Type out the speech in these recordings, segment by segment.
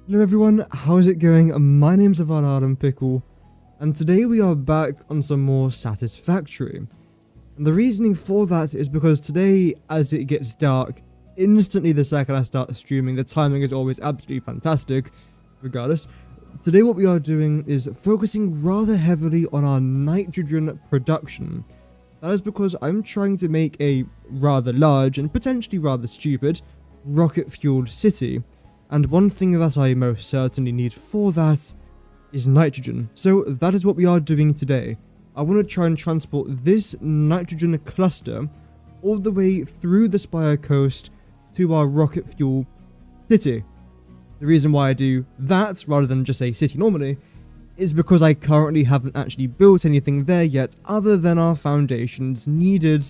Hello everyone, how's it going? My name's Van Pickle, and today we are back on some more Satisfactory. And the reasoning for that is because today, as it gets dark, instantly the second I start streaming, the timing is always absolutely fantastic, regardless. Today what we are doing is focusing rather heavily on our nitrogen production. That is because I'm trying to make a rather large and potentially rather stupid rocket-fueled city. And one thing that I most certainly need for that is nitrogen. So that is what we are doing today. I want to try and transport this nitrogen cluster all the way through the Spire Coast to our rocket fuel city. The reason why I do that rather than just a city normally is because I currently haven't actually built anything there yet other than our foundations needed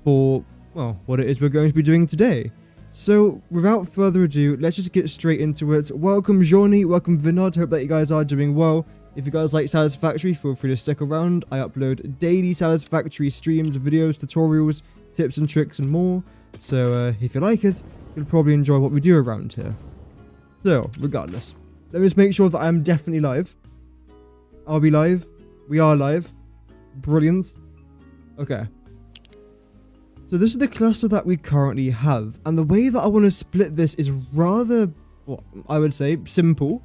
for, well, what it is we're going to be doing today. So, without further ado, let's just get straight into it. Welcome Johnny, welcome Vinod, hope that you guys are doing well. If you guys like Satisfactory, feel free to stick around. I upload daily Satisfactory streams, videos, tutorials, tips and tricks and more. So, if you like it, you'll probably enjoy what we do around here. So, regardless, let me just make sure that I am definitely live. I'll be live. We are live. Brilliant. Okay. So this is the cluster that we currently have, and the way that I want to split this is rather, well, I would say, simple,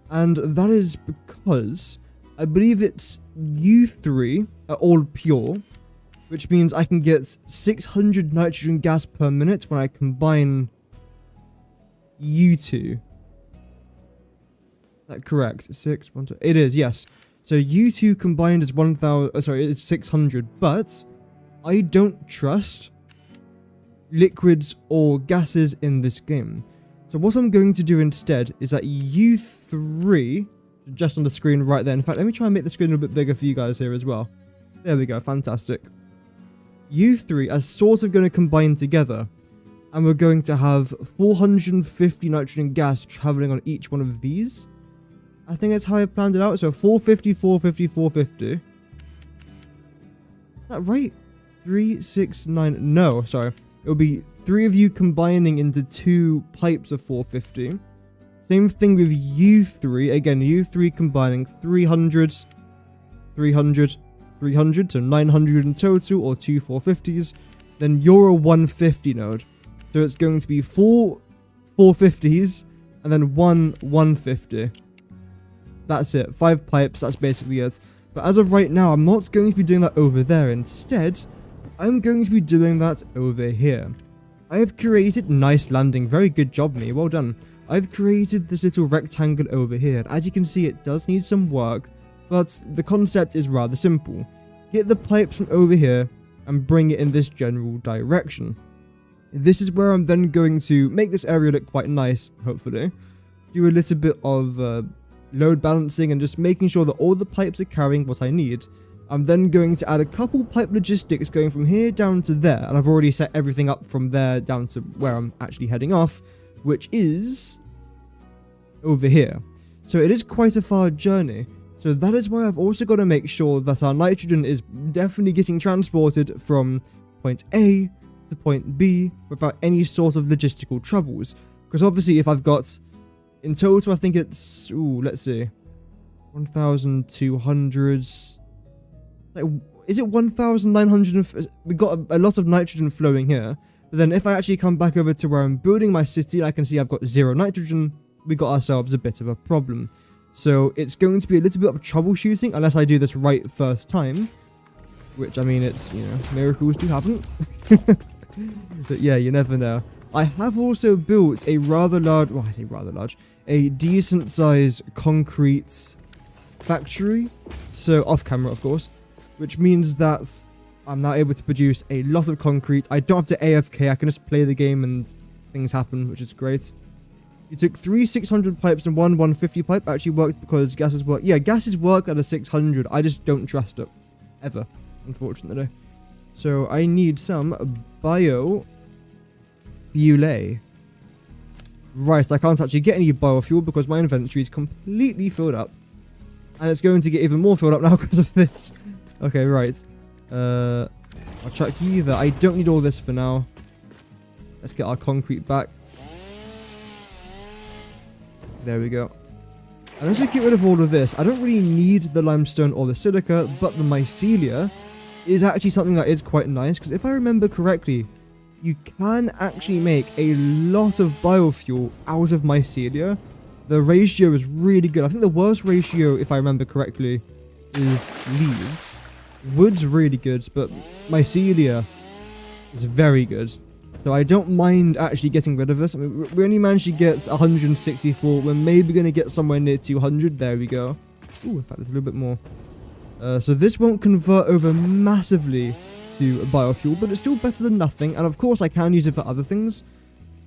and that is because I believe it's U3 are all pure, which means I can get 600 nitrogen gas per minute when I combine U2. Is that correct? 6, 1, 2. It is, yes. So U2 combined is 1,000. Sorry, it's 600, but I don't trust liquids or gases in this game. So what I'm going to do instead is that U3, just on the screen right there. In fact, let me try and make the screen a little bit bigger for you guys here as well. There we go, fantastic. U3 are sort of going to combine together, and we're going to have 450 nitrogen gas traveling on each one of these. I think that's how I planned it out. So 450, 450, 450. Is that right? 3, 6, 9. No, sorry. It'll be 3 of you combining into 2 pipes of 450. Same thing with U3. Again, U3 combining 300, 300, 300. So 900 in total, or 2 450s. Then you're a 150 node. So it's going to be 4 450s and then 1 150. That's it. 5 pipes. That's basically it. But as of right now, I'm not going to be doing that over there. Instead, I'm going to be doing that over here. I have created nice landing. Very good job, me. Well done. I've created this little rectangle over here. And as you can see, it does need some work, but the concept is rather simple. Get the pipes from over here and bring it in this general direction. This is where I'm then going to make this area look quite nice, hopefully. Do a little bit of load balancing and just making sure that all the pipes are carrying what I need. I'm then going to add a couple pipe logistics going from here down to there, and I've already set everything up from there down to where I'm actually heading off, which is over here. So it is quite a far journey. So that is why I've also got to make sure that our nitrogen is definitely getting transported from point A to point B without any sort of logistical troubles. Because obviously if I've got, in total I think it's, let's see, 1,200... Like, is it 1,900? We got a lot of nitrogen flowing here. But then if I actually come back over to where I'm building my city, I can see I've got 0 nitrogen. We got ourselves a bit of a problem. So it's going to be a little bit of troubleshooting unless I do this right first time. Which, I mean, it's, you know, miracles do happen. But yeah, you never know. I have also built a rather large, well, I say rather large, a decent sized concrete factory. So off camera, of course. Which means that I'm now able to produce a lot of concrete. I don't have to AFK, I can just play the game and things happen, which is great. You took 3 600 pipes and 1 150 pipe. Actually worked because gases work. Yeah, gases work at a 600. I just don't trust it. Ever, unfortunately. So I need some biofuel. Right, I can't actually get any biofuel because my inventory is completely filled up. And it's going to get even more filled up now because of this. Okay, right. I'll chuck you there. I don't need all this for now. Let's get our concrete back. There we go. And as I get rid of all of this, I don't really need the limestone or the silica, but the mycelia is actually something that is quite nice, because if I remember correctly, you can actually make a lot of biofuel out of mycelia. The ratio is really good. I think the worst ratio, if I remember correctly, is leaves. Wood's really good, but mycelia is very good. So I don't mind actually getting rid of this. I mean, we only managed to get 164. We're maybe going to get somewhere near 200. There we go. Ooh, in fact, there's a little bit more. So this won't convert over massively to biofuel, but it's still better than nothing. And of course, I can use it for other things.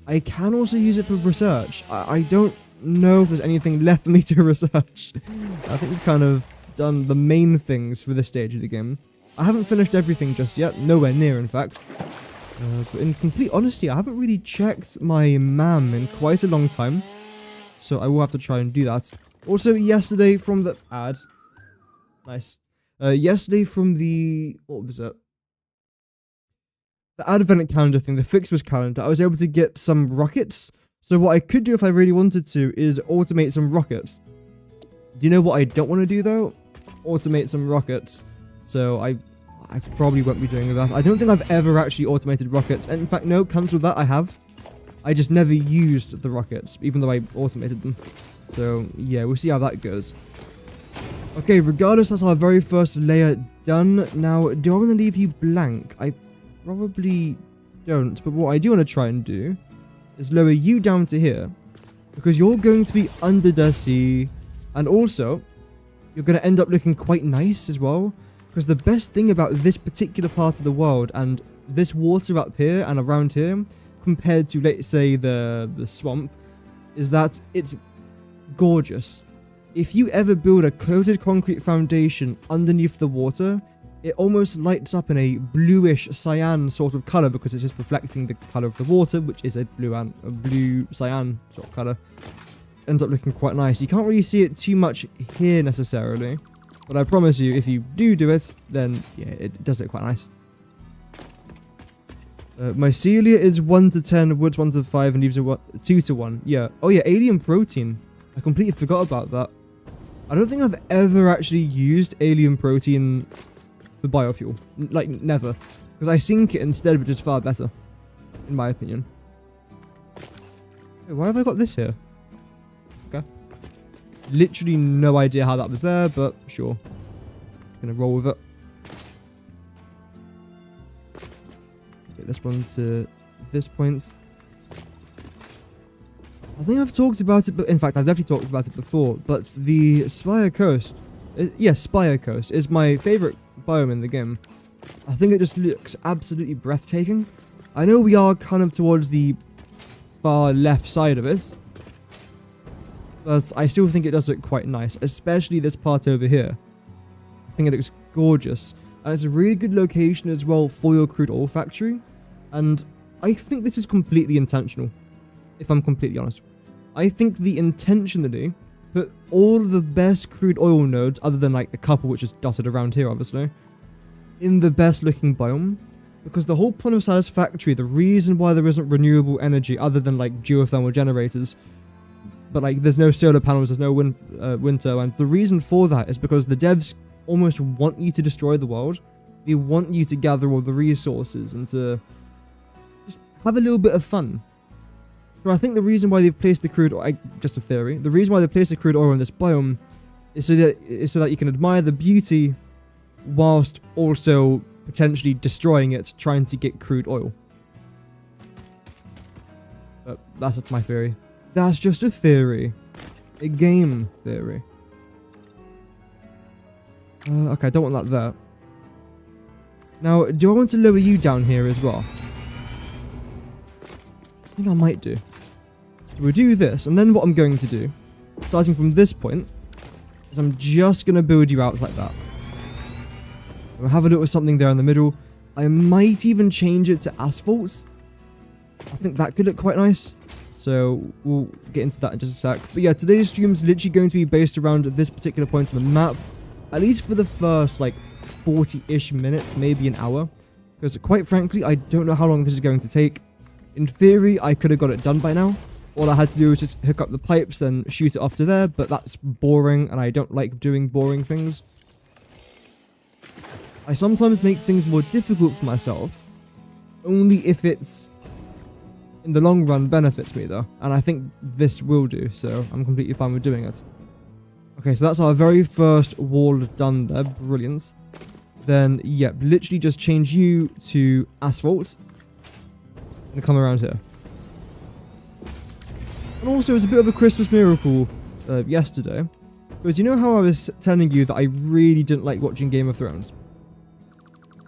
I can also use it for research. I don't know if there's anything left for me to research. I think we've kind of done the main things for this stage of the game. I haven't finished everything just yet. Nowhere near, in fact. But in complete honesty, I haven't really checked my MAM in quite a long time. So I will have to try and do that. Also, yesterday from the ad... Nice. Yesterday from the... What was it? The advent calendar thing, the Fixmas calendar, I was able to get some rockets. So what I could do if I really wanted to is automate some rockets. Do you know what I don't want to do, though? Automate some rockets. So I probably won't be doing that. I don't think I've ever actually automated rockets. And in fact, no, cancel that, I have. I just never used the rockets, even though I automated them. So, yeah, we'll see how that goes. Okay, regardless, that's our very first layer done. Now, do I want to leave you blank? I probably don't. But what I do want to try and do is lower you down to here. Because you're going to be under the sea. And also, you're going to end up looking quite nice as well. Because the best thing about this particular part of the world and this water up here and around here, compared to, let's say, the swamp, is that it's gorgeous. If you ever build a coated concrete foundation underneath the water, it almost lights up in a bluish cyan sort of color because it's just reflecting the color of the water, which is a blue cyan sort of color. Ends up looking quite nice. You can't really see it too much here necessarily, but I promise you, if you do it, then yeah, it does look quite nice. Mycelia is 1 to 10, wood's 1 to 5, and leaves are 2 to 1. Yeah. Oh yeah, alien protein. I completely forgot about that. I don't think I've ever actually used alien protein for biofuel. Like, never. Because I sink it instead, which is far better. In my opinion. Wait, why have I got this here? Okay. Literally no idea how that was there, but sure. Gonna roll with it. Get this one to this point. I think I've talked about it, but in fact, I've definitely talked about it before. But the Spire Coast, Spire Coast is my favorite biome in the game. I think it just looks absolutely breathtaking. I know we are kind of towards the far left side of it, but I still think it does look quite nice, especially this part over here. I think it looks gorgeous, and it's a really good location as well for your crude oil factory. And I think this is completely intentional, if I'm completely honest. I think they intentionally put all the best crude oil nodes, other than like a couple which is dotted around here obviously, in the best looking biome. Because the whole point of Satisfactory, the reason why there isn't renewable energy other than like geothermal generators, but like there's no solar panels, there's no wind turbines, the reason for that is because the devs almost want you to destroy the world. They want you to gather all the resources and to just have a little bit of fun. So I think the reason why they've placed the crude oil, just a theory, the reason why they've placed the crude oil in this biome is so that you can admire the beauty whilst also potentially destroying it, trying to get crude oil. But that's just my theory. That's just a theory. A game theory. Okay, I don't want that there. Now, do I want to lower you down here as well? I think I might do. So we'll do this, and then what I'm going to do, starting from this point, is I'm just going to build you out like that. We'll have a little something there in the middle. I might even change it to asphalt. I think that could look quite nice. So we'll get into that in just a sec. But yeah, today's stream is literally going to be based around this particular point on the map. At least for the first like 40-ish minutes, maybe an hour. Because quite frankly, I don't know how long this is going to take. In theory, I could have got it done by now. all I had to do was just hook up the pipes, then shoot it off to there, but that's boring, and I don't like doing boring things. I sometimes make things more difficult for myself, only if it's, in the long run, benefits me though, and I think this will do, so I'm completely fine with doing it. Okay, so that's our very first wall done there, brilliant. Then, yep, literally just change you to asphalt, and come around here. And also, it's a bit of a Christmas miracle yesterday, because you know how I was telling you that I really didn't like watching Game of Thrones?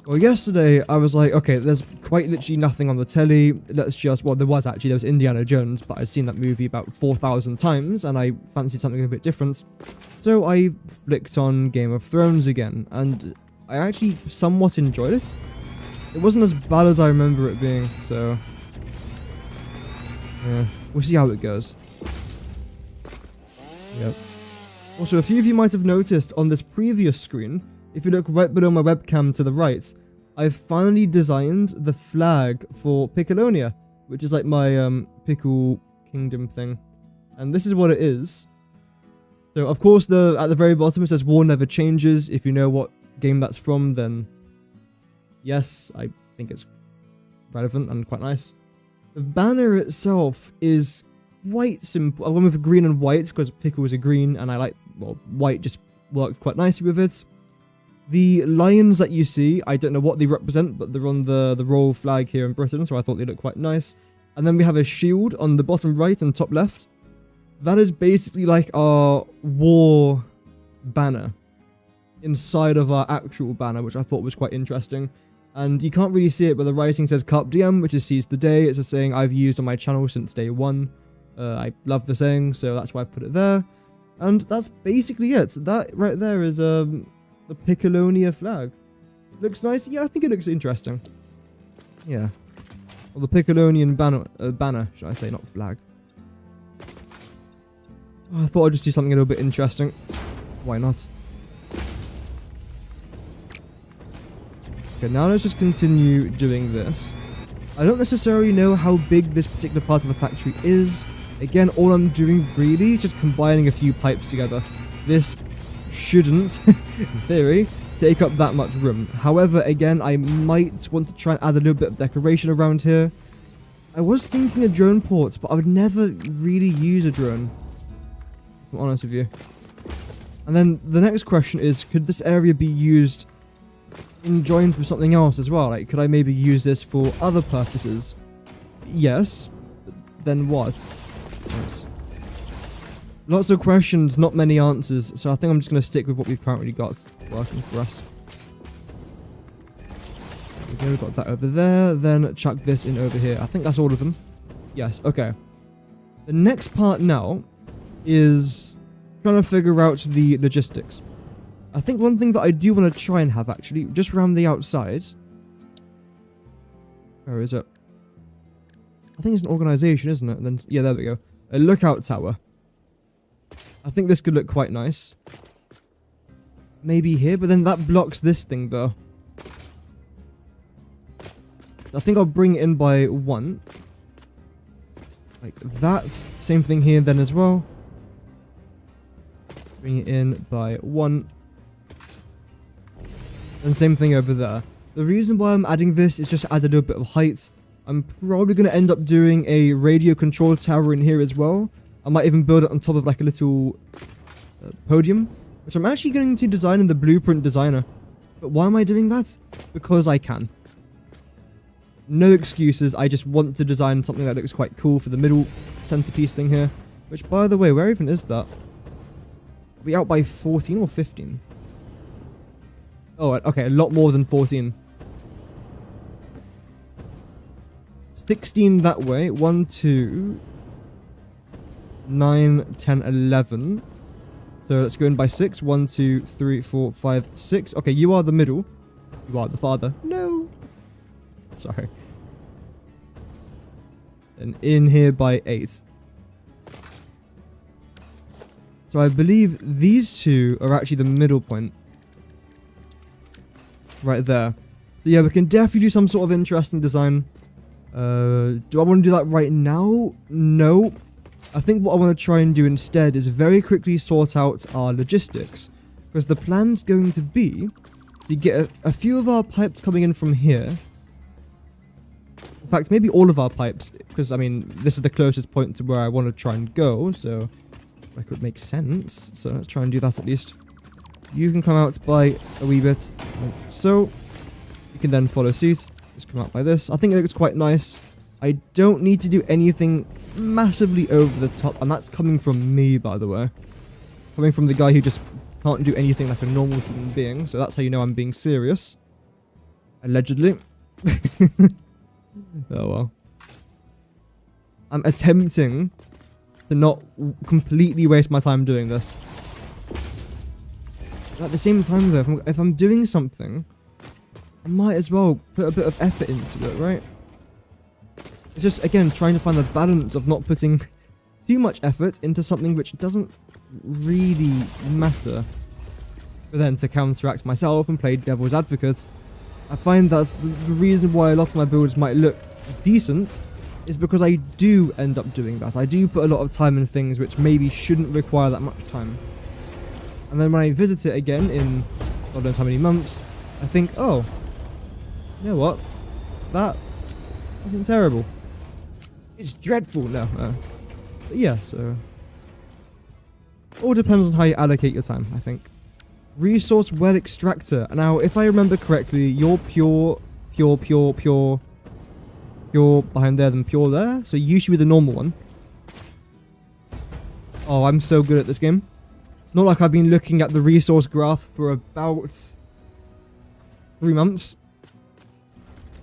Well, yesterday, I was like, okay, there's quite literally nothing on the telly, let's just, well, there was Indiana Jones, but I'd seen that movie about 4,000 times, and I fancied something a bit different. So I flicked on Game of Thrones again, and I actually somewhat enjoyed it. It wasn't as bad as I remember it being, so yeah, we'll see how it goes. Yep. Also, a few of you might have noticed on this previous screen, if you look right below my webcam to the right, I've finally designed the flag for Pickalonia, which is like my pickle kingdom thing. And this is what it is. So, of course, at the very bottom it says war never changes. If you know what game that's from, then yes, I think it's relevant and quite nice. The banner itself is quite simple. I went with green and white because pickles are green, and I like, well, white just worked quite nicely with it. The lions that you see, I don't know what they represent, but they're on the royal flag here in Britain, so I thought they looked quite nice. And then we have a shield on the bottom right and top left. That is basically like our war banner inside of our actual banner, which I thought was quite interesting. And you can't really see it, but the writing says Carpe Diem, which is seize the day. It's a saying I've used on my channel since day one. I love the saying, so that's why I put it there. And that's basically it. That right there is the Pickalonia flag. Looks nice. Yeah, I think it looks interesting. Yeah. Well, the Pickalonian banner, should I say, not flag. Oh, I thought I'd just do something a little bit interesting. Why not? Okay, now let's just continue doing this. I don't necessarily know how big this particular part of the factory is. Again, all I'm doing really is just combining a few pipes together. This shouldn't, in theory, take up that much room. However, again, I might want to try and add a little bit of decoration around here. I was thinking of drone ports, but I would never really use a drone, if I'm honest with you. And then the next question is, could this area be used in joined with something else as well? Like, could I maybe use this for other purposes? Yes. But then what? Yes. Lots of questions, not many answers, so I think I'm just going to stick with what we've currently got working for us. There we go, we've got that over there, then chuck this in over here. I think that's all of them. Yes, okay. The next part now is trying to figure out the logistics. I think one thing that I do want to try and have, actually, just around the outside. Where is it? I think it's an organization, isn't it? And then, yeah, there we go. A lookout tower. I think this could look quite nice. Maybe here, but then that blocks this thing, though. I think I'll bring it in by one. Like that. Same thing here then as well. Bring it in by one. And same thing over there. The reason why I'm adding this is just to add a little bit of height. I'm probably going to end up doing a radio control tower in here as well. I might even build it on top of like a little podium, which I'm actually going to design in the Blueprint Designer. But why am I doing that? Because I can. No excuses, I just want to design something that looks quite cool for the middle centerpiece thing here. Which, by the way, where even is that? Are we out by 14 or 15? Oh, okay, a lot more than 14. 16 that way. 1, 2... 9, 10, 11. So let's go in by 6. 1, 2, 3, 4, 5, 6. Okay, you are the middle. You are the father. No. Sorry. And in here by 8. So I believe these two are actually the middle point. Right there. So yeah, we can definitely do some sort of interesting design. Do I want to do that right now? No. I think what I want to try and do instead is very quickly sort out our logistics. Because the plan's going to be to get a few of our pipes coming in from here. In fact, maybe all of our pipes. Because, I mean, this is the closest point to where I want to try and go. So, that could make sense. So, let's try and do that at least. You can come out by a wee bit. Like so. You can then follow suit. Just come out by this. I think it looks quite nice. I don't need to do anything massively over the top. And that's coming from me, by the way. Coming from the guy who just can't do anything like a normal human being. So that's how you know I'm being serious. Allegedly. Oh well. I'm attempting to not completely waste my time doing this. But at the same time though, if I'm doing something, I might as well put a bit of effort into it, right? It's just, again, trying to find the balance of not putting too much effort into something which doesn't really matter. But then to counteract myself and play devil's advocate, I find that's the reason why a lot of my builds might look decent is because I do end up doing that. I do put a lot of time in things which maybe shouldn't require that much time. And then when I visit it again in God knows how many months, I think, oh, you know what? That wasn't terrible. It's dreadful. No. But yeah, so all depends on how you allocate your time, I think. Resource well extractor. Now, if I remember correctly, you're pure behind there than pure there. So you should be the normal one. Oh, I'm so good at this game. Not like I've been looking at the resource graph for about 3 months.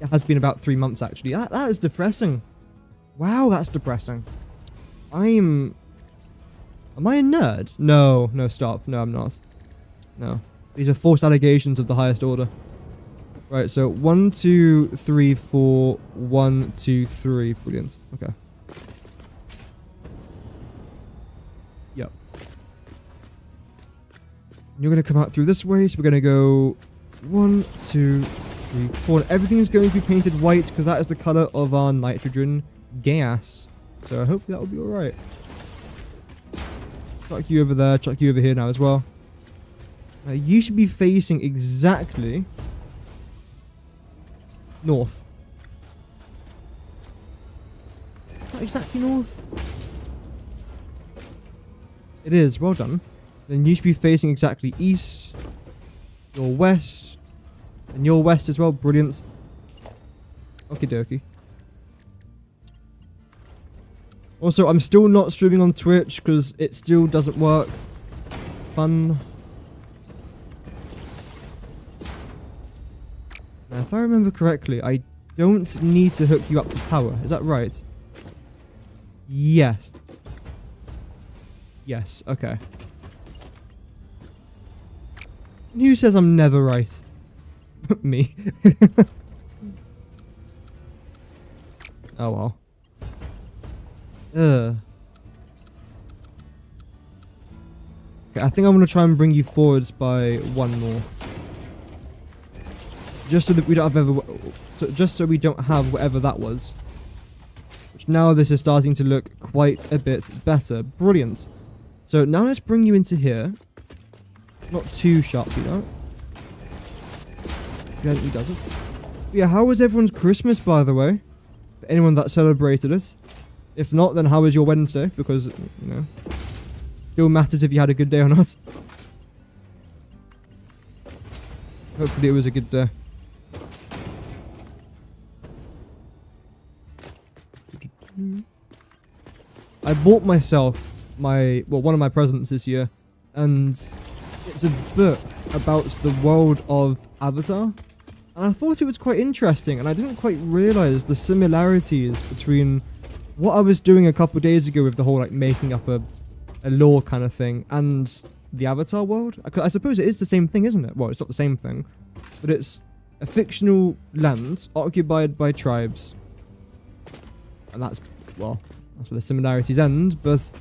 It has been about 3 months, actually. That is depressing. Wow, that's depressing. Am I a nerd? No, stop. No, I'm not. No. These are false allegations of the highest order. Right, so 1, 2, 3, 4, 1, 2, 3. Brilliant. Okay. Yep. You're going to come out through this way, so we're going to go 1, 2, 3, 4. Everything's going to be painted white because that is the color of our nitrogen gas. So hopefully that will be alright. Chuck you over there, chuck you over here now as well. Now you should be facing exactly north. Not exactly north. It is, well done. Then you should be facing exactly east. Your west. And your west as well, brilliant. Okie dokie. Also, I'm still not streaming on Twitch because it still doesn't work. Fun. Now, if I remember correctly, I don't need to hook you up to power. Is that right? Yes. Yes, okay. Who says I'm never right? Me. Oh well. Okay, I think I'm going to try and bring you forwards by 1 more. Just so that we don't have just so we don't have whatever that was. Which now this is starting to look quite a bit better. Brilliant. So now let's bring you into here. Not too sharply though. Gently does it. Yeah, how was everyone's Christmas, by the way? For anyone that celebrated it. If not, then how was your Wednesday? Because, you know, still matters if you had a good day or not. Hopefully it was a good day. I bought myself one of my presents this year, and it's a book about the world of Avatar. And I thought it was quite interesting, and I didn't quite realize the similarities between what I was doing a couple of days ago with the whole like making up a lore kind of thing and the Avatar world. I suppose it is the same thing, isn't it? Well, it's not the same thing, but it's a fictional land occupied by tribes. And that's where the similarities end, but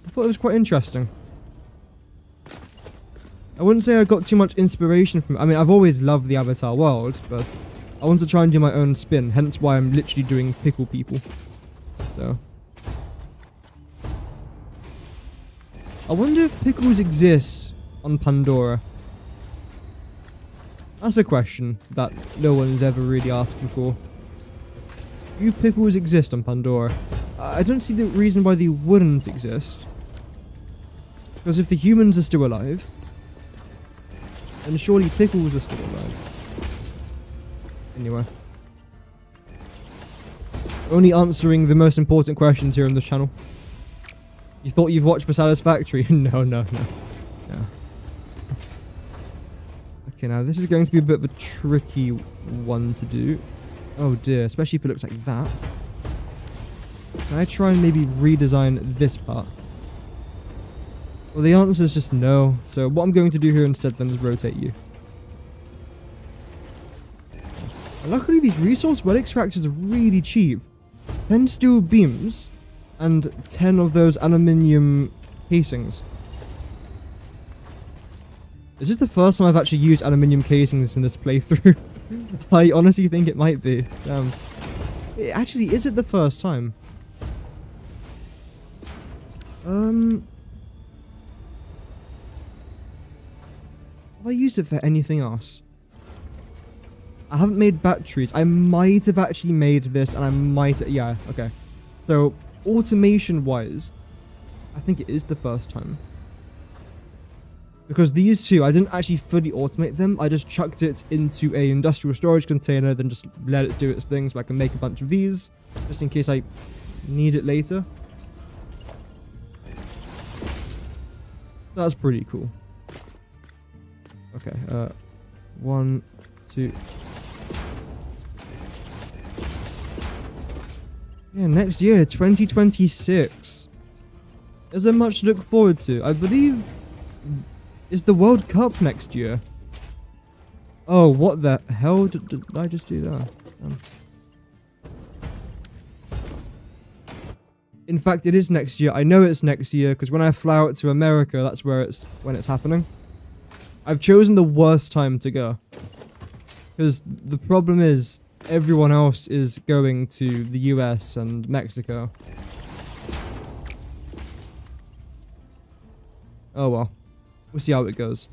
I thought it was quite interesting. I wouldn't say I got too much inspiration from it. I mean, I've always loved the Avatar world, but I want to try and do my own spin, hence why I'm literally doing pickle people. So, I wonder if pickles exist on Pandora. That's a question that no one's ever really asked before. Do pickles exist on Pandora? I don't see the reason why they wouldn't exist. Because if the humans are still alive, then surely pickles are still alive. Anyway. Only answering the most important questions here on this channel. You thought you've watched for Satisfactory? No. Okay, now this is going to be a bit of a tricky one to do. Oh dear, especially if it looks like that. Can I try and maybe redesign this part? Well, the answer is just no. So what I'm going to do here instead then is rotate you. And luckily these resource well extractors are really cheap. 10 steel beams and 10 of those aluminium casings. Is this the first time I've actually used aluminium casings in this playthrough? I honestly think it might be. Actually, is it the first time? Have I used it for anything else? I haven't made batteries. I might have actually made this, and I might... Yeah, okay. So, automation-wise, I think it is the first time. Because these two, I didn't actually fully automate them. I just chucked it into a industrial storage container, then just let it do its thing so I can make a bunch of these, just in case I need it later. That's pretty cool. Okay, 1, 2... Yeah, next year, 2026. Is there much to look forward to? I believe... Is the World Cup next year? Oh, what the hell did I just do that? In fact, it is next year. I know it's next year, because when I fly out to America, that's when it's happening. I've chosen the worst time to go. Because the problem is, everyone else is going to the US and Mexico. Oh well. We'll see how it goes.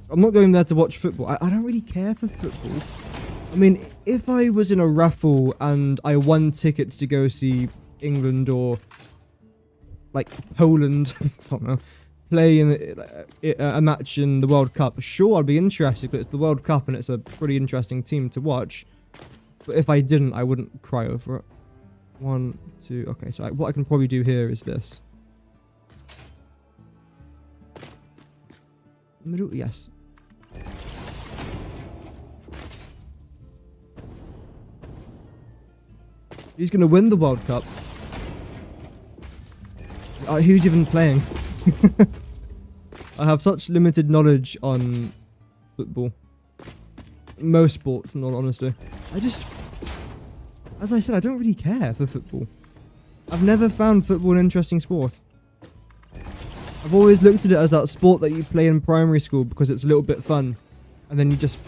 I'm not going there to watch football. I don't really care for football. I mean, if I was in a raffle and I won tickets to go see England or, like, Poland, I don't know, play in a match in the World Cup, sure, I'd be interested, but it's the World Cup and it's a pretty interesting team to watch. But if I didn't, I wouldn't cry over it. 1, 2, okay, so what I can probably do here is this. Middle, yes. Who's gonna win the World Cup? Who's even playing? I have such limited knowledge on football. Most sports, in all honesty. As I said, I don't really care for football. I've never found football an interesting sport. I've always looked at it as that sport that you play in primary school because it's a little bit fun. And then you just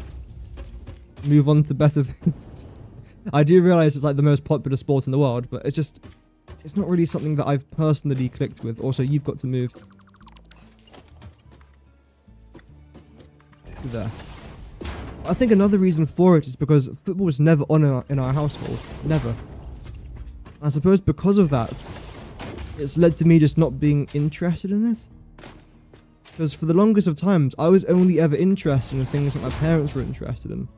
move on to better things. I do realise it's like the most popular sport in the world, but it's not really something that I've personally clicked with. Also, you've got to move. There. I think another reason for it is because football was never on in our household. Never. And I suppose because of that, it's led to me just not being interested in it. Because for the longest of times, I was only ever interested in things that my parents were interested in.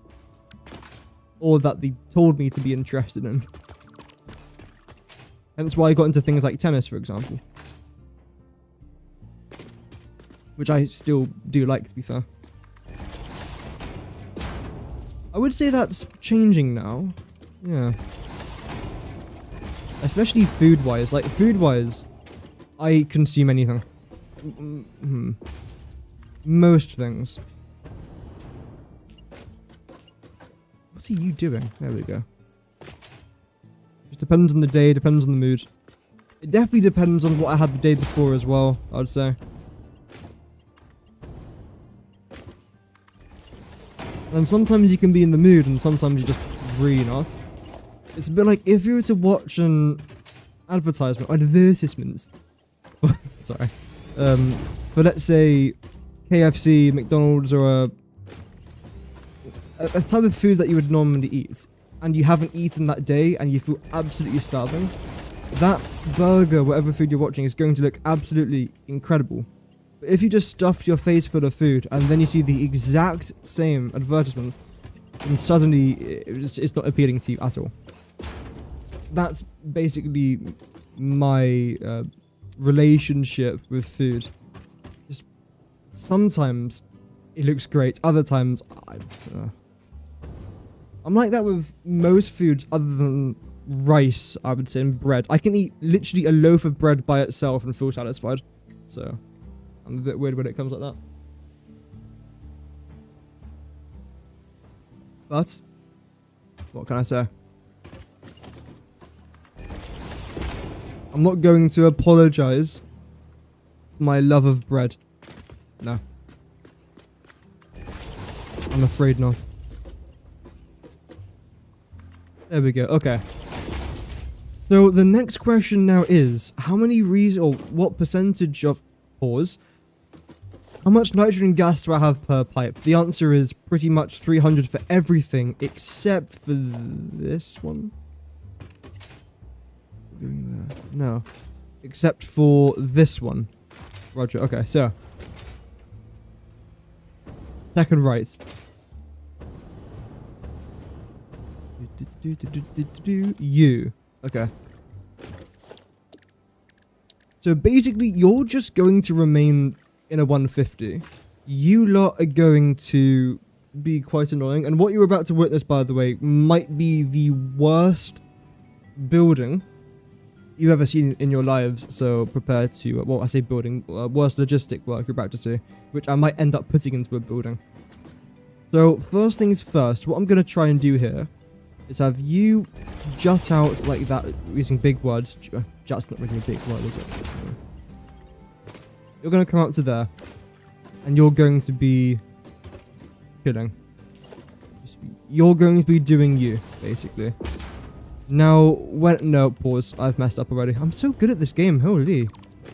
Or that they told me to be interested in. Hence why I got into things like tennis, for example. Which I still do like, to be fair. I would say that's changing now. Yeah. Especially food-wise. Like, food-wise, I consume anything. Most things. What are you doing? There we go. Just depends on the day, depends on the mood. It definitely depends on what I had the day before as well, I would say. And sometimes you can be in the mood and sometimes you're just really not. It's a bit like if you were to watch an advertisements. Sorry. For let's say KFC, McDonald's, or a type of food that you would normally eat, and you haven't eaten that day and you feel absolutely starving, that burger, whatever food you're watching, is going to look absolutely incredible. But if you just stuffed your face full of food and then you see the exact same advertisement, then suddenly it's not appealing to you at all. That's basically my relationship with food. Just sometimes it looks great, other times I'm like that with most foods other than rice, I would say, and bread. I can eat literally a loaf of bread by itself and feel satisfied. So I'm a bit weird when it comes like that. But what can I say? I'm not going to apologize for my love of bread. No. I'm afraid not. There we go. Okay. So the next question now is, how many or what percentage of pause? How much nitrogen gas do I have per pipe? The answer is pretty much 300 for everything except for this one. No. Except for this one. Roger. Okay, so. Second right. You. Okay. So basically, you're just going to remain in a 150. You lot are going to be quite annoying. And what you're about to witness, by the way, might be the worst building you've ever seen in your lives. So prepare to, well, I say building, worst logistic work you're about to see, which I might end up putting into a building. So first things first, what I'm going to try and do here is have you jut out like that using big words. Jut's not really a big word, is it? You're going to come out to there, and you're going to be killing. You're going to be doing you, basically. Now, no, pause. I've messed up already. I'm so good at this game, holy.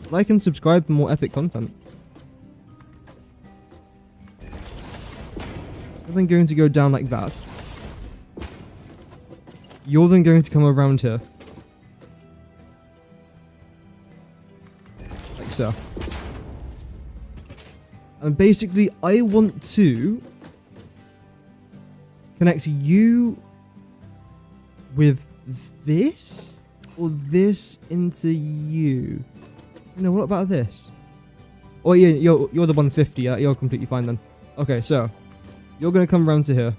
Like and subscribe for more epic content. You're then going to go down like that. You're then going to come around here. Like so. And basically, I want to connect you with this, or this into you. No, what about this? Oh yeah, you're the 150. Yeah, you're completely fine then. Okay, so you're gonna come around to here.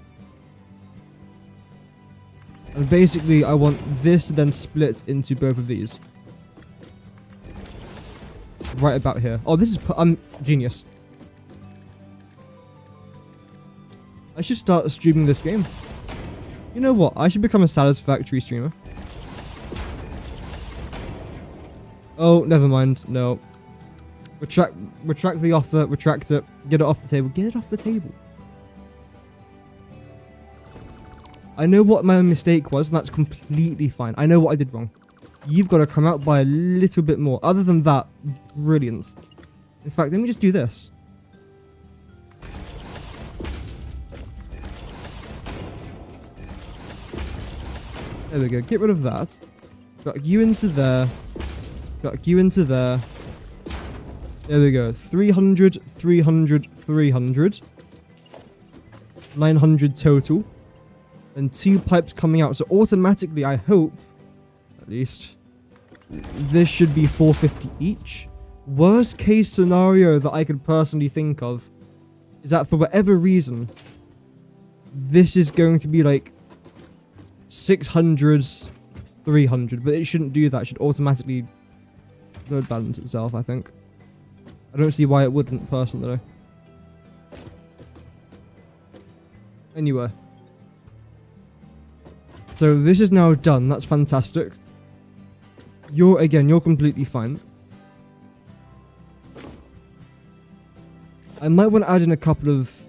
And basically, I want this to then split into both of these. Right about here. Oh, this is... I'm genius. I should start streaming this game. You know what? I should become a Satisfactory streamer. Oh, never mind. No. Retract the offer. Retract it. Get it off the table. Get it off the table. I know what my mistake was, and that's completely fine. I know what I did wrong. You've got to come out by a little bit more. Other than that, brilliant. In fact, let me just do this. There we go. Get rid of that. Got you into there. Got you into there. There we go. 300, 300, 300. 900 total. And 2 pipes coming out. So automatically, I hope, at least, this should be 450 each. Worst case scenario that I could personally think of is that for whatever reason, this is going to be like 600, 300. But it shouldn't do that. It should automatically load balance itself, I think. I don't see why it wouldn't, personally. Anyway. So this is now done. That's fantastic. You're completely fine. I might want to add in a couple of...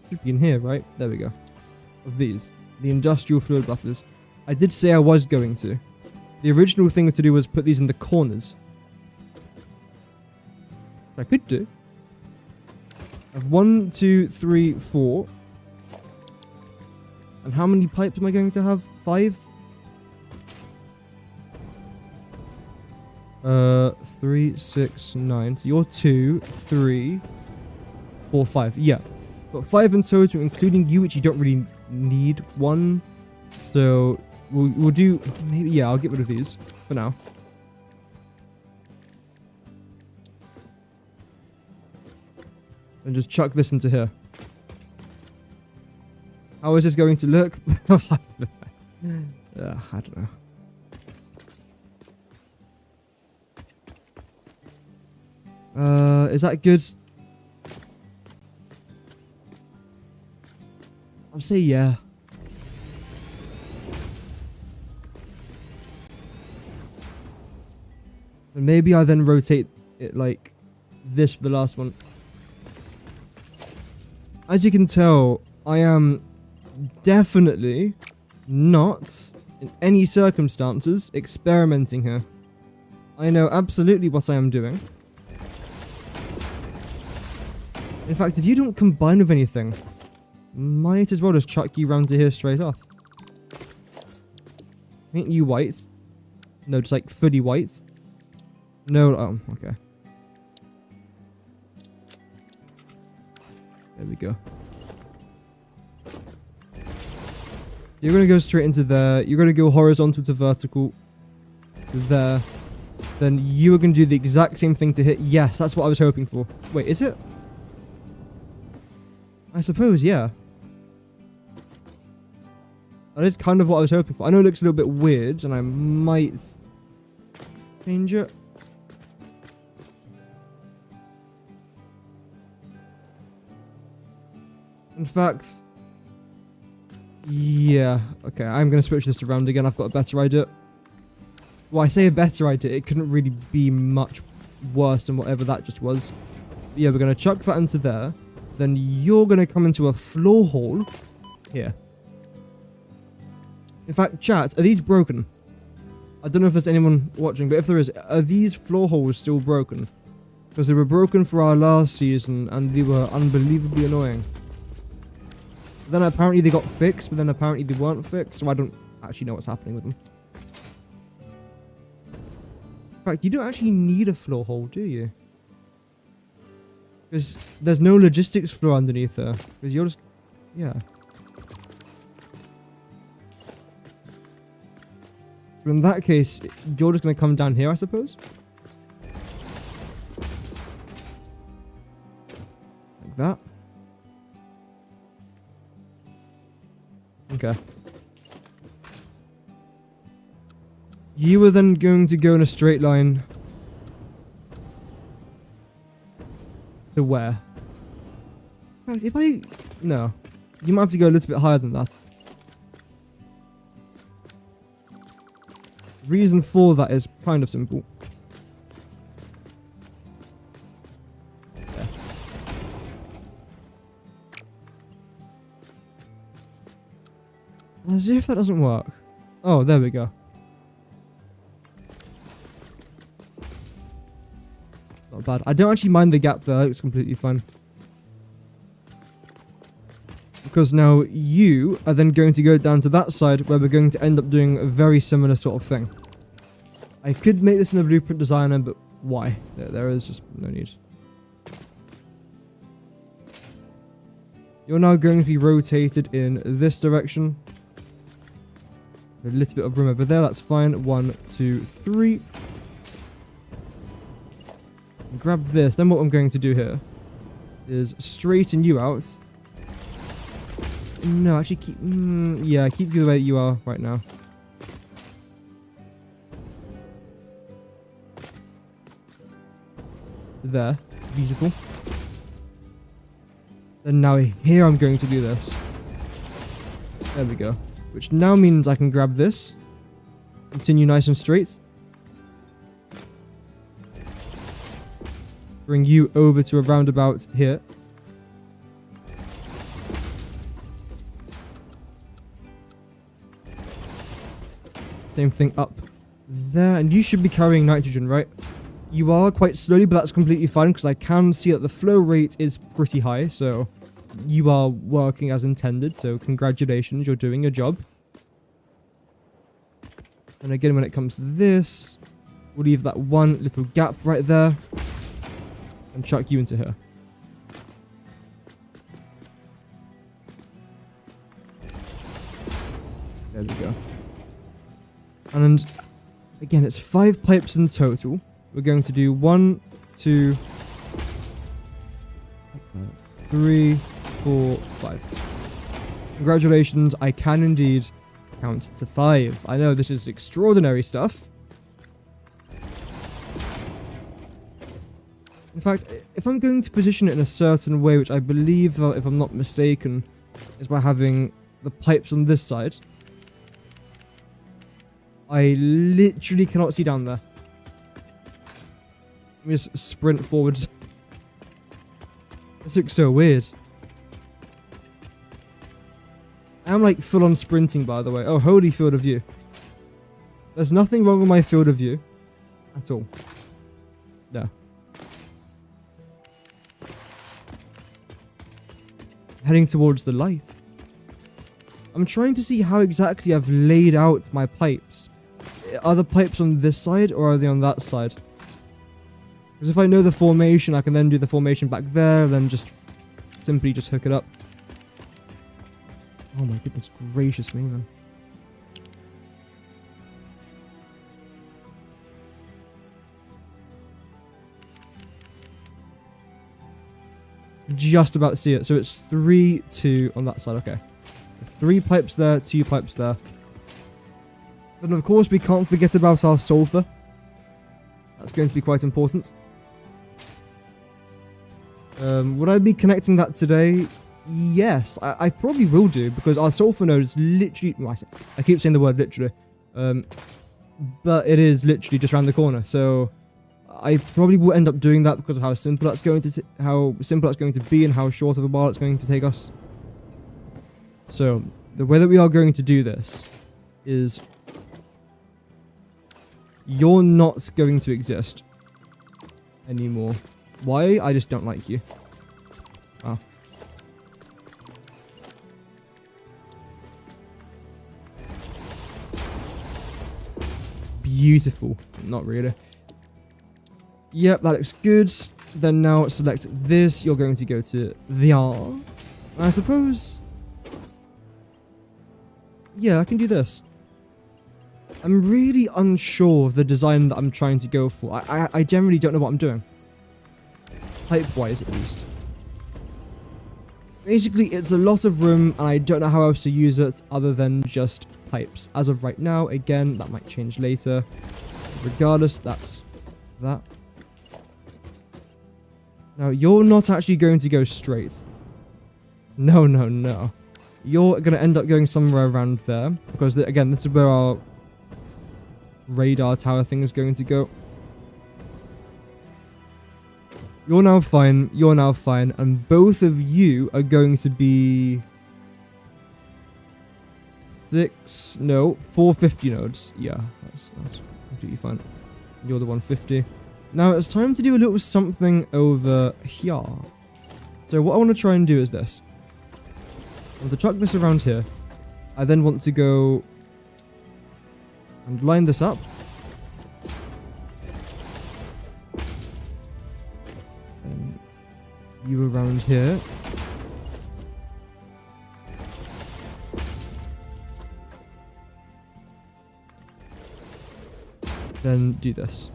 Should be in here, right? There we go. Of these. the industrial fluid buffers. I did say I was going to. The original thing to do was put these in the corners. Which I could do. I have 1, 2, 3, 4. And how many pipes am I going to have? 5? 3, 6, 9. So you're 2, 3, 4, 5. Yeah. Got 5 in total, including you, which you don't really need. 1. So we'll do maybe, yeah, I'll get rid of these for now. And just chuck this into here. How is this going to look? I don't know. Is that good? I'll say yeah. And maybe I then rotate it like this for the last one. As you can tell, I am definitely not, in any circumstances, experimenting here. I know absolutely what I am doing. In fact, if you don't combine with anything, might as well just chuck you round to here straight off. Ain't you white? No, just like fully white. No, oh, okay. There we go. You're going to go straight into there. You're going to go horizontal to vertical. To there. Then you are going to do the exact same thing to hit. Yes, that's what I was hoping for. Wait, is it? I suppose, yeah. That is kind of what I was hoping for. I know it looks a little bit weird, and I might change it. In fact, yeah. Okay, I'm going to switch this around again. I've got a better idea. Well, I say a better idea. It couldn't really be much worse than whatever that just was. But yeah, we're going to chuck that into there. Then you're going to come into a floor hole here. In fact, chat, are these broken? I don't know if there's anyone watching, but if there is, are these floor holes still broken? Because they were broken for our last season, and they were unbelievably annoying. Then apparently they got fixed, but then apparently they weren't fixed, so I don't actually know what's happening with them. In fact, you don't actually need a floor hole, do you? Because there's no logistics floor underneath there. Because you're just... yeah. So in that case, you're just going to come down here, I suppose? Like that. Okay. You are then going to go in a straight line. To where? If I... no. You might have to go a little bit higher than that. Reason for that is kind of simple. Yeah. As if that doesn't work. Oh, there we go. Not bad. I don't actually mind the gap there. It's completely fine. Because now you are then going to go down to that side where we're going to end up doing a very similar sort of thing. I could make this in the blueprint designer, but why? There is just no need. You're now going to be rotated in this direction. A little bit of room over there. That's fine. 1, 2, 3. Grab this. Then what I'm going to do here is straighten you out. No, actually keep... yeah, keep you the way that you are right now. There. Beautiful. Then now here I'm going to do this. There we go. Which now means I can grab this. Continue nice and straight. Bring you over to a roundabout here. Same thing up there. And you should be carrying nitrogen, right? You are quite slowly, but that's completely fine because I can see that the flow rate is pretty high. So you are working as intended. So congratulations, you're doing your job. And again, when it comes to this, we'll leave that one little gap right there and chuck you into here. There we go. And again, it's 5 pipes in total. We're going to do 1, 2, 3, 4, 5. Congratulations, I can indeed count to 5. I know this is extraordinary stuff. In fact, if I'm going to position it in a certain way, which I believe, if I'm not mistaken, is by having the pipes on this side. I literally cannot see down there. Let me just sprint forwards. This looks so weird. I'm like full on sprinting, by the way. Oh, holy field of view. There's nothing wrong with my field of view. At all. No. Heading towards the light. I'm trying to see how exactly I've laid out my pipes. Are the pipes on this side or are they on that side? Because if I know the formation, I can then do the formation back there, then just simply just hook it up. Oh my goodness gracious me, man. Just about to see it. So it's 3, 2 on that side. Okay. 3 pipes there, 2 pipes there. And of course, we can't forget about our sulfur. That's going to be quite important. Would I be connecting that today? Yes, I probably will do, because our sulfur node is literally... Well, I keep saying the word literally. But it is literally just around the corner, so I probably will end up doing that because of how simple that's going to be and how short of a while it's going to take us. So, the way that we are going to do this is... You're not going to exist anymore. Why? I just don't like you. Oh. Beautiful. Not really. Yep, that looks good. Then now select this. You're going to go to there. I suppose... Yeah, I can do this. I'm really unsure of the design that I'm trying to go for. I generally don't know what I'm doing. Pipe-wise, at least. Basically, it's a lot of room, and I don't know how else to use it other than just pipes. As of right now, again, that might change later. Regardless, that's that. Now, you're not actually going to go straight. No, no, no. You're going to end up going somewhere around there. Because, again, this is where our radar tower thing is going to go. You're now fine, and both of you are going to be 450 nodes. Yeah, that's completely fine. You're the 150. Now it's time to do a little something over here. So what I want to try and do is this. I want to chuck this around here. I then want to go and line this up. And you around here. Then do this.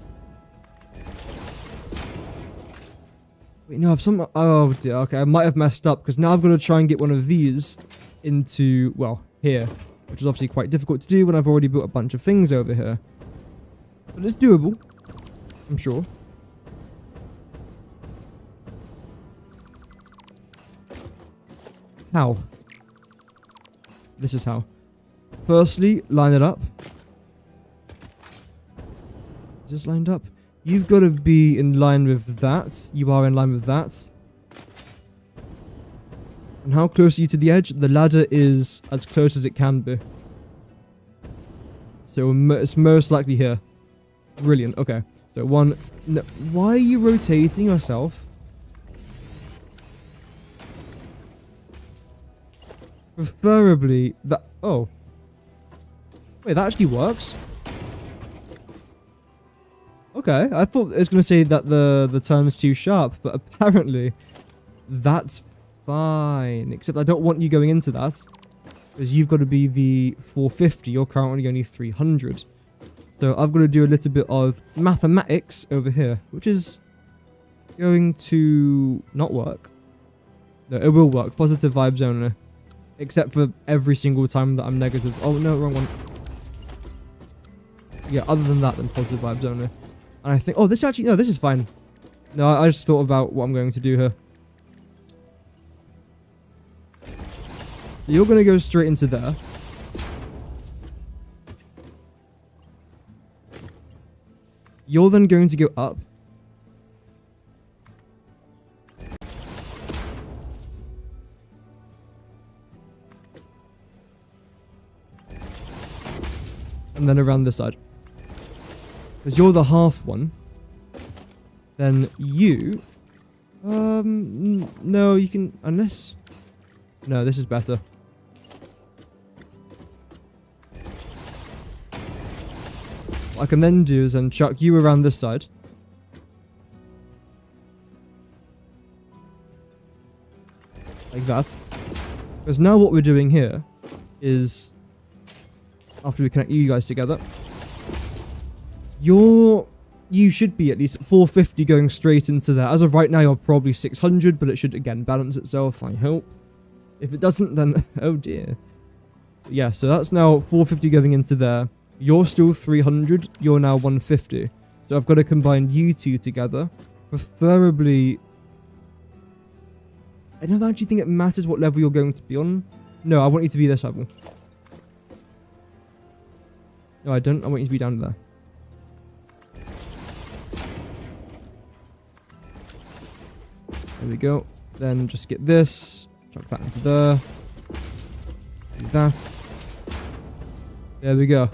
Wait, no, I've some... Oh dear, okay, I might have messed up, because now I've got to try and get one of these into, well, here. Which is obviously quite difficult to do when I've already built a bunch of things over here. But it's doable, I'm sure. How? This is how. Firstly, line it up. Is this lined up? You've got to be in line with that. You are in line with that. And how close are you to the edge? The ladder is as close as it can be. So it's most likely here. Brilliant. Okay. So one... No, why are you rotating yourself? Preferably that... Oh. Wait, that actually works? Okay, I thought it was going to say that the turn is too sharp, but apparently that's fine. Except I don't want you going into that, because you've got to be the 450. You're currently only 300. So I've got to do a little bit of mathematics over here, which is going to not work. No, it will work. Positive vibes only. Except for every single time that I'm negative. Oh, no, wrong one. Yeah, other than that, then positive vibes only. And I think... Oh, this actually... No, this is fine. No, I just thought about what I'm going to do here. You're going to go straight into there. You're then going to go up. And then around this side. Because you're the half one. Then you... no, you can... Unless... No, this is better. What I can then do is then chuck you around this side. Like that. Because now what we're doing here is... After we connect you guys together... You should be at least 450 going straight into there. As of right now, you're probably 600, but it should, again, balance itself, I hope. If it doesn't, then... Oh, dear. Yeah, so that's now 450 going into there. You're still 300. You're now 150. So I've got to combine you two together. Preferably... I don't actually think it matters what level you're going to be on. No, I want you to be this level. No, I don't. I want you to be down there. There we go. Then just get this. Chuck that into there. Do that. There we go.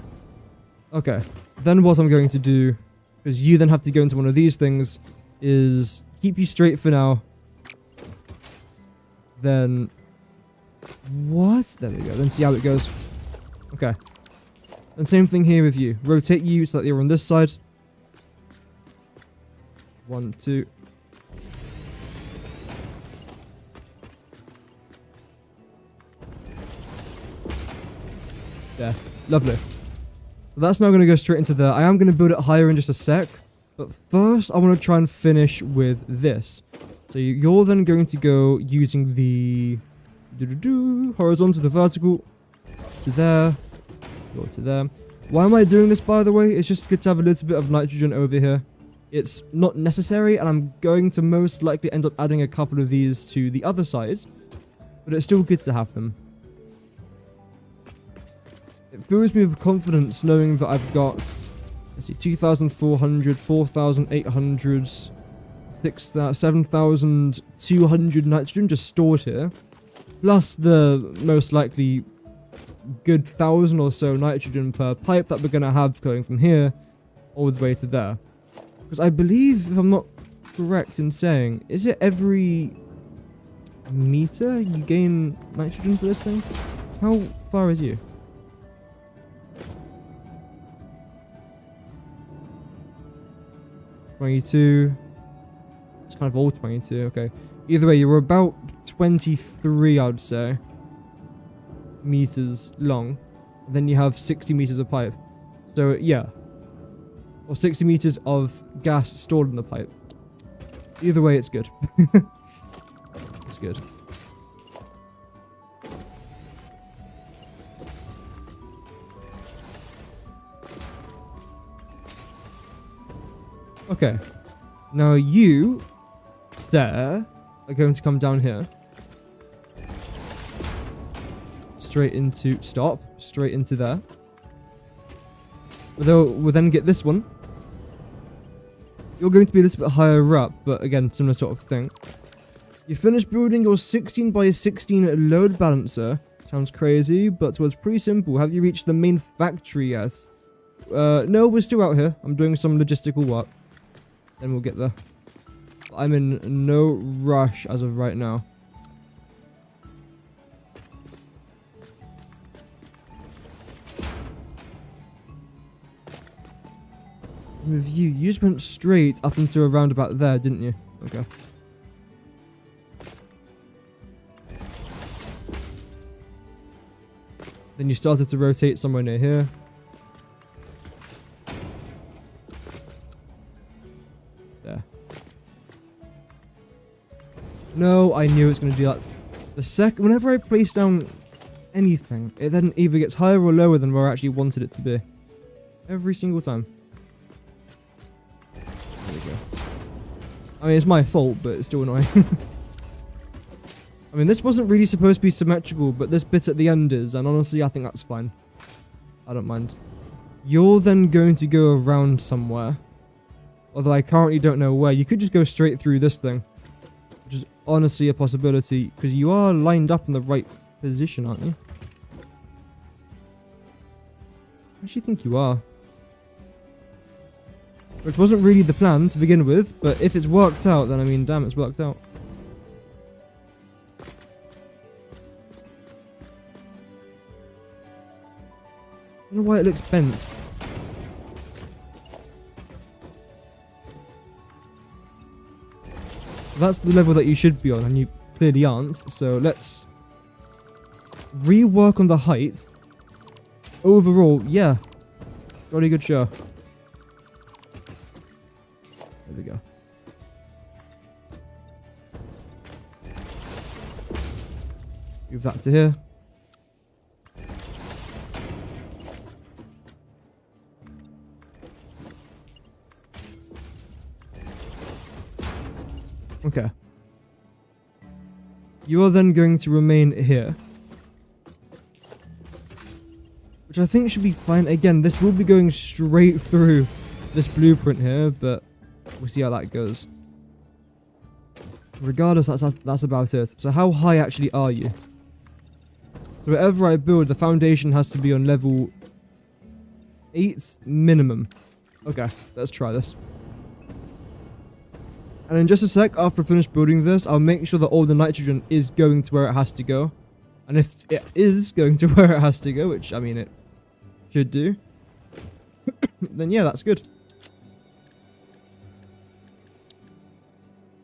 Okay. Then what I'm going to do, because you then have to go into one of these things, is keep you straight for now. Then... What? There we go. Then see how it goes. Okay. And same thing here with you. Rotate you so that you're on this side. 1, 2... There. Lovely. So that's now going to go straight into there. I am going to build it higher in just a sec. But first, I want to try and finish with this. So you're then going to go using the... horizontal to vertical. Up to there. Go to there. Why am I doing this, by the way? It's just good to have a little bit of nitrogen over here. It's not necessary, and I'm going to most likely end up adding a couple of these to the other sides. But it's still good to have them. It fills me with confidence knowing that I've got, let's see, 2,400, 4,800, 7,200 nitrogen just stored here. Plus the most likely good 1,000 or so nitrogen per pipe that we're going to have going from here all the way to there. Because I believe, if I'm not correct in saying, is it every meter you gain nitrogen for this thing? How far is you? $22. It's kind of all 22, okay. Either way, you were about 23, I would say, meters long. And then you have 60 meters of pipe. So, yeah. Or 60 meters of gas stored in the pipe. Either way, it's good. It's good. Okay. Now you, there, are going to come down here. Straight into, stop, straight into there. We'll then get this one. You're going to be a little bit higher up, but again, similar sort of thing. You finish building your 16 by 16 load balancer. Sounds crazy, but was pretty simple. Have you reached the main factory yet? No, we're still out here. I'm doing some logistical work. Then we'll get there. I'm in no rush as of right now. With you just went straight up into a roundabout there, didn't you? Okay. Then you started to rotate somewhere near here. There. No, I knew it was going to do that. Whenever I place down anything, it then either gets higher or lower than where I actually wanted it to be. Every single time. There we go. I mean, it's my fault, but it's still annoying. I mean, this wasn't really supposed to be symmetrical, but this bit at the end is, and honestly, I think that's fine. I don't mind. You're then going to go around somewhere. Although I currently don't know where. You could just go straight through this thing. Which is honestly a possibility, because you are lined up in the right position, aren't you? I actually think you are. Which wasn't really the plan to begin with, but if it's worked out, then I mean, damn, it's worked out. I don't know why it looks bent. That's the level that you should be on, and you clearly aren't. So let's rework on the height. Overall, yeah, jolly good show. There we go. Move that to here. Okay. You are then going to remain here. Which I think should be fine. Again, this will be going straight through this blueprint here, but we'll see how that goes. Regardless, that's about it. So how high actually are you? So whatever I build, the foundation has to be on level 8 minimum. Okay, let's try this. And in just a sec, after I finish building this, I'll make sure that all the nitrogen is going to where it has to go. And if it is going to where it has to go, which, I mean, it should do, then yeah, that's good.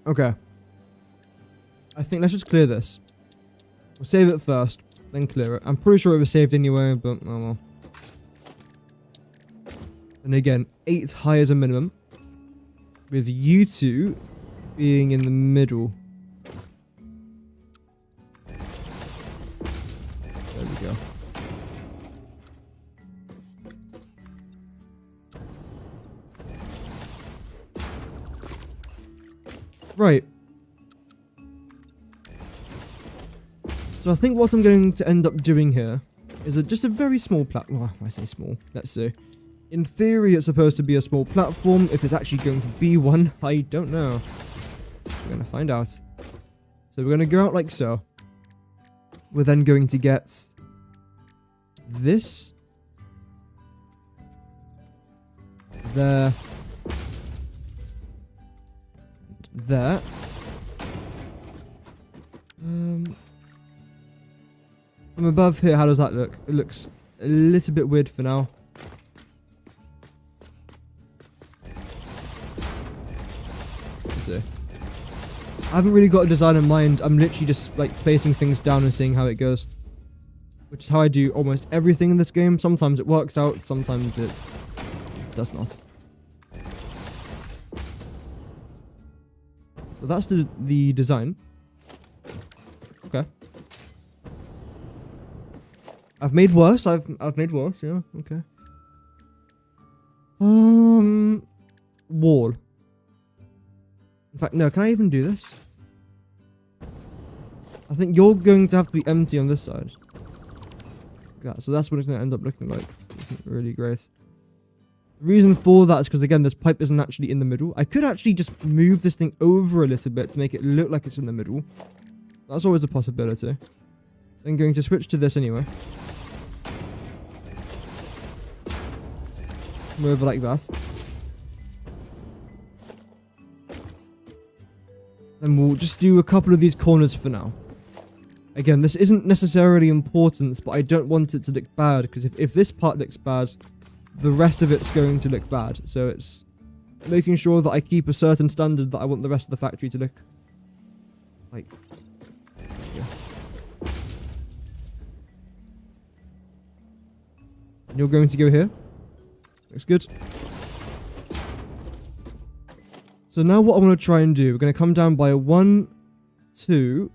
Okay. I think let's just clear this. We'll save it first, then clear it. I'm pretty sure it was saved anyway, but oh well. And again, 8 high as a minimum. With you two being in the middle. There we go. Right. So I think what I'm going to end up doing here is just a very small platform. Well, I say small. Let's see. In theory, it's supposed to be a small platform. If it's actually going to be one, I don't know. We're going to find out. So we're going to go out like so. We're then going to get this. There. There. From above here, how does that look? It looks a little bit weird for now. So, I haven't really got a design in mind. I'm literally just like placing things down and seeing how it goes. Which is how I do almost everything in this game. Sometimes it works out, sometimes it does not. So that's the design. Okay. I've made worse. I've made worse. Yeah. Okay. Wall. In fact, no. Can I even do this? I think you're going to have to be empty on this side. Yeah. So that's what it's going to end up looking like. Really great. The reason for that is because, again, this pipe isn't actually in the middle. I could actually just move this thing over a little bit to make it look like it's in the middle. That's always a possibility. I'm going to switch to this anyway. Come over like that. Then we'll just do a couple of these corners for now. Again, this isn't necessarily important, but I don't want it to look bad, because if this part looks bad, the rest of it's going to look bad. So it's making sure that I keep a certain standard that I want the rest of the factory to look like. And you're going to go here. Looks good. So now what I want to try and do, we're going to come down by 1, 2,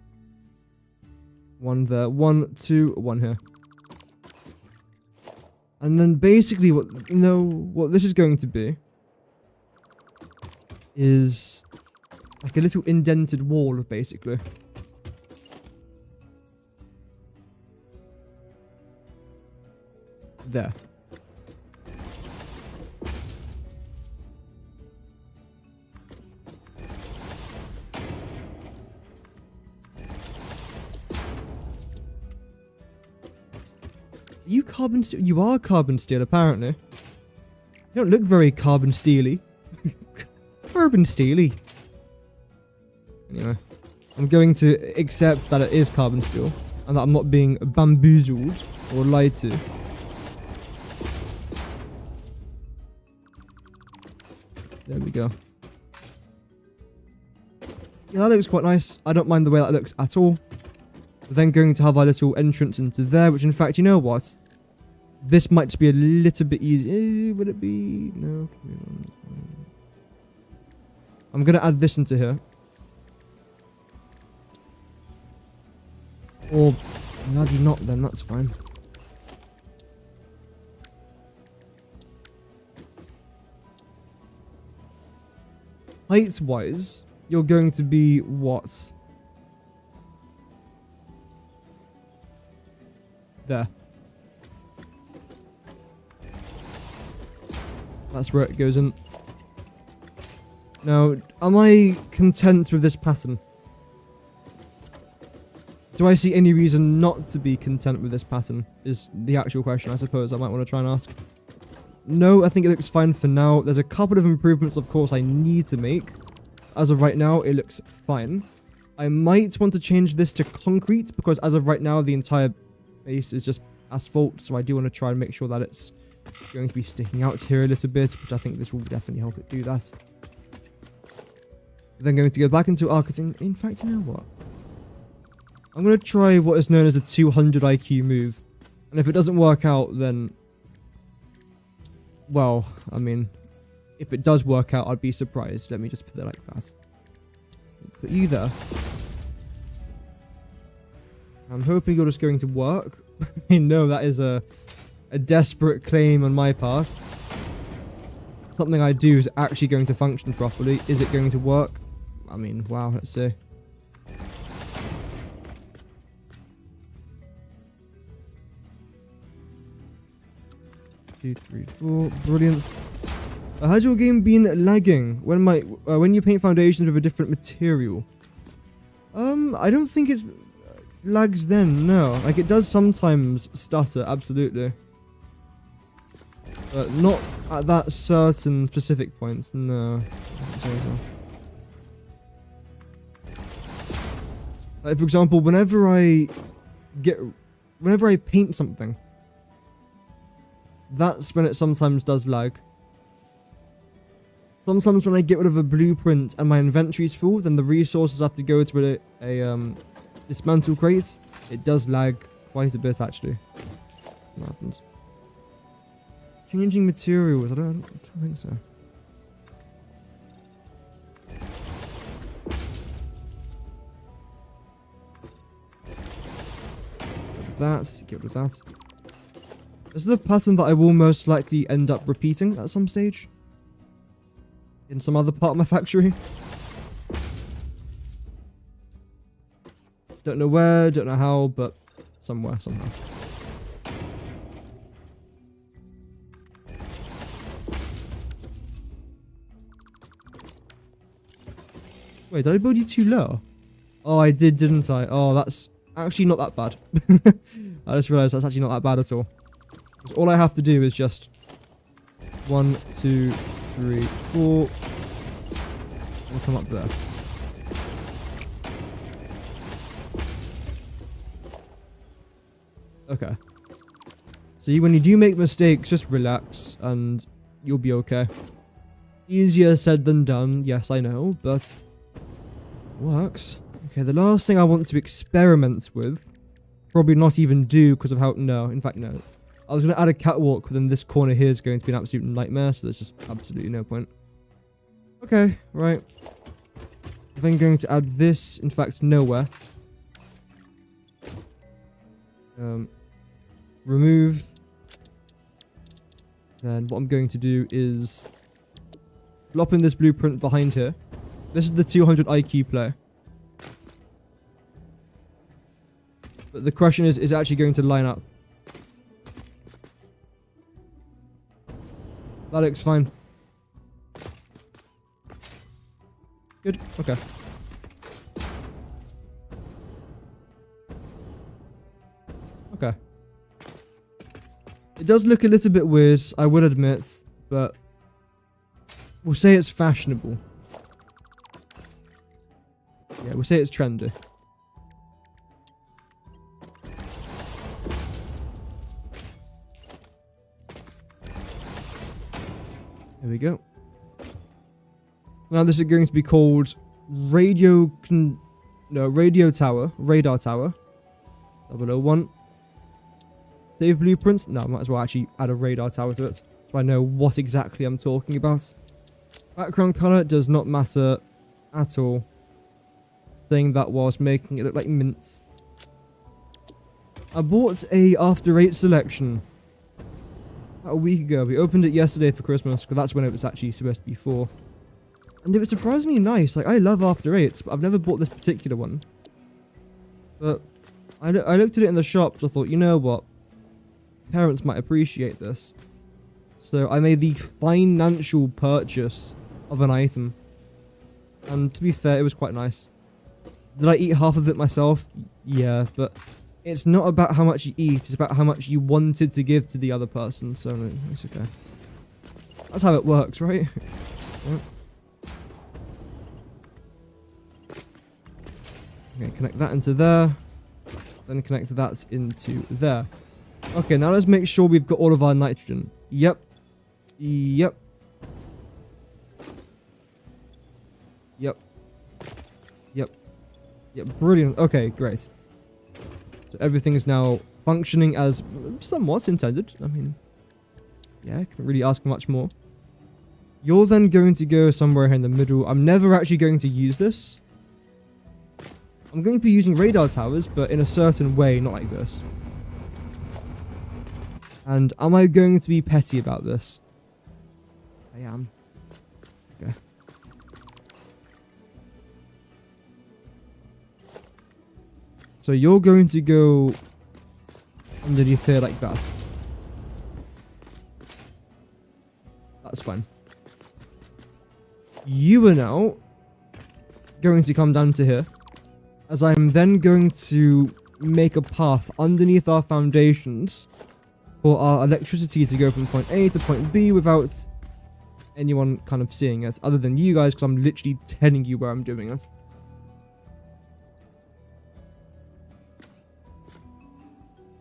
1 there, 1, 2, 1 here. And then basically what this is going to be is like a little indented wall, basically. There. You carbon steel? You are carbon steel, apparently. You don't look very carbon steely. Carbon steely. Anyway, I'm going to accept that it is carbon steel, and that I'm not being bamboozled or lied to. There we go. Yeah, that looks quite nice. I don't mind the way that looks at all. We're then going to have our little entrance into there, which in fact, you know what? This might just be a little bit easy. Would it be? No. I'm going to add this into here. Or, bloody not then, that's fine. Height-wise, you're going to be what? There. That's where it goes in. Now, am I content with this pattern? Do I see any reason not to be content with this pattern? Is the actual question, I suppose, I might want to try and ask. No, I think it looks fine for now. There's a couple of improvements, of course, I need to make. As of right now, it looks fine. I might want to change this to concrete, because as of right now, the entire base is just asphalt, so I do want to try and make sure that it's going to be sticking out here a little bit, which I think this will definitely help it do that. Then going to go back into architecting. In fact, you know what? I'm going to try what is known as a 200 IQ move. And if it doesn't work out, then... well, I mean, if it does work out, I'd be surprised. Let me just put it like that. Put you there. I'm hoping you're just going to work. I know that is a desperate claim on my part. Something I do is actually going to function properly. Is it going to work? I mean, wow, let's see. Two, three, four. Brilliant. Has your game been lagging when you paint foundations with a different material? I don't think it's lags then, no. Like, it does sometimes stutter, absolutely. But not at that certain specific point, no. Like, for example, whenever I paint something, that's when it sometimes does lag. Sometimes when I get rid of a blueprint and my inventory's full, then the resources have to go to a dismantle crate. It does lag quite a bit, actually. What happens? Changing materials. I don't think so. Get rid of that. This is a pattern that I will most likely end up repeating at some stage. In some other part of my factory. Don't know where, don't know how, but somewhere, somehow. Wait, did I build you too low? Oh, I did, didn't I? Oh, that's actually not that bad. I just realized that's actually not that bad at all. All I have to do is just 1, 2, 3, 4. We'll come up there. Okay. So when you do make mistakes, just relax and you'll be okay. Easier said than done, yes, I know, but works. Okay, the last thing I want to experiment with, probably not even do because of how, no, in fact, no. I was going to add a catwalk, but then this corner here is going to be an absolute nightmare, so there's just absolutely no point. Okay, right. I'm then going to add this, in fact, nowhere. Remove. Then what I'm going to do is plop in this blueprint behind here. This is the 200 IQ play. But the question is it actually going to line up? That looks fine. Good, okay. Okay. It does look a little bit weird, I would admit, but we'll say it's fashionable. Yeah, we'll say it's trendy. There we go. Now this is going to be called radar tower 001. Save blueprints. No, I might as well actually add a radar tower to it, so I know what exactly I'm talking about. Background color does not matter at all. Saying that whilst making it look like mints. I bought a After 8 selection about a week ago. We opened it yesterday for Christmas, because that's when it was actually supposed to be for. And it was surprisingly nice. Like, I love After 8s, but I've never bought this particular one. But I looked at it in the shops. I thought, you know what? Parents might appreciate this. So I made the financial purchase of an item. And to be fair, it was quite nice. Did I eat half of it myself? Yeah, but it's not about how much you eat. It's about how much you wanted to give to the other person. So it's okay. That's how it works, right? Right. Okay, connect that into there. Then connect that into there. Okay, now let's make sure we've got all of our nitrogen. Yep. Yep. Yep. Yep. Yep, brilliant. Okay, great. So everything is now functioning as somewhat intended. I mean, yeah, I can't really ask much more. You're then going to go somewhere here in the middle. I'm never actually going to use this. I'm going to be using radar towers, but in a certain way, not like this. And am I going to be petty about this? I am. Okay. So you're going to go underneath here like that. That's fine. You are now going to come down to here, as I'm then going to make a path underneath our foundations for our electricity to go from point A to point B without anyone kind of seeing it, other than you guys, because I'm literally telling you where I'm doing it.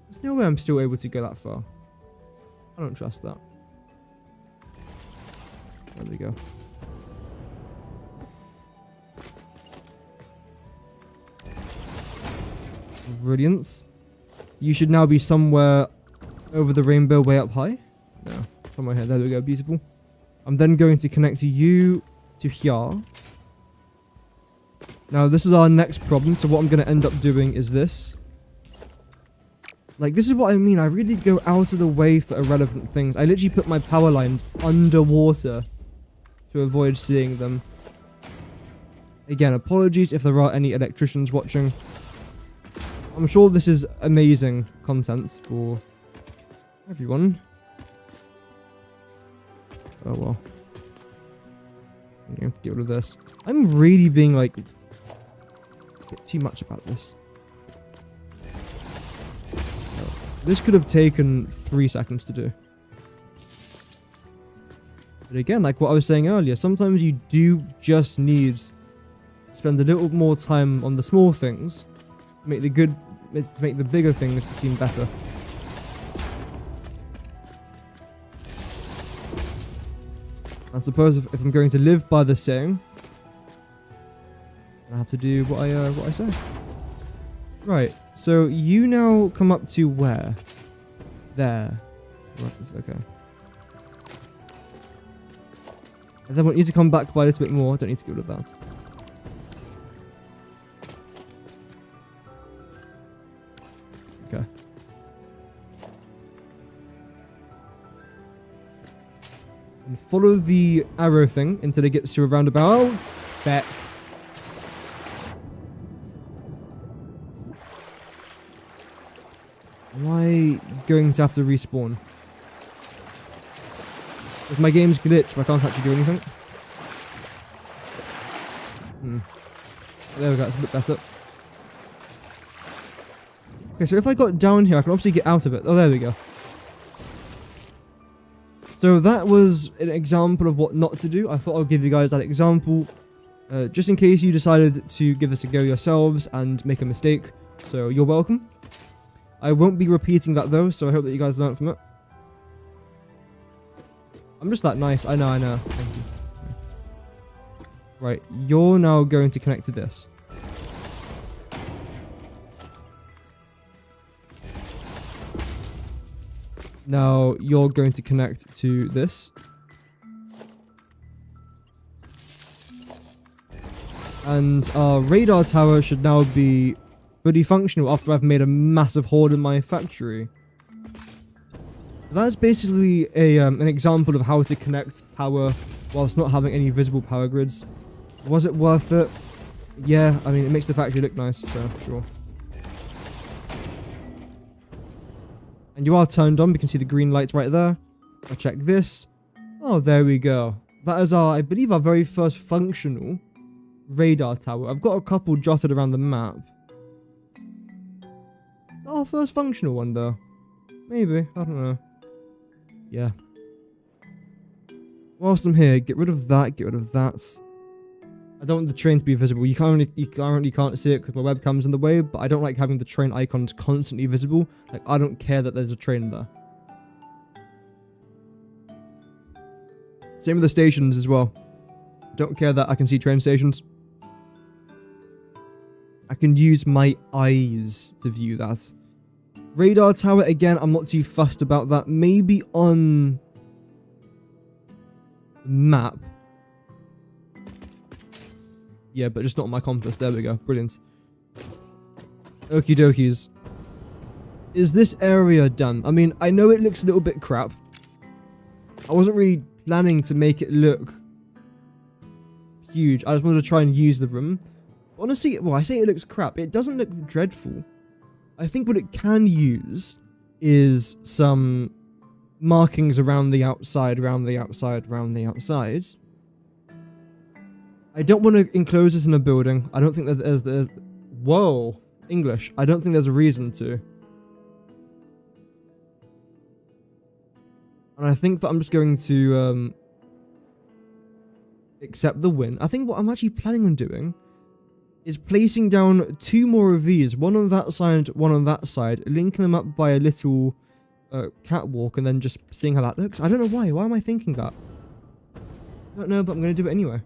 There's no way I'm still able to go that far. I don't trust that. There we go. Brilliant. You should now be somewhere over the rainbow way up high. No, somewhere here. There we go. Beautiful. I'm then going to connect you to here. Now, this is our next problem. So what I'm going to end up doing is this. Like, this is what I mean. I really go out of the way for irrelevant things. I literally put my power lines underwater to avoid seeing them. Again, apologies if there are any electricians watching. I'm sure this is amazing content for everyone. Oh well. I'm going to get rid of this. I'm really being like a bit too much about this. Oh, this could have taken 3 seconds to do. But again, like what I was saying earlier, sometimes you do just need to spend a little more time on the small things to make the bigger things seem better. I suppose if I'm going to live by the saying, I have to do what I say. Right. So you now come up to where? There. Okay. I then want you to come back by a little bit more. Don't need to get rid of that. Okay. And follow the arrow thing until it gets to a roundabout. Bet. Am I going to have to respawn? If my game's glitched, I can't actually do anything. There we go, it's a bit better. Okay, so if I got down here, I can obviously get out of it. Oh, there we go. So that was an example of what not to do. I thought I'll give you guys that example, just in case you decided to give this a go yourselves and make a mistake. So you're welcome. I won't be repeating that though, so I hope that you guys learned from it. I'm just that nice. I know. Thank you. Right, you're now going to connect to this. Now you're going to connect to this. And our radar tower should now be fully functional after I've made a massive hole in my factory. That's basically an example of how to connect power whilst not having any visible power grids. Was it worth it? Yeah, I mean, it makes the factory look nice, so sure. And you are turned on. We can see the green lights right there. I'll check this. Oh, there we go. That is our, I believe, our very first functional radar tower. I've got a couple jotted around the map. Our first functional one, though. Maybe. I don't know. Yeah. Whilst I'm here, get rid of that, get rid of that. I don't want the train to be visible. You currently can't see it because my webcam's in the way, but I don't like having the train icons constantly visible. Like, I don't care that there's a train there. Same with the stations as well. Don't care that I can see train stations. I can use my eyes to view that. Radar tower, again, I'm not too fussed about that. Maybe on the map. Yeah, but just not on my compass. There we go. Brilliant. Okie dokies. Is this area done? I mean, I know it looks a little bit crap. I wasn't really planning to make it look huge. I just wanted to try and use the room. Honestly, well, I say it looks crap. It doesn't look dreadful. I think what it can use is some markings around the outside, around the outside, around the outside. I don't want to enclose this in a building. I don't think that there's whoa, English. I don't think there's a reason to. And I think that I'm just going to accept the win. I think what I'm actually planning on doing is placing down 2 more of these, one on that side, one on that side, linking them up by a little catwalk, and then just seeing how that looks. I don't know why. Why am I thinking that? I don't know, but I'm going to do it anyway.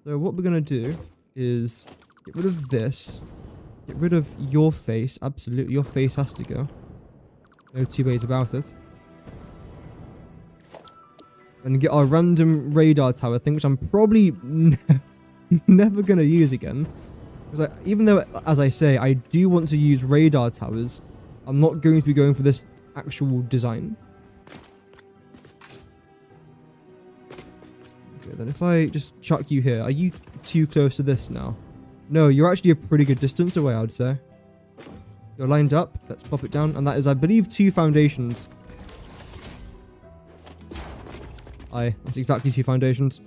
So what we're going to do is get rid of this, get rid of your face. Absolutely, your face has to go. No two ways about it. And get our random radar tower thing, which I'm probably never going to use again. Because even though, as I say, I do want to use radar towers, I'm not going to be going for this actual design. Okay, then if I just chuck you here, are you too close to this now? No, you're actually a pretty good distance away, I would say. You're lined up. Let's pop it down. And that is, I believe, 2 foundations. Aye, that's exactly 2 foundations.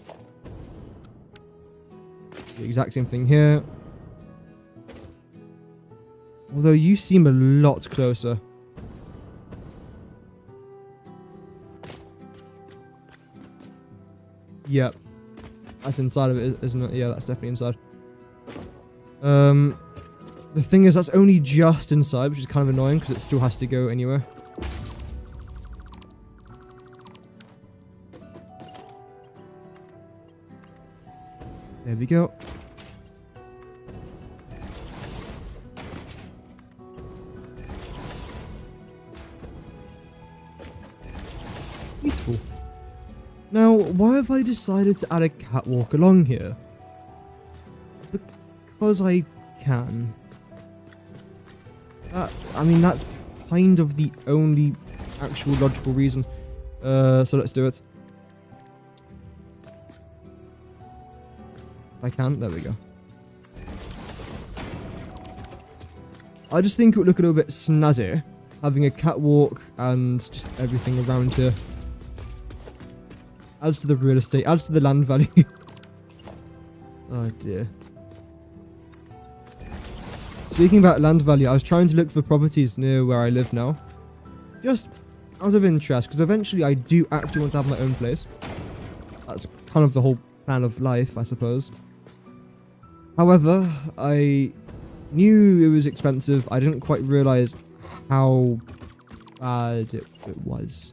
The exact same thing here. Although you seem a lot closer. Yep. That's inside of it, isn't it? Yeah, that's definitely inside. The thing is, that's only just inside, which is kind of annoying because it still has to go anywhere. There we go. Peaceful. Now, why have I decided to add a catwalk along here? Because I can. I mean, that's kind of the only actual logical reason. So let's do it. If I can, there we go. I just think it would look a little bit snazzy, having a catwalk and just everything around here. Adds to the real estate, adds to the land value. Oh dear. Speaking about land value, I was trying to look for properties near where I live now. Just out of interest, because eventually I do actually want to have my own place. That's kind of the whole plan of life, I suppose. However, I knew it was expensive. I didn't quite realize how bad it was.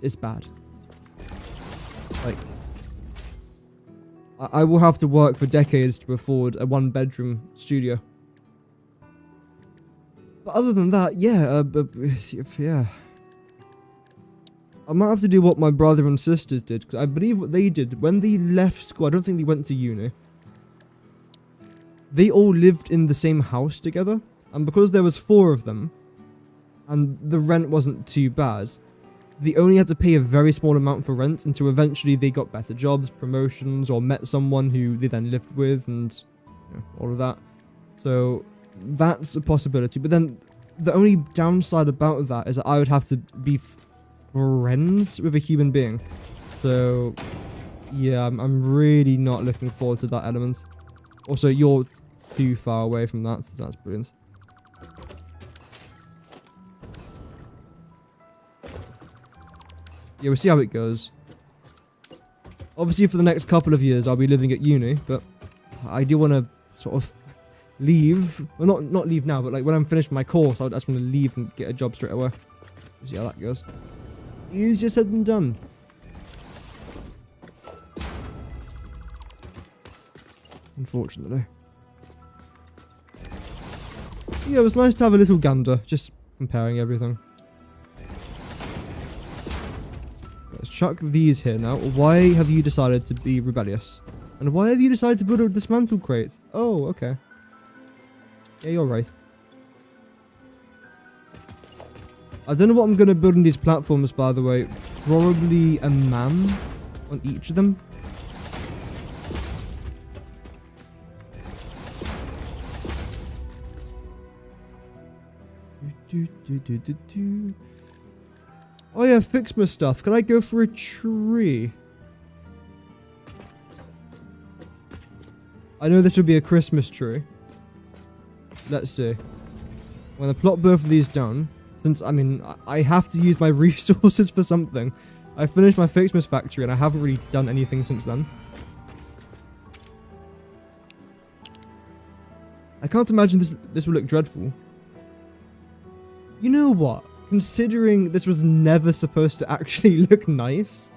It's bad. Like, I will have to work for decades to afford a one-bedroom studio. But other than that, yeah, yeah. I might have to do what my brother and sisters did, because I believe what they did, when they left school, I don't think they went to uni. They all lived in the same house together, and because there was 4 of them, and the rent wasn't too bad, they only had to pay a very small amount for rent until eventually they got better jobs, promotions, or met someone who they then lived with, and you know, all of that. So that's a possibility. But then the only downside about that is that I would have to be friends with a human being. So yeah, I'm really not looking forward to that element. Also, you're too far away from that, so that's brilliant. Yeah, we'll see how it goes. Obviously, for the next couple of years, I'll be living at uni, but I do want to sort of leave. Well, not leave now, but like when I'm finished my course, I just want to leave and get a job straight away. We'll see how that goes. Easier said than done. Unfortunately. Yeah, it was nice to have a little gander, just comparing everything. Let's chuck these here now. Why have you decided to be rebellious? And why have you decided to build a dismantle crate? Oh, okay. Yeah, you're right. I don't know what I'm going to build in these platforms, by the way. Probably a man on each of them. Oh yeah, fix my stuff. Can I go for a tree? I know this would be a Christmas tree. Let's see. I'm going to plot both of these down. Since, I mean, I have to use my resources for something. I finished my Fixmas factory and I haven't really done anything since then. I can't imagine this will look dreadful. You know what? Considering this was never supposed to actually look nice,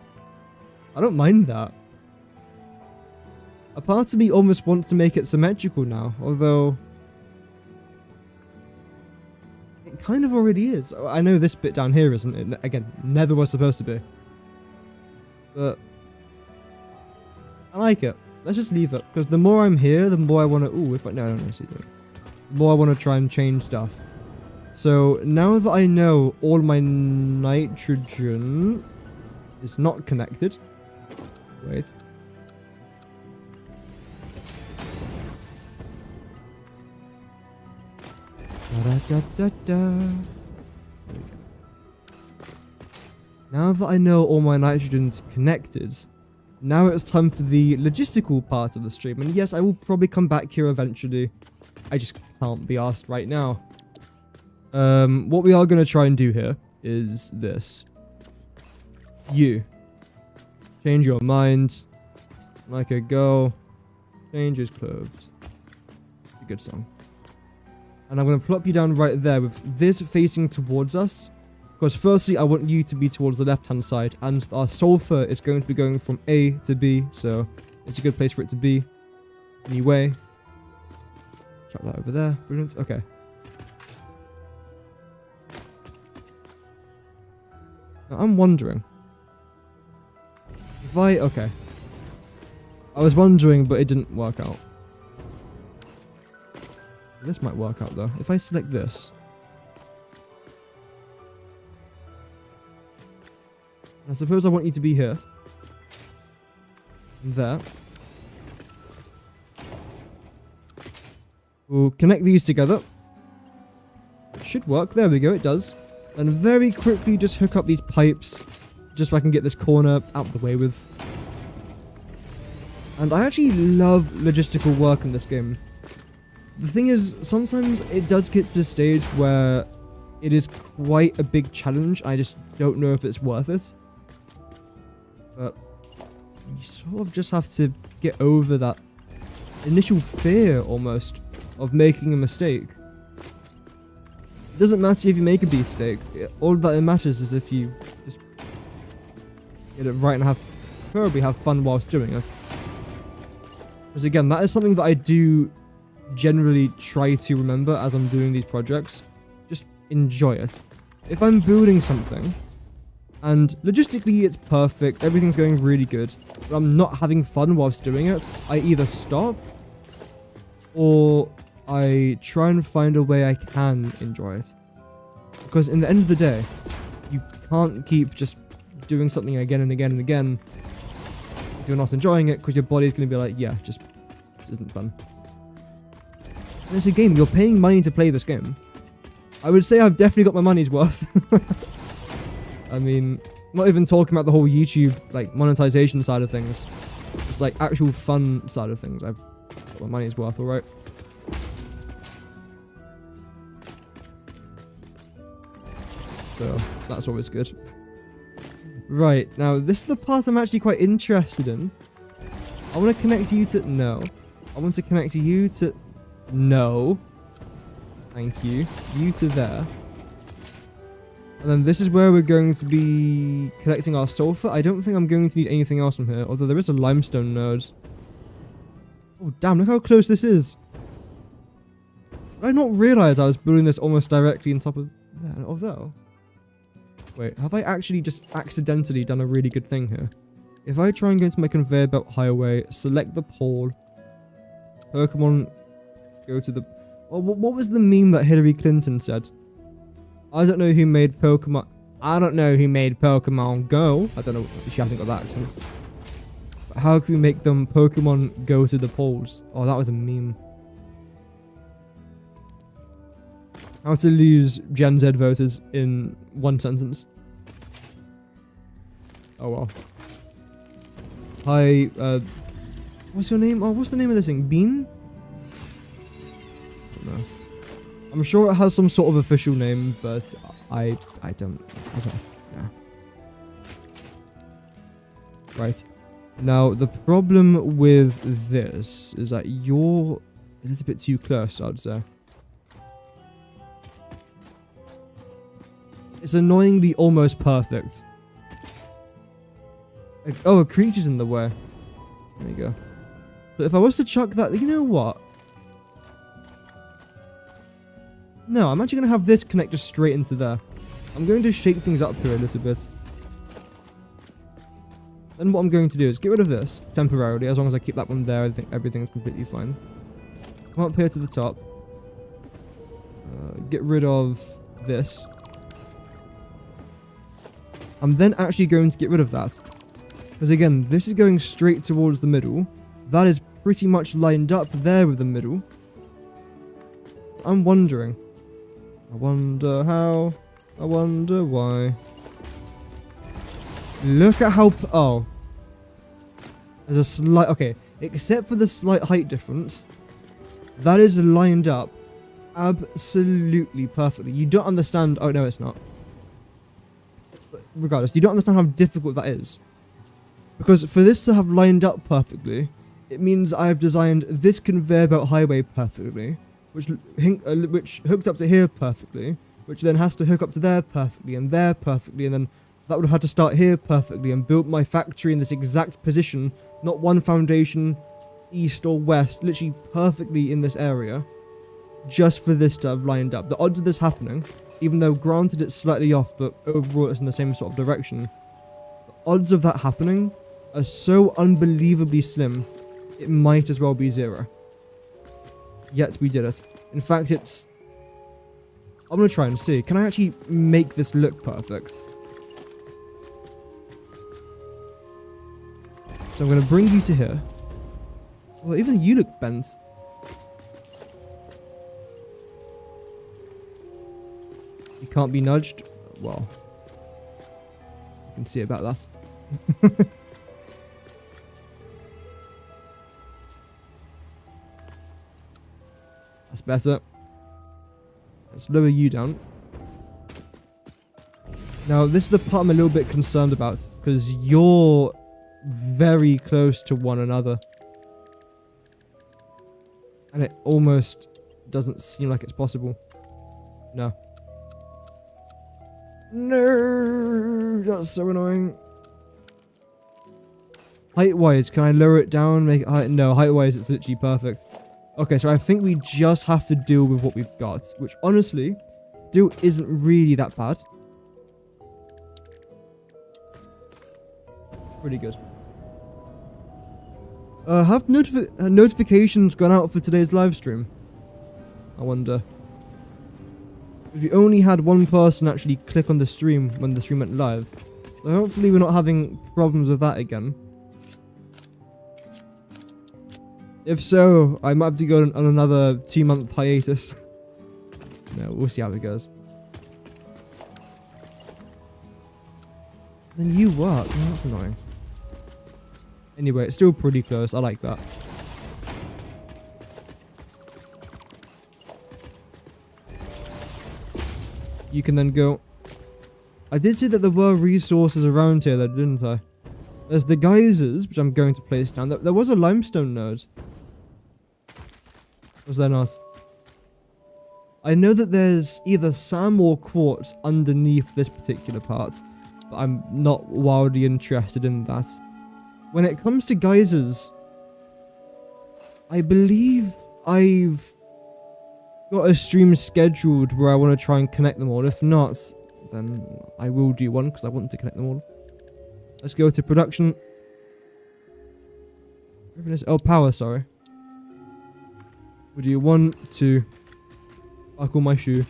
I don't mind that. A part of me almost wants to make it symmetrical now, although it kind of already is. I know this bit down here isn't. It, again, never was supposed to be. But I like it. Let's just leave it, because the more I'm here, the more I want to... Ooh, if I... No, see that. The more I want to try and change stuff. So, now that I know all my nitrogen is not connected... Wait. Now that I know all my nitrogen's connected, now it's time for the logistical part of the stream. And yes, I will probably come back here eventually. I just can't be asked right now. What we are going to try and do here is this. You. Change your mind. Like a girl changes clothes. A good song. And I'm going to plop you down right there with this facing towards us. Because firstly, I want you to be towards the left-hand side. And our sulfur is going to be going from A to B. So it's a good place for it to be. Anyway. Chuck that over there. Brilliant. Okay. Now, I'm wondering. If I... Okay. I was wondering, but it didn't work out. This might work out, though. If I select this. I suppose I want you to be here. And there. We'll connect these together. It should work. There we go. It does. And very quickly just hook up these pipes. Just so I can get this corner out of the way with. And I actually love logistical work in this game. The thing is, sometimes it does get to the stage where it is quite a big challenge. I just don't know if it's worth it. But you sort of just have to get over that initial fear, almost, of making a mistake. It doesn't matter if you make a beefsteak. All that it matters is if you just get it right and preferably have fun whilst doing it. Because again, that is something that I do generally try to remember as I'm doing these projects. Just enjoy it. If I'm building something, and logistically it's perfect, everything's going really good, but I'm not having fun whilst doing it, I either stop, or I try and find a way I can enjoy it. Because in the end of the day, you can't keep just doing something again and again and again if you're not enjoying it, because your body's going to be like, yeah, just, this isn't fun. And it's a game, you're paying money to play this game. I would say I've definitely got my money's worth. I mean, not even talking about the whole YouTube, like, monetization side of things. Just, like, actual fun side of things. I've got my money's worth, alright? So, that's always good. Right, now, this is the part I'm actually quite interested in. I want to connect you to... No. I want to connect you to... No. Thank you. You to there. And then this is where we're going to be collecting our sulfur. I don't think I'm going to need anything else from here, although there is a limestone node. Oh, damn, look how close this is. Did I not realize I was building this almost directly on top of there? Although... Wait, have I actually just accidentally done a really good thing here? If I try and go into my conveyor belt highway, select the pole, Pokemon go to the... Oh, what was the meme that Hillary Clinton said? I don't know who made Pokemon... I don't know who made Pokemon Go. I don't know. She hasn't got that accent. But how can we make them Pokemon go to the polls? Oh, that was a meme. How to lose Gen Z voters in one sentence. Oh, well. Hi, what's your name? Oh, what's the name of this thing? Bean? I don't know. I'm sure it has some sort of official name, but I don't. Yeah. Right. Now, the problem with this is that you're a little bit too close, I'd say. It's annoyingly almost perfect. Oh, a creature's in the way. There you go. But if I was to chuck that, you know what? No, I'm actually going to have this connect just straight into there. I'm going to shake things up here a little bit. Then what I'm going to do is get rid of this temporarily. As long as I keep that one there, I think everything's completely fine. Come up here to the top. Get rid of this. I'm then actually going to get rid of that. Because again, this is going straight towards the middle. That is pretty much lined up there with the middle. I'm wondering. I wonder how. I wonder why. Look at how... Oh. There's a slight... Okay. Except for the slight height difference. That is lined up absolutely perfectly. You don't understand... Oh, no, it's not. But regardless, you don't understand how difficult that is. Because for this to have lined up perfectly, it means I've designed this conveyor belt highway perfectly, which hooks up to here perfectly, which then has to hook up to there perfectly, and there perfectly, and then that would have had to start here perfectly, and built my factory in this exact position, not one foundation, east or west, literally perfectly in this area, just for this to have lined up. The odds of this happening, even though granted it's slightly off, but overall it's in the same sort of direction, the odds of that happening are so unbelievably slim, it might as well be 0. Yet we did it. In fact, it's... I'm going to try and see. Can I actually make this look perfect? So I'm going to bring you to here. Well, even you look bent. You can't be nudged. Well, you can see about that. That's better. Let's lower you down. Now, this is the part I'm a little bit concerned about, because you're very close to one another. And it almost doesn't seem like it's possible. No. No! That's so annoying. Height-wise, can I lower it down? Make it height? No, height-wise, it's literally perfect. Okay, so I think we just have to deal with what we've got, which honestly still isn't really that bad. Pretty good. Have notifications gone out for today's live stream? I wonder. We only had one person actually click on the stream when the stream went live. So hopefully we're not having problems with that again. If so, I might have to go on another 2-month hiatus. No, we'll see how it goes. Then you work. Oh, that's annoying. Anyway, it's still pretty close. I like that. You can then go... I did see that there were resources around here though, didn't I? There's the geysers, which I'm going to place down. There was a limestone node. Was there not? I know that there's either sand or quartz underneath this particular part, but I'm not wildly interested in that. When it comes to geysers, I believe I've got a stream scheduled where I want to try and connect them all. If not, then I will do one because I want to connect them all. Let's go to production. Oh, power, sorry. We'll do 1, 2. Buckle my shoe.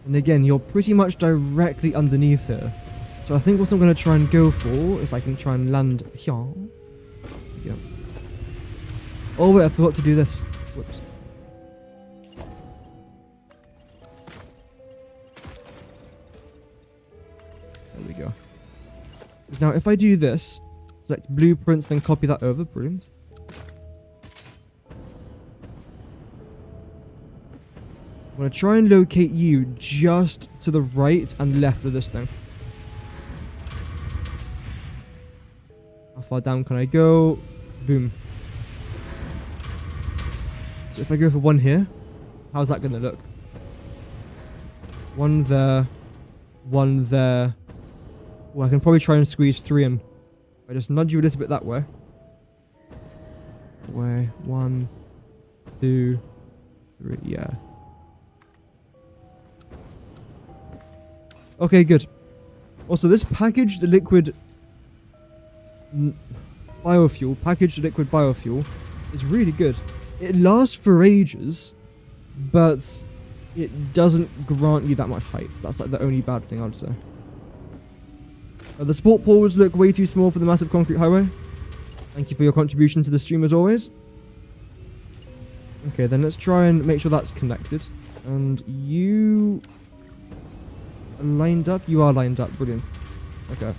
And again, you're pretty much directly underneath here. So I think what I'm going to try and go for, if I can try and land here. Yeah. Oh wait, I forgot to do this. Whoops. There we go. Now, if I do this, select blueprints, then copy that over. Brilliant. I'm going to try and locate you just to the right and left of this thing. How far down can I go? Boom. So if I go for one here, how's that going to look? One there. One there. Well, I can probably try and squeeze 3 in. I just nudge you a little bit that way. Way. 1, 2, 3. Yeah. Okay, good. Also, this packaged liquid biofuel, is really good. It lasts for ages, but it doesn't grant you that much height. That's like the only bad thing I'd say. The support poles look way too small for the massive concrete highway. Thank you for your contribution to the stream as always. Okay, then let's try and make sure that's connected. And you... lined up? You are lined up. Brilliant. Okay.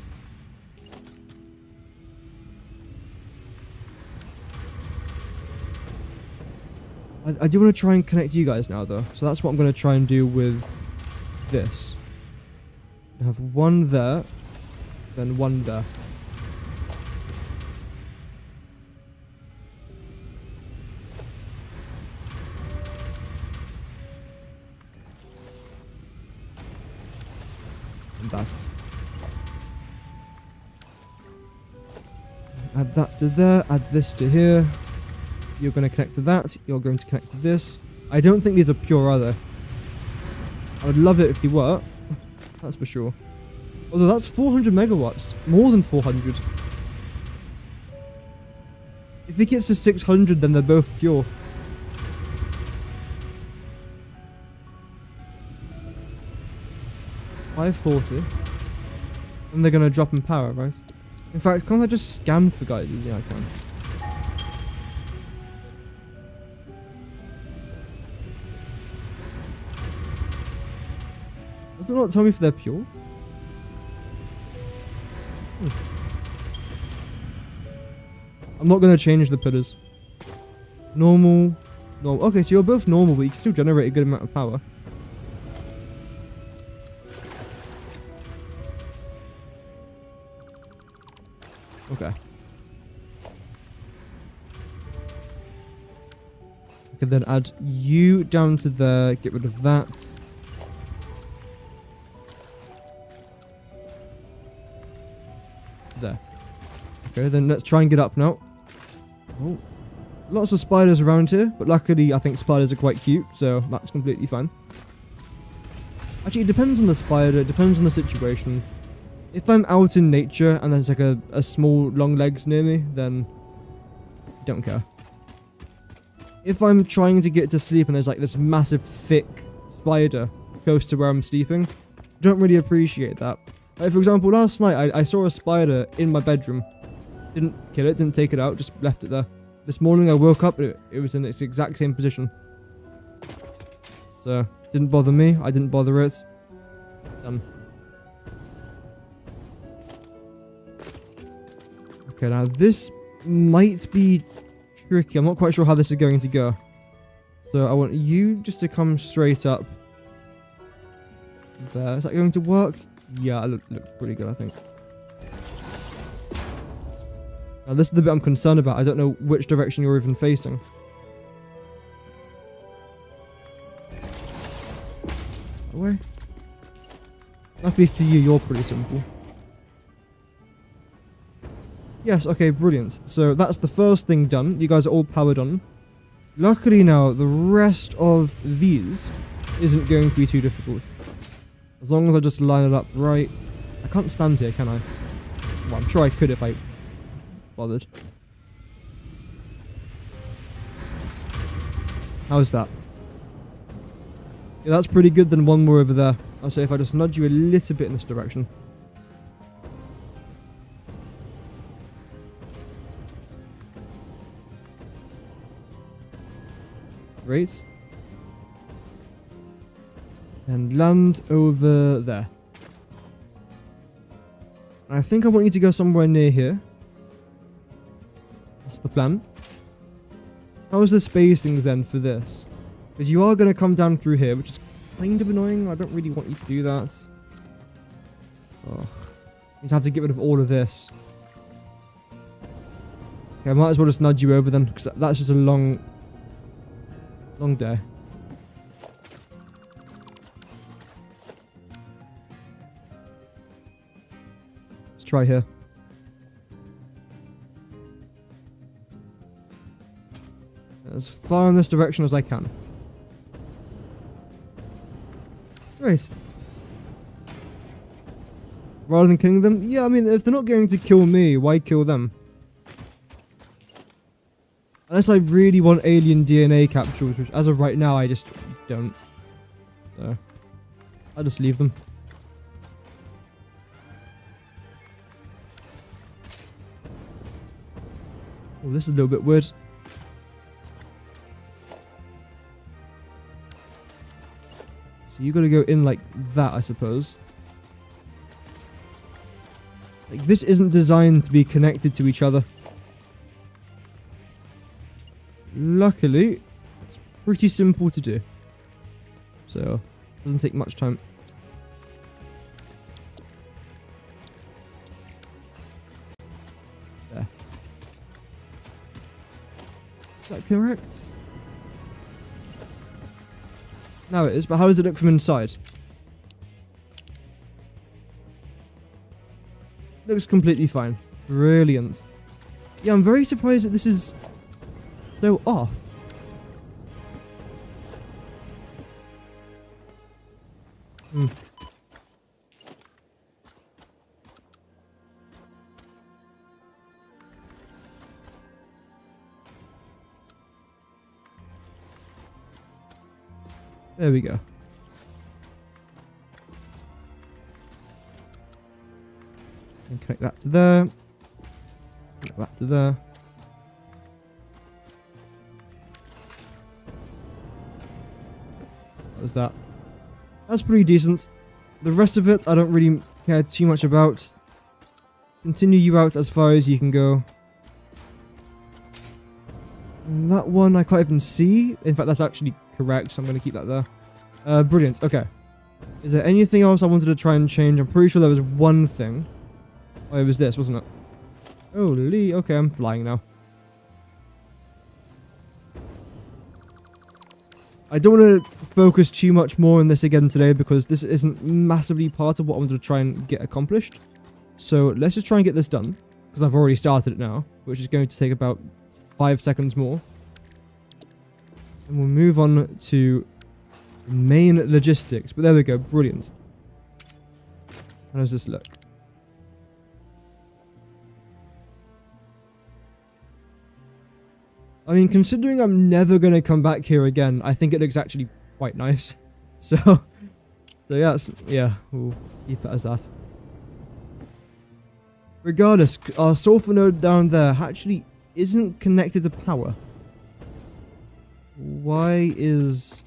I do want to try and connect you guys now, though. So that's what I'm going to try and do with this. I have one there. then one there. And that's. Add that to there, add this to here. You're going to connect to that, you're going to connect to this. I don't think these are pure, are they? I would love it if they were. That's for sure. Although that's 400 megawatts. More than 400. If it gets to 600, then they're both pure. $540. And they're going to drop in power, right? In fact, can't I just scan for guys? Yeah, I can. Does it not tell me if they're pure? I'm not going to change the pillars. Normal. Normal. Okay, so you're both normal, but you can still generate a good amount of power. Okay. I can then add you down to there, get rid of that. There. Okay, then let's try and get up now. Oh. Lots of spiders around here, but luckily I think spiders are quite cute, so that's completely fine. Actually, it depends on the spider, it depends on the situation. If I'm out in nature and there's like a small long legs near me, then don't care. If I'm trying to get to sleep and there's like this massive thick spider close to where I'm sleeping, don't really appreciate that. Like for example, last night I saw a spider in my bedroom. Didn't kill it, didn't take it out, just left it there. This morning I woke up and it was in its exact same position. So, didn't bother me, I didn't bother it. Done. Okay, now this might be tricky. I'm not quite sure how this is going to go. So I want you just to come straight up. There. Is that going to work? Yeah, it looks pretty good, I think. Now this is the bit I'm concerned about. I don't know which direction you're even facing. That way? Luckily for you, you're pretty simple. Yes, okay, brilliant. So that's the first thing done. You guys are all powered on. Luckily now, the rest of these isn't going to be too difficult. As long as I just line it up right. I can't stand here, can I? Well, I'm sure I could if I bothered. How's that? Yeah, that's pretty good. Then one more over there. I'll say if I just nudge you a little bit in this direction. Great. And land over there. And I think I want you to go somewhere near here. That's the plan. How's the spacings then for this? Because you are going to come down through here, which is kind of annoying. I don't really want you to do that. Oh. You have to get rid of all of this. Okay, I might as well just nudge you over then, because that's just a long day. Let's try here. As far in this direction as I can. Right. Rather than killing them? Yeah, I mean, if they're not going to kill me, why kill them? Unless I really want alien DNA capsules, which as of right now, I just don't. So, I'll just leave them. Oh, this is a little bit weird. So you gotta go in like that, I suppose. Like, this isn't designed to be connected to each other. Luckily, it's pretty simple to do. So, doesn't take much time. Is that correct? Now it is, but how does it look from inside? Looks completely fine. Brilliant. Yeah, I'm very surprised that this is so off. There we go. And connect that to there. Connect that to there. What was that? That's pretty decent. The rest of it, I don't really care too much about. Continue you out as far as you can go. And that one I can't even see. In fact, that's actually correct, so I'm going to keep that there. Brilliant. Okay. Is there anything else I wanted to try and change? I'm pretty sure there was one thing. Oh, it was this, wasn't it? Holy. Okay, I'm flying now. I don't want to focus too much more on this again today because this isn't massively part of what I wanted to try and get accomplished. So let's just try and get this done because I've already started it now, which is going to take about 5 seconds more. And we'll move on to main logistics. But there we go. Brilliant. How does this look? I mean, considering I'm never going to come back here again, I think it looks actually quite nice. So yeah, we'll keep it as that. Regardless, our sulfur node down there actually isn't connected to power. Why is...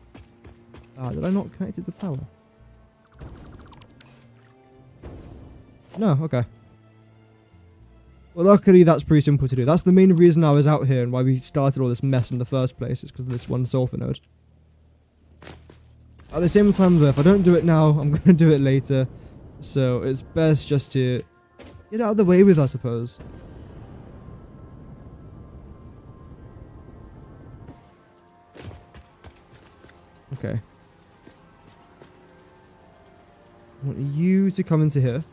did I not connect it to power? No, okay. Well, luckily that's pretty simple to do. That's the main reason I was out here and why we started all this mess in the first place, is because of this one sulfur node. At the same time though, if I don't do it now, I'm going to do it later. So it's best just to get out of the way with, I suppose. Okay. I want you to come into here.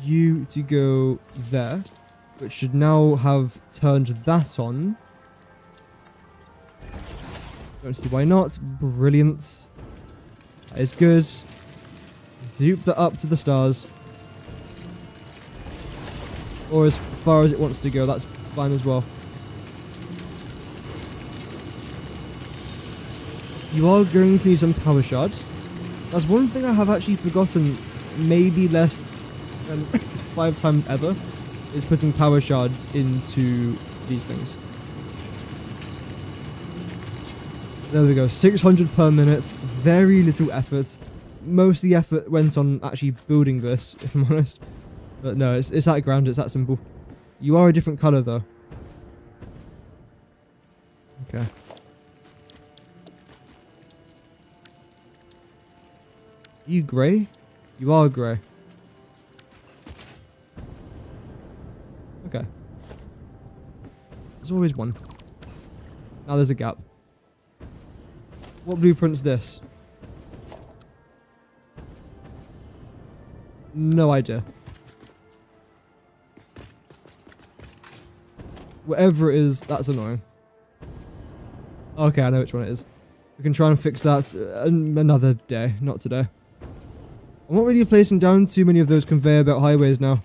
You to go there, which should now have turned that on. Don't see why not. Brilliant. That is good. Loop that up to the stars. Or as far as it wants to go, that's fine as well. You are going to need some power shards. That's one thing I have actually forgotten, maybe less than 5 times ever, is putting power shards into these things. There we go, 600 per minute, very little effort. Most of the effort went on actually building this, if I'm honest. But no, it's that ground, it's that simple. You are a different colour though. Okay. Are you grey? You are grey. Okay. There's always one. Now there's a gap. What blueprint's this? No idea. Whatever it is, that's annoying. Okay, I know which one it is. We can try and fix that another day, not today. I'm not really placing down too many of those conveyor belt highways now.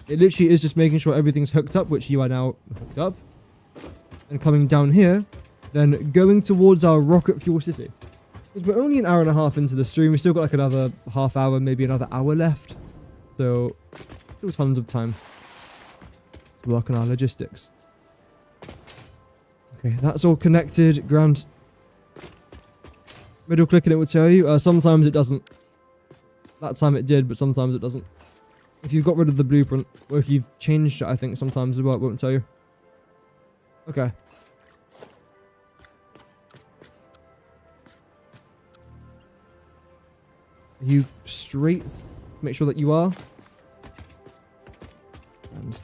It literally is just making sure everything's hooked up, which you are now hooked up. And coming down here, then going towards our rocket fuel city. Because we're only an hour and a half into the stream, we've still got like another half hour, maybe another hour left. So, still tons of time to work on our logistics. Okay, that's all connected. Grand. Middle click and it will tell you. Sometimes it doesn't. That time it did, but sometimes it doesn't. If you've got rid of the blueprint, or if you've changed it, I think sometimes as well, it won't tell you. Okay. Are you straight? Make sure that you are. And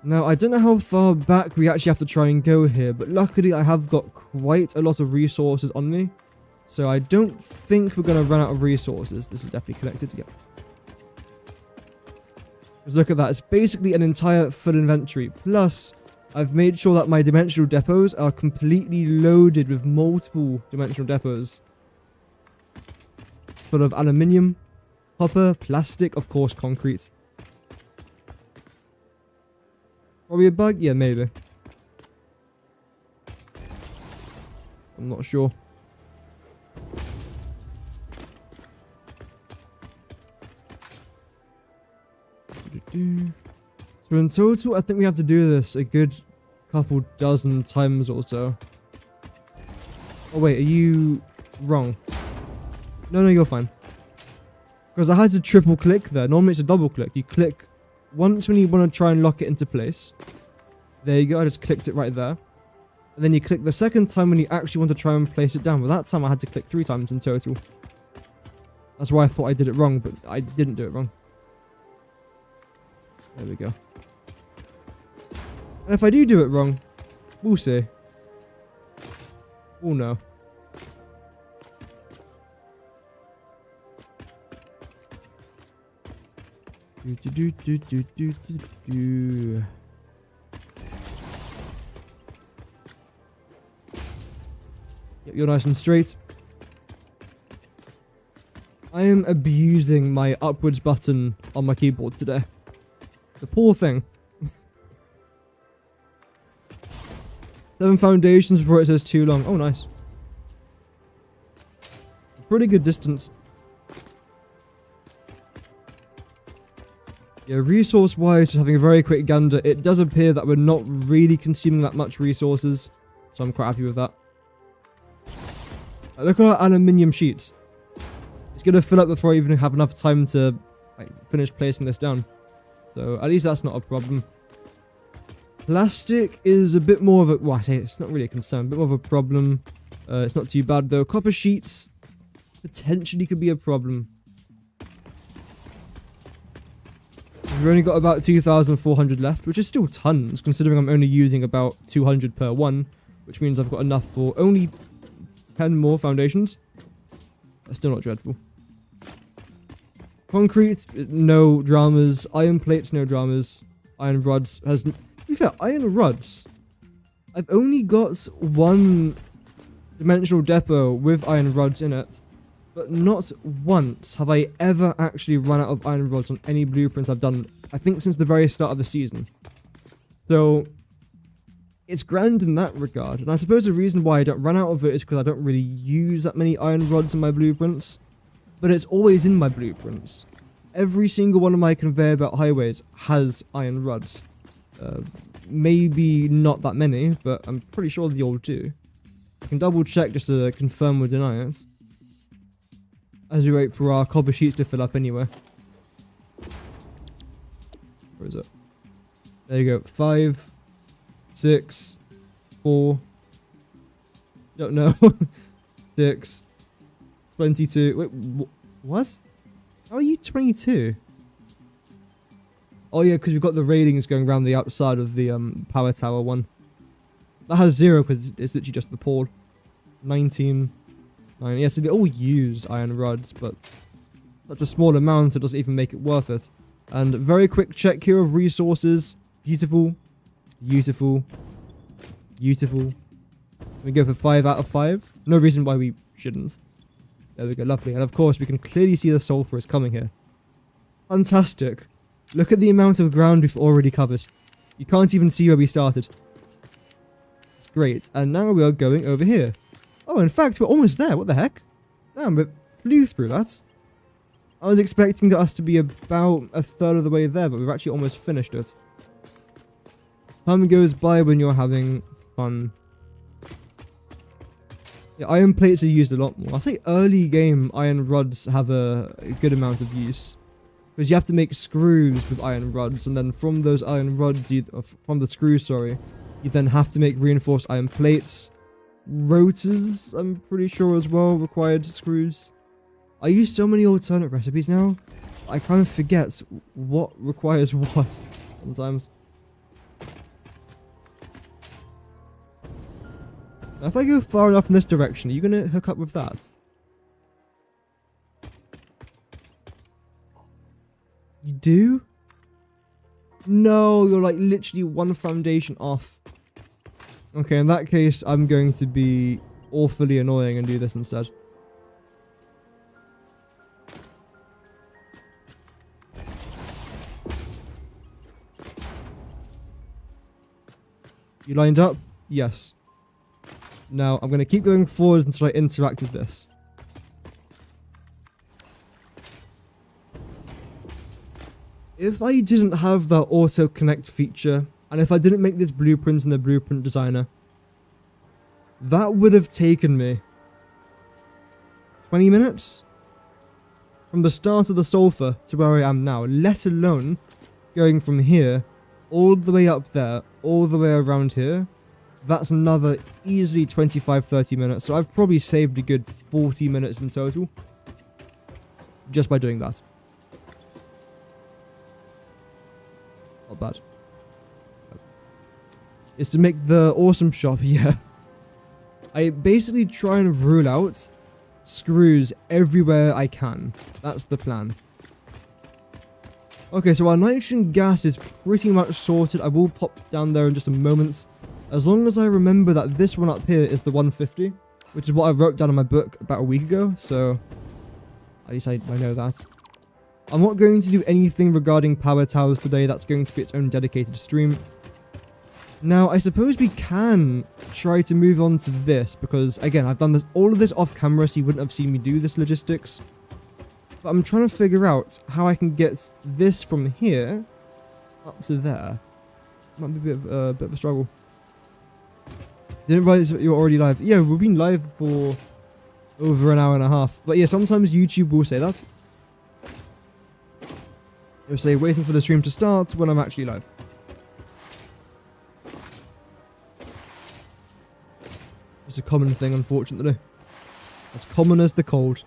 Now, I don't know how far back we actually have to try and go here, but luckily I have got quite a lot of resources on me. So I don't think we're going to run out of resources. This is definitely connected, yep. Just look at that, it's basically an entire full inventory. Plus, I've made sure that my dimensional depots are completely loaded with multiple dimensional depots. Full of aluminium, copper, plastic, of course concrete. Probably a bug? Yeah, maybe. I'm not sure. So in total, I think we have to do this a good couple dozen times or so. Oh wait, are you wrong? No, you're fine. Because I had to triple click there. Normally it's a double click. You click once when you want to try and lock it into place. There you go, I just clicked it right there. And then you click the second time when you actually want to try and place it down. But that time I had to click 3 times in total. That's why I thought I did it wrong, but I didn't do it wrong. There we go. And if I do it wrong, we'll see. Oh no. Yep, you're nice and straight. I am abusing my upwards button on my keyboard today. The poor thing. 7 foundations before it says too long. Oh, nice. Pretty good distance. Yeah, resource-wise, just having a very quick gander, it does appear that we're not really consuming that much resources, so I'm quite happy with that. Look at our aluminium sheets. It's going to fill up before I even have enough time to finish placing this down. So at least that's not a problem. Plastic is a bit more of a... Well, I say it's not really a concern, a bit more of a problem. It's not too bad though. Copper sheets potentially could be a problem. We've only got about 2,400 left, which is still tons, considering I'm only using about 200 per one, which means I've got enough for only 10 more foundations. That's still not dreadful. Concrete, no dramas. Iron plates, no dramas. Iron rods has... To be fair, iron rods. I've only got 1 dimensional depot with iron rods in it. But not once have I ever actually run out of iron rods on any blueprints I've done, I think since the very start of the season. So, it's grand in that regard. And I suppose the reason why I don't run out of it is because I don't really use that many iron rods in my blueprints. But it's always in my blueprints. Every single one of my conveyor belt highways has iron rods. Maybe not that many, but I'm pretty sure they all do. I can double check just to confirm or deny it. As we wait for our copper sheets to fill up anyway. Where is it? There you go. 5, 6, 4. Don't know. 6. 22. Wait, what? How are you 22? Oh yeah, because we've got the railings going around the outside of the power tower one. That has 0 because it's literally just the pole. 19. Yeah, so they all use iron rods, but such a small amount, it doesn't even make it worth it. And very quick check here of resources. Beautiful. Beautiful. Beautiful. We go for 5 out of 5. No reason why we shouldn't. There we go, lovely. And of course, we can clearly see the sulfur is coming here. Fantastic. Look at the amount of ground we've already covered. You can't even see where we started. It's great. And now we are going over here. Oh, in fact, we're almost there. What the heck? Damn, we flew through that. I was expecting us to be about a third of the way there, but we've actually almost finished it. Time goes by when you're having fun. Yeah, iron plates are used a lot more. I'll say early game iron rods have a good amount of use. Because you have to make screws with iron rods, and then from those iron rods, from the screws, sorry, you then have to make reinforced iron plates. Rotors, I'm pretty sure as well, required screws. I use so many alternate recipes now, I kind of forget what requires what sometimes. Now, if I go far enough in this direction, are you going to hook up with that? You do? No, you're like literally one foundation off. Okay, in that case, I'm going to be awfully annoying and do this instead. You lined up? Yes. Now, I'm going to keep going forward until I interact with this. If I didn't have that auto connect feature, and if I didn't make this blueprint in the blueprint designer, that would have taken me 20 minutes from the start of the sulfur to where I am now, let alone going from here all the way up there, all the way around here. That's another easily 25-30 minutes, so I've probably saved a good 40 minutes in total just by doing that. Not bad. Is to make the awesome shop, yeah. I basically try and rule out screws everywhere I can. That's the plan. Okay, so our nitrogen gas is pretty much sorted. I will pop down there in just a moment. As long as I remember that this one up here is the 150, which is what I wrote down in my book about a week ago, so at least I know that. I'm not going to do anything regarding power towers today. That's going to be its own dedicated stream. Now, I suppose we can try to move on to this, because, again, I've done all of this off camera, so you wouldn't have seen me do this logistics. But I'm trying to figure out how I can get this from here up to there. Might be a bit of a struggle. Didn't realize that you're already live. Yeah, we've been live for over an hour and a half. But yeah, sometimes YouTube will say that. It'll say waiting for the stream to start when I'm actually live. It's a common thing, unfortunately. As common as the cold.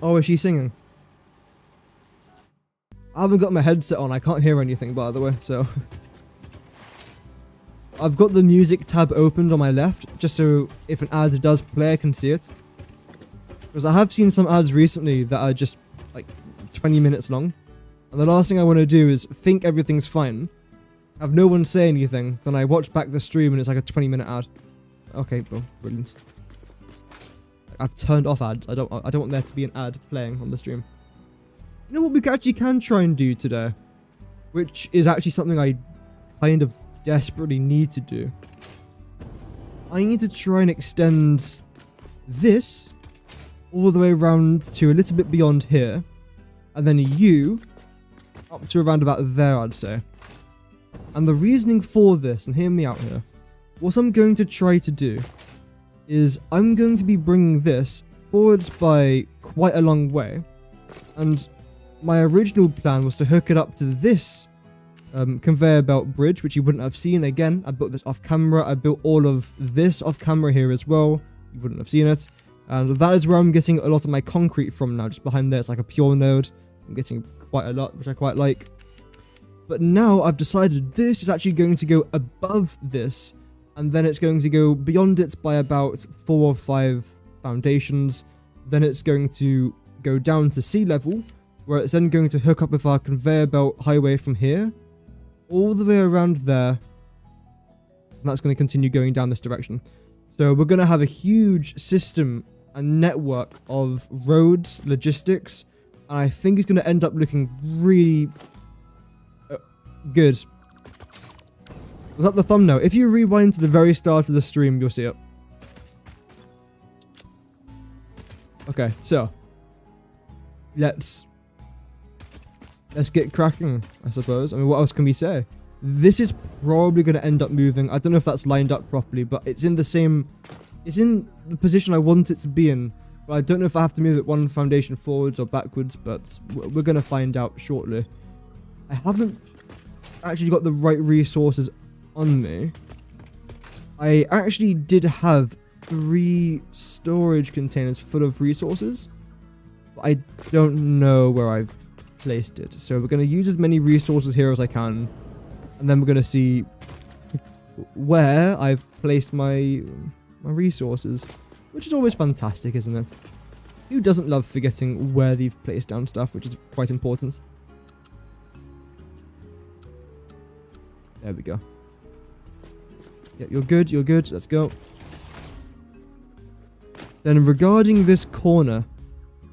Oh, is she singing? I haven't got my headset on. I can't hear anything, by the way, so... I've got the music tab opened on my left, just so if an ad does play, I can see it. Because I have seen some ads recently that are just, like, 20 minutes long. And the last thing I want to do is think everything's fine, have no one say anything, then I watch back the stream and it's like a 20-minute ad. Okay, well, brilliant. I've turned off ads. I don't want there to be an ad playing on the stream. You know what we actually can try and do today? Which is actually something I kind of desperately need to do. I need to try and extend this all the way around to a little bit beyond here. And then you up to around about there, I'd say. And the reasoning for this, and hear me out here, what I'm going to try to do is I'm going to be bringing this forwards by quite a long way. And my original plan was to hook it up to this conveyor belt bridge, which you wouldn't have seen. Again, I built this off camera. I built all of this off camera here as well. You wouldn't have seen it. And that is where I'm getting a lot of my concrete from now. Just behind there, it's like a pure node. I'm getting quite a lot, which I quite like. But now I've decided this is actually going to go above this. And then it's going to go beyond it by about 4 or 5 foundations. Then it's going to go down to sea level, where it's then going to hook up with our conveyor belt highway from here, all the way around there. And that's going to continue going down this direction. So we're going to have a huge system and network of roads, logistics, and I think it's going to end up looking really good. Was that the thumbnail? If you rewind to the very start of the stream, you'll see it. Okay, so let's get cracking, I suppose. I mean, what else can we say? This is probably going to end up moving. I don't know if that's lined up properly, but it's in the same... It's in the position I want it to be in. But I don't know if I have to move it one foundation forwards or backwards, but we're going to find out shortly. I haven't actually got the right resources on me. I actually did have 3 storage containers full of resources, but I don't know where I've placed it. So we're going to use as many resources here as I can, and then we're going to see where I've placed my resources, which is always fantastic, isn't it? Who doesn't love forgetting where they've placed down stuff, which is quite important. There we go. Yeah, you're good, you're good. Let's go. Then regarding this corner,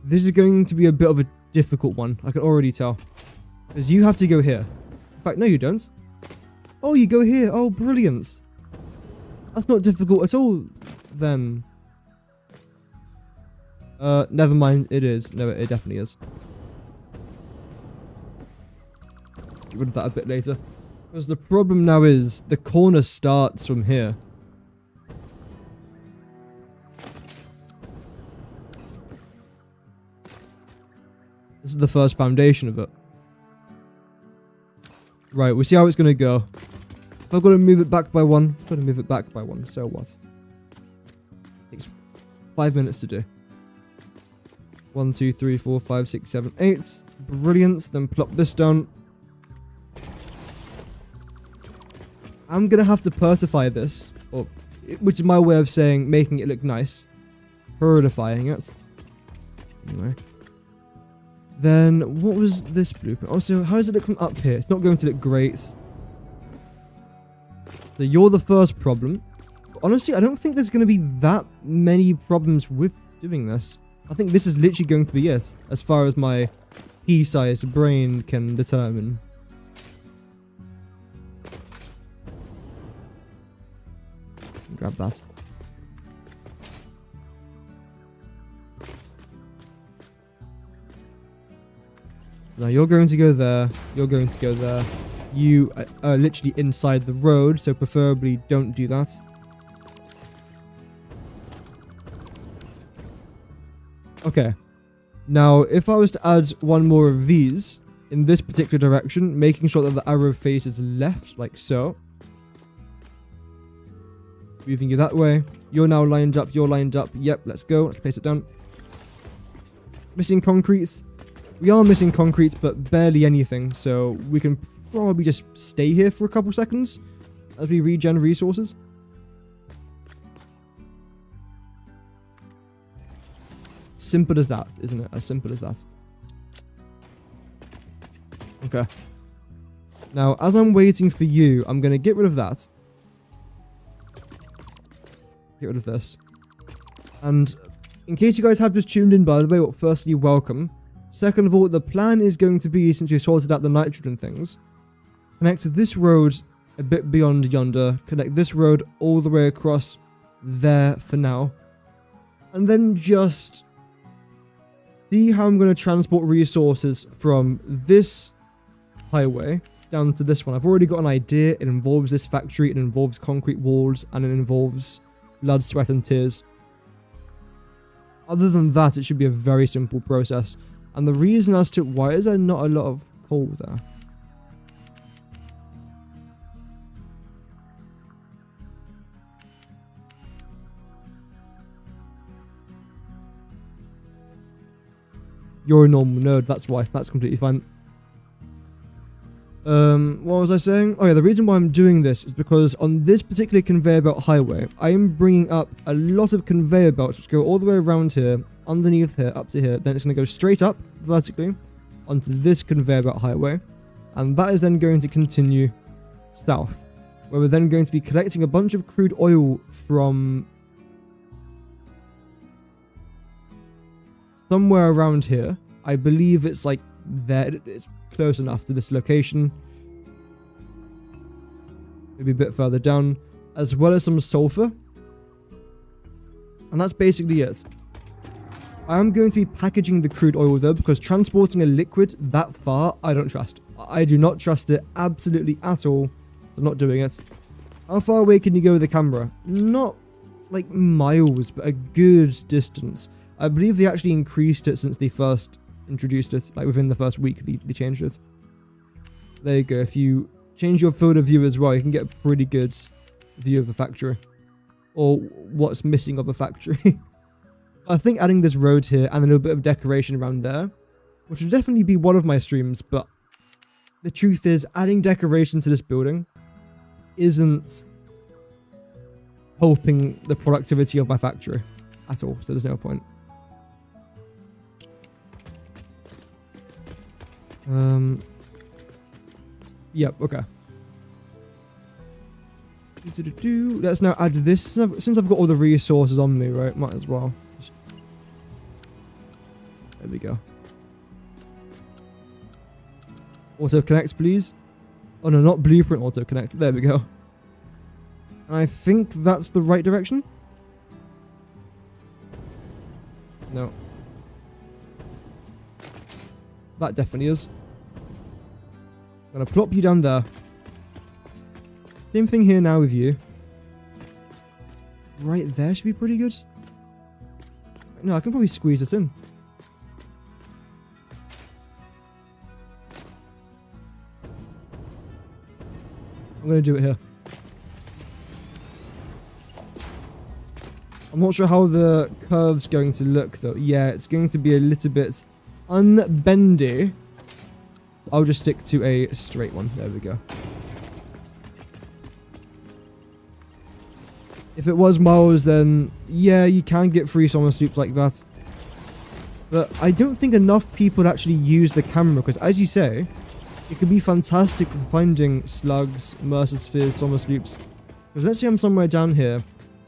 this is going to be a bit of a difficult one. I can already tell. Because you have to go here. In fact, no you don't. Oh, you go here. Oh, brilliant. That's not difficult at all, then. Never mind. It is. No, it definitely is. Get rid of that a bit later. Because the problem now is, the corner starts from here. This is the first foundation of it. Right, we'll see how it's going to go. If I've got to move it back by one, I've got to move it back by one, so what? Takes 5 minutes to do. 1, 2, 3, 4, 5, 6, 7, 8. Brilliant. Then plop this down. I'm going to have to pertify this, or, which is my way of saying making it look nice. Purifying it. Anyway. Then, what was this blueprint? Also, how does it look from up here? It's not going to look great. So you're the first problem. But honestly, I don't think there's going to be that many problems with doing this. I think this is literally going to be it, as far as my pea-sized brain can determine. Grab that. Now you're going to go there, you're going to go there. You are literally inside the road, so preferably don't do that. Okay. Now, if I was to add one more of these in this particular direction, making sure that the arrow faces left, like so. Moving you that way. You're now lined up, you're lined up. Yep, let's go. Let's place it down. Missing concrete. We are missing concrete, but barely anything, so we can probably just stay here for a couple seconds as we regen resources. Simple as that, isn't it? As simple as that. Okay. Now, as I'm waiting for you, I'm going to get rid of that. Get rid of this. And in case you guys have just tuned in, by the way, well, firstly, welcome. Second of all, the plan is going to be, since we've sorted out the nitrogen things, connect this road a bit beyond yonder, connect this road all the way across there for now, and then just see how I'm going to transport resources from this highway down to this one. I've already got an idea. It involves this factory, it involves concrete walls, and it involves blood, sweat, and tears. Other than that, it should be a very simple process. And the reason as to why is there not a lot of coal there? You're a normal node, that's why. That's completely fine. What was I saying? Oh yeah, the reason why I'm doing this is because on this particular conveyor belt highway, I am bringing up a lot of conveyor belts which go all the way around here, underneath here, up to here. Then it's going to go straight up, vertically, onto this conveyor belt highway. And that is then going to continue south, where we're then going to be collecting a bunch of crude oil from somewhere around here. I believe it's like there. It's close enough to this location. Maybe a bit further down, as well as some sulfur. And that's basically it. I am going to be packaging the crude oil though, because transporting a liquid that far, I don't trust. I do not trust it absolutely at all. So I'm not doing it. How far away can you go with the camera? Not like miles, but a good distance. I believe they actually increased it since they first introduced it. Like within the first week, they changed it. There you go. If you change your field of view as well, you can get a pretty good view of the factory. Or what's missing of a factory. I think adding this road here and a little bit of decoration around there, which would definitely be one of my streams, but the truth is, adding decoration to this building isn't helping the productivity of my factory at all, so there's no point. Yep, okay. Let's now add this. Since I've got all the resources on me, right? Might as well. There we go. Auto connect, please. Oh no, not blueprint auto connect. There we go. And I think that's the right direction. No. That definitely is. I'm gonna plop you down there. Same thing here now with you. Right there should be pretty good. No, I can probably squeeze this in. I'm gonna do it here. I'm not sure how the curve's going to look though. Yeah, it's going to be a little bit unbendy. I'll just stick to a straight one. There we go. If it was Miles, then yeah, you can get free summer sloops like that. But I don't think enough people actually use the camera, because as you say, it could be fantastic for finding slugs, immersive spheres, summer sloops. Because let's say I'm somewhere down here,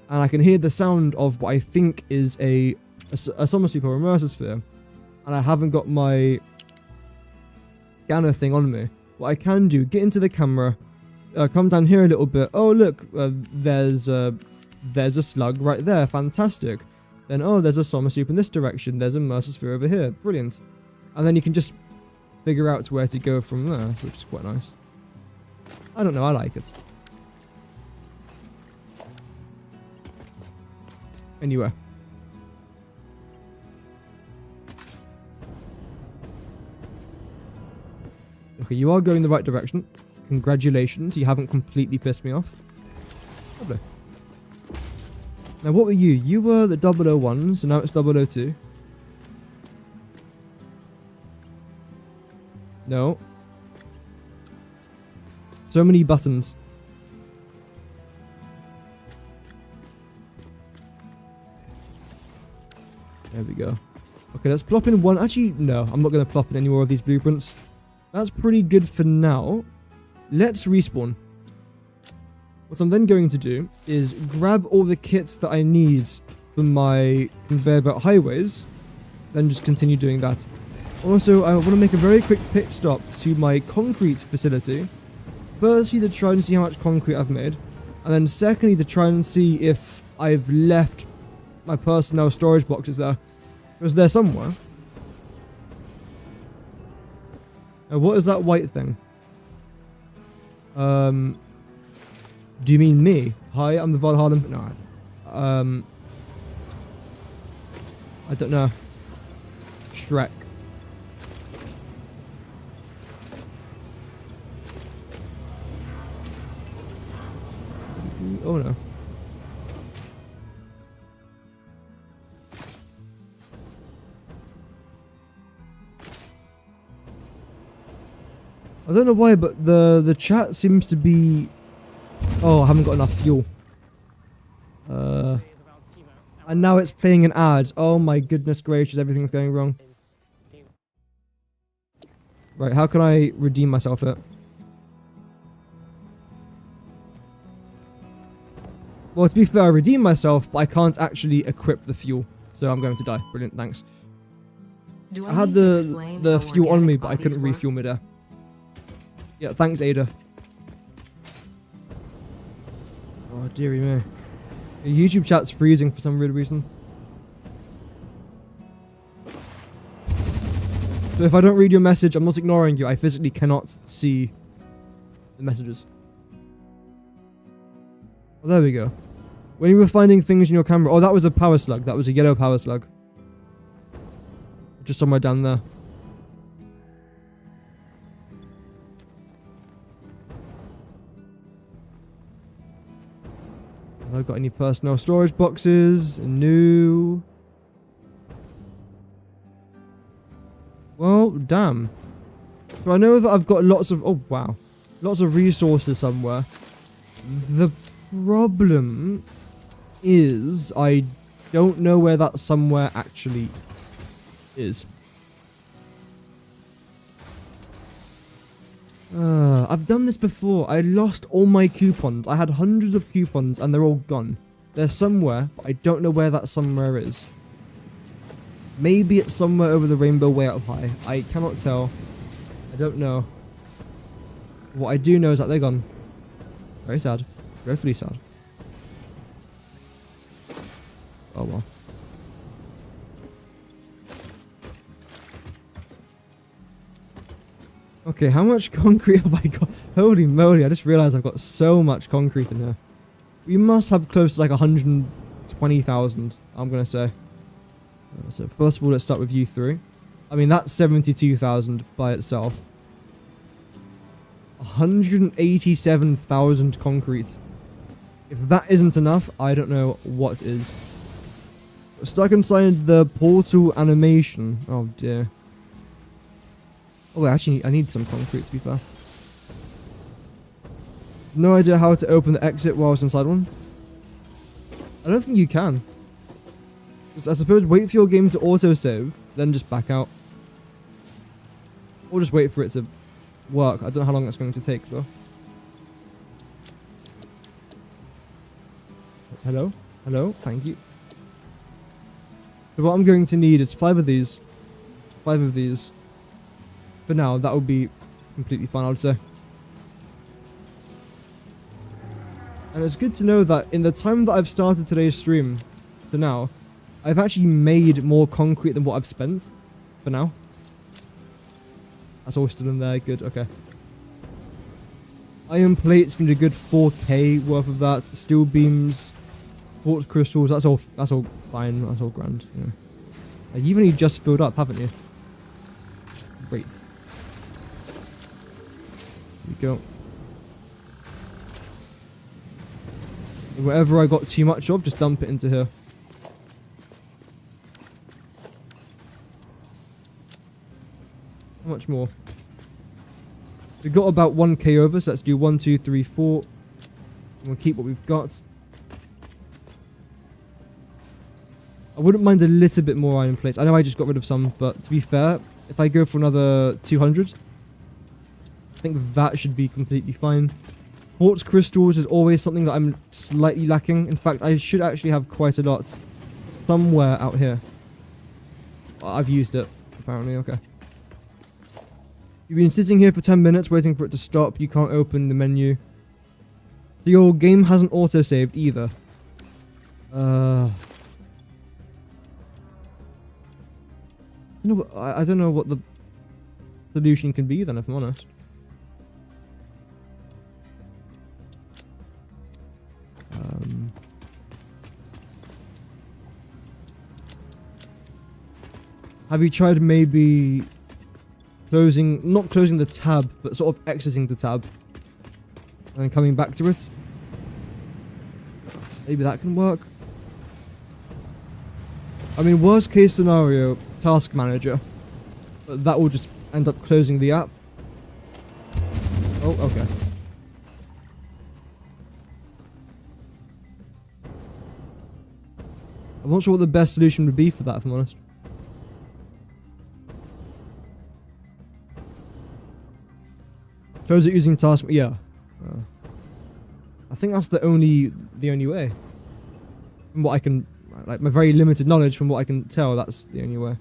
and I can hear the sound of what I think is a summer sloop or immersive sphere, and I haven't got my scanner thing on me. What I can do, get into the camera, come down here a little bit. Oh look, there's a slug right there, fantastic. Then oh, there's a summer sloop in this direction. There's a immersive sphere over here, brilliant. And then you can just figure out where to go from there, which is quite nice. I don't know, I like it. Anyway. Okay, you are going the right direction. Congratulations, you haven't completely pissed me off. Lovely. Now, what were you? You were the 001, so now it's 002. No. So many buttons. There we go. Okay, let's plop in one. Actually, no, I'm not going to plop in any more of these blueprints. That's pretty good for now. Let's respawn. What I'm then going to do is grab all the kits that I need for my conveyor belt highways, then just continue doing that. Also, I want to make a very quick pit stop to my concrete facility. Firstly, to try and see how much concrete I've made, and then secondly, to try and see if I've left my personnel storage boxes there. Because they're somewhere. Now, what is that white thing? Do you mean me? Hi, I'm the Valhalla. No. I don't know. Shrek. Oh no. I don't know why, but the chat seems to be... Oh, I haven't got enough fuel. And now it's playing an ad. Oh my goodness gracious, everything's going wrong. Right, how can I redeem myself here? Well, to be fair, I redeemed myself, but I can't actually equip the fuel. So I'm going to die. Brilliant, thanks. I had the fuel on me, but I couldn't refuel midair. Yeah, thanks, Ada. Oh, dearie me. Your YouTube chat's freezing for some weird reason. So if I don't read your message, I'm not ignoring you. I physically cannot see the messages. Oh, there we go. When you were finding things in your camera... Oh, that was a power slug. That was a yellow power slug. Just somewhere down there. Have I got any personnel storage boxes? No. Well, damn. So I know that I've got lots of... Oh, wow. Lots of resources somewhere. The problem is I don't know where that somewhere actually is. I've done this before. I lost all my coupons. I had hundreds of coupons and they're all gone. They're somewhere, but I don't know where that somewhere is. Maybe it's somewhere over the rainbow way up high. I cannot tell. I don't know. What I do know is that they're gone. Very sad. Dreadfully sad. Oh well. Okay, how much concrete have I got? Holy moly, I just realized I've got so much concrete in here. We must have close to like 120,000, I'm going to say. So first of all, let's start with you three. I mean, that's 72,000 by itself. 187,000 concrete. If that isn't enough, I don't know what is. Stuck inside the portal animation. Oh dear. Oh wait, actually, I need some concrete to be fair. No idea how to open the exit whilst inside one. I don't think you can. Just, I suppose wait for your game to autosave, then just back out. Or just wait for it to work. I don't know how long that's going to take though. Hello? Hello? Thank you. So what I'm going to need is 5 of these. 5 of these. For now, that would be completely fine, I would say. And it's good to know that in the time that I've started today's stream to now, I've actually made more concrete than what I've spent for now. That's all still in there. Good, okay. Iron plates, need a good 4k worth of that. Steel beams, quartz crystals, that's all fine, that's all grand. Yeah. You've only just filled up, haven't you? Great. There we go. Whatever I got too much of, just dump it into here. How much more? We've got about 1k over, so let's do 1, 2, 3, 4. And we'll keep what we've got. I wouldn't mind a little bit more iron plates. I know I just got rid of some, but to be fair, if I go for another 200, I think that should be completely fine. Quartz crystals is always something that I'm slightly lacking. In fact, I should actually have quite a lot somewhere out here. I've used it, apparently. Okay. You've been sitting here for 10 minutes waiting for it to stop. You can't open the menu. Your game hasn't auto-saved either. I don't know what the solution can be then, if I'm honest. Have you tried maybe not closing the tab, but sort of exiting the tab and then coming back to it? Maybe that can work. I mean, worst case scenario, task manager, but that will just end up closing the app. Oh, okay. I'm not sure what the best solution would be for that, if I'm honest. Close it using task. Yeah. I think that's the only way. From what I can, like my very limited knowledge, from what I can tell, that's the only way.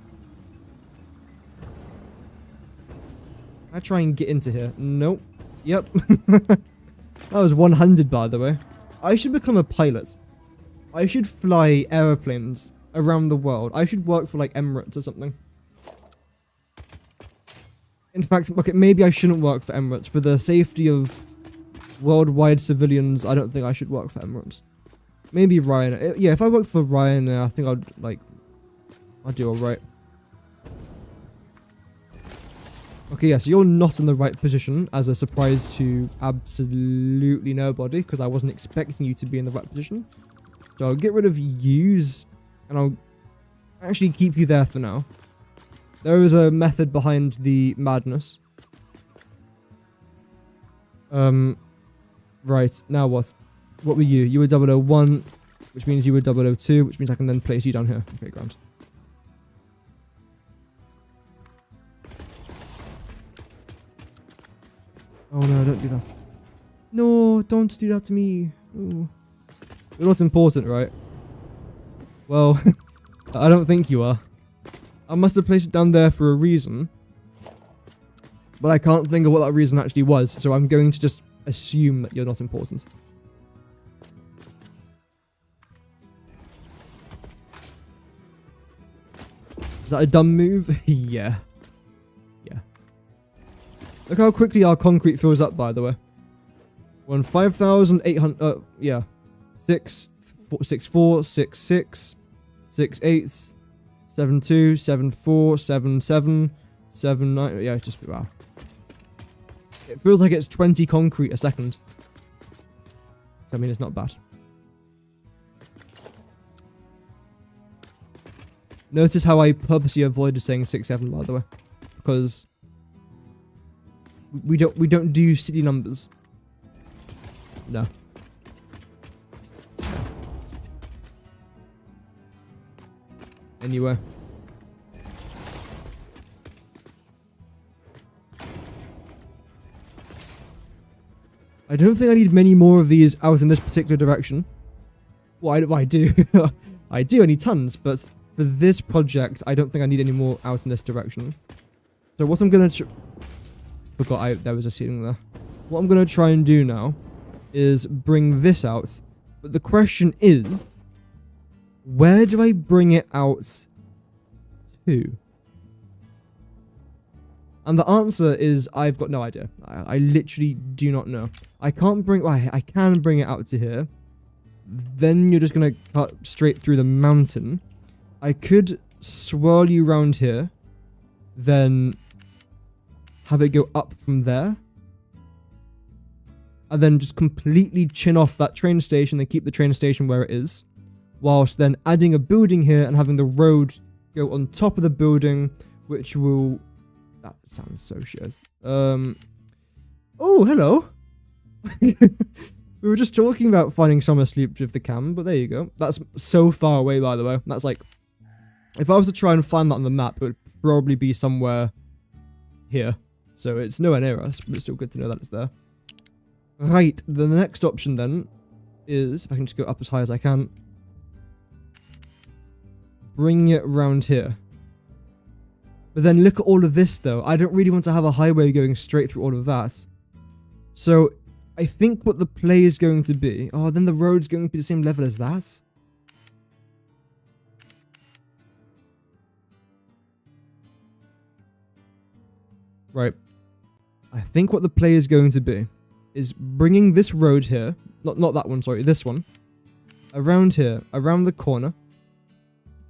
I try and get into here. Nope. Yep. That was 100, by the way. I should become a pilot. I should fly aeroplanes around the world. I should work for like Emirates or something. In fact, okay, maybe I shouldn't work for Emirates. For the safety of worldwide civilians, I don't think I should work for Emirates. Maybe Ryanair. Yeah, if I work for Ryanair, I think I'd do alright. Okay, yeah, so you're not in the right position, as a surprise to absolutely nobody, because I wasn't expecting you to be in the right position. So I'll get rid of yous, and I'll actually keep you there for now. There is a method behind the madness. Right, now what? What were you? You were 001. which means you were 002, which means I can then place you down here. Okay, grand. Oh no, don't do that. No, don't do that to me. Ooh. You're not important, right? Well, I don't think you are. I must have placed it down there for a reason. But I can't think of what that reason actually was, so I'm going to just assume that you're not important. Is that a dumb move? Yeah. Yeah. Look how quickly our concrete fills up, by the way. We're on 5,800, yeah. 6, 6, 4, 6, 6, 6, 8, 7, 2, 7, 4, 7, 7, 7, 9, yeah, it's just, wow. It feels like it's 20 concrete a second. I mean, it's not bad. Notice how I purposely avoided saying 6, 7, by the way. Because we don't do city numbers. No. Anyway. I don't think I need many more of these out in this particular direction. Well, I do. I do, I need tons, but for this project, I don't think I need any more out in this direction. So what I'm going to... Forgot there was a ceiling there. What I'm going to try and do now is bring this out. But the question is, where do I bring it out to? And the answer is, I've got no idea. I literally do not know. I can't bring... Well, I can bring it out to here. Then you're just going to cut straight through the mountain. I could swirl you around here. Then have it go up from there. And then just completely chin off that train station and keep the train station where it is. Whilst then adding a building here and having the road go on top of the building, which will... That sounds so shit. Oh, hello. We were just talking about finding somewhere sleep with the cam, but there you go. That's so far away, by the way. That's like... If I was to try and find that on the map, it would probably be somewhere here. So it's nowhere near us, but it's still good to know that it's there. Right, the next option then is, if I can just go up as high as I can, bring it around here. But then look at all of this though. I don't really want to have a highway going straight through all of that. So I think what the play is going to be... Oh, then the road's going to be the same level as that? Right. I think what the play is going to be is bringing this road here, not that one, sorry, this one, around here, around the corner,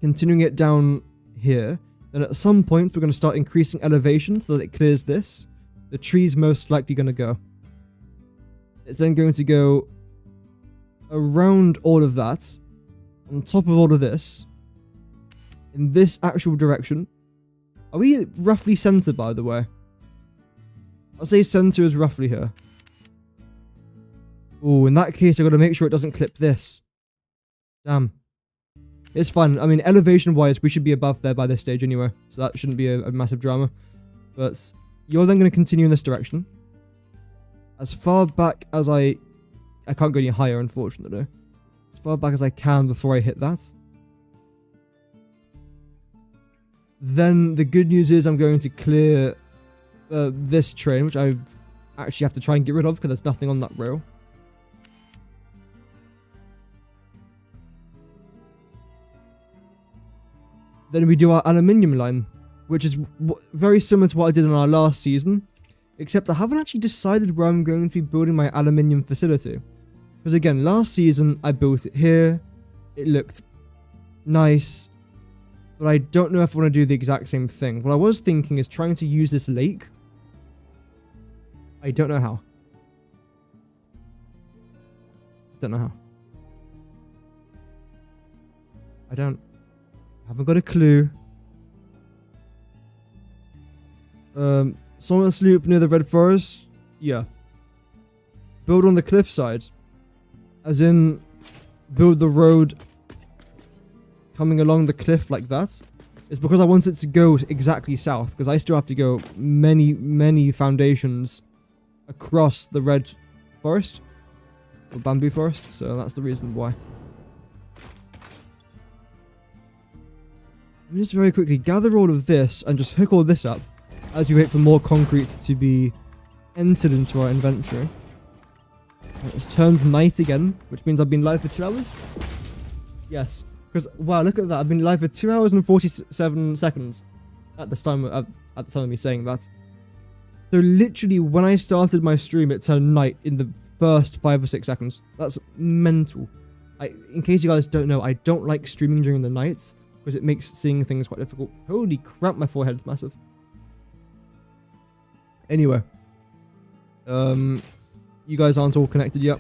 continuing it down here. Then at some point, we're going to start increasing elevation so that it clears this. The tree's most likely going to go. It's then going to go around all of that, on top of all of this, in this actual direction. Are we roughly center, by the way? I'll say center is roughly here. Oh, in that case, I've got to make sure it doesn't clip this. Damn. It's fine. I mean, elevation-wise, we should be above there by this stage anyway. So that shouldn't be a massive drama. But you're then going to continue in this direction. As far back as I can't go any higher, unfortunately. As far back as I can before I hit that. Then the good news is I'm going to clear this train, which I actually have to try and get rid of because there's nothing on that rail. Then we do our aluminium line, which is very similar to what I did in our last season, except I haven't actually decided where I'm going to be building my aluminium facility. Because again, last season I built it here, it looked nice, but I don't know if I want to do the exact same thing. What I was thinking is trying to use this lake. I don't know how. Don't know how. I haven't got a clue. Summer sloop near the Red Forest? Yeah. Build on the cliffside. As in, build the road coming along the cliff like that is because I want it to go exactly south, because I still have to go many foundations across the red forest, or bamboo forest, so that's the reason why. Let me just very quickly gather all of this and just hook all this up as we wait for more concrete to be entered into our inventory. It's turned night again, which means I've been live for 2 hours? Yes. Because, wow, look at that. I've been live for 2 hours and 47 seconds at the time of me saying that. So literally, when I started my stream, it turned night in the first 5 or 6 seconds. That's mental. In case you guys don't know, I don't like streaming during the nights because it makes seeing things quite difficult. Holy crap, my forehead's massive. Anyway. You guys aren't all connected yet.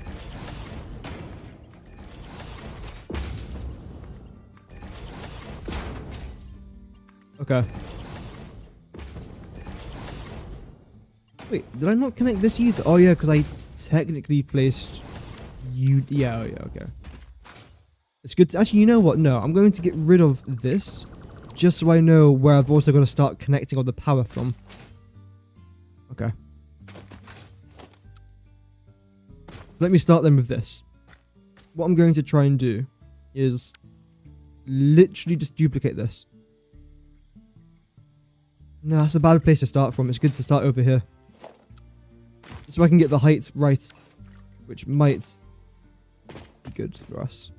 Okay. Wait, did I not connect this either? Oh yeah, because I technically placed you. Yeah, oh yeah, okay. It's good to, actually, you know what? No, I'm going to get rid of this just so I know where I've also got to start connecting all the power from. Okay. So let me start then with this. What I'm going to try and do is literally just duplicate this. No, that's a bad place to start from. It's good to start over here. Just so I can get the heights right, which might be good for us.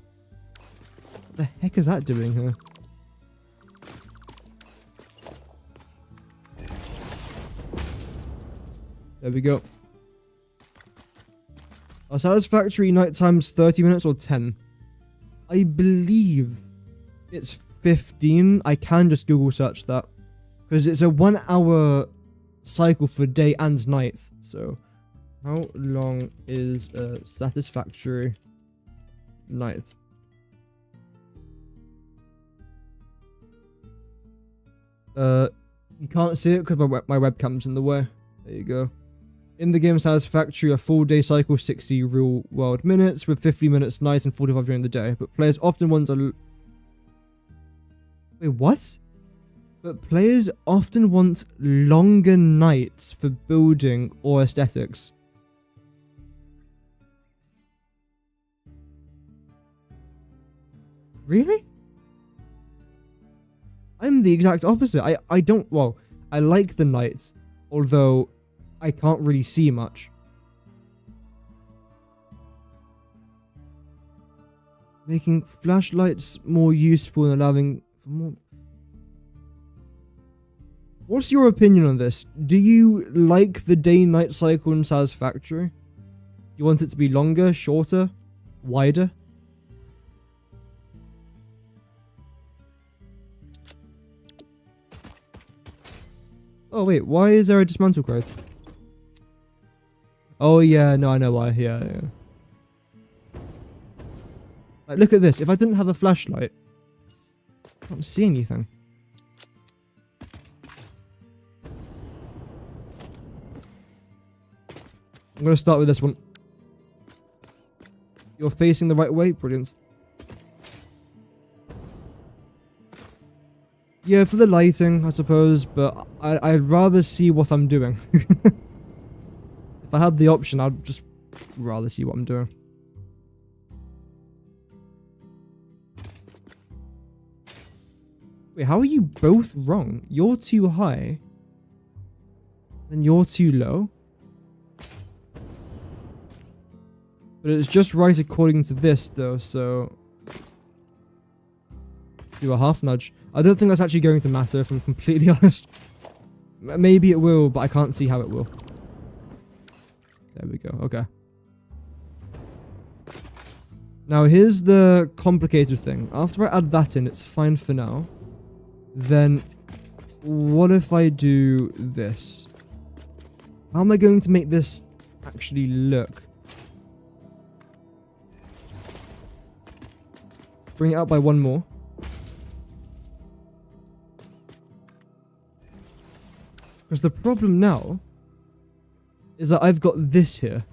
What the heck is that doing here? There we go. Our Satisfactory night time's 30 minutes or 10. I believe it's 15. I can just Google search that. Because it's a 1 hour cycle for day and night. So, how long is a Satisfactory night? You can't see it because my webcam's in the way. There you go. In the game Satisfactory, a full day cycle 60 real world minutes with 50 minutes night and 45 during the day. But players often want a... Wait, what? But players often want longer nights for building or aesthetics. Really? I'm the exact opposite. I don't... Well, I like the nights, although I can't really see much. Making flashlights more useful and allowing for more... What's your opinion on this? Do you like the day-night cycle in Satisfactory? You want it to be longer, shorter, wider? Oh wait, why is there a dismantle crate? Oh yeah, no, I know why. Yeah. Like, look at this. If I didn't have a flashlight, I can't see anything. I'm going to start with this one. You're facing the right way? Brilliant. Yeah, for the lighting, I suppose, but I'd rather see what I'm doing. If I had the option, I'd just rather see what I'm doing. Wait, how are you both wrong? You're too high, and you're too low. But it's just right according to this, though, so... Do a half nudge. I don't think that's actually going to matter, if I'm completely honest. Maybe it will, but I can't see how it will. There we go, okay. Now, here's the complicated thing. After I add that in, it's fine for now. Then, what if I do this? How am I going to make this actually look? Bring it out by one more. Because the problem now is that I've got this here.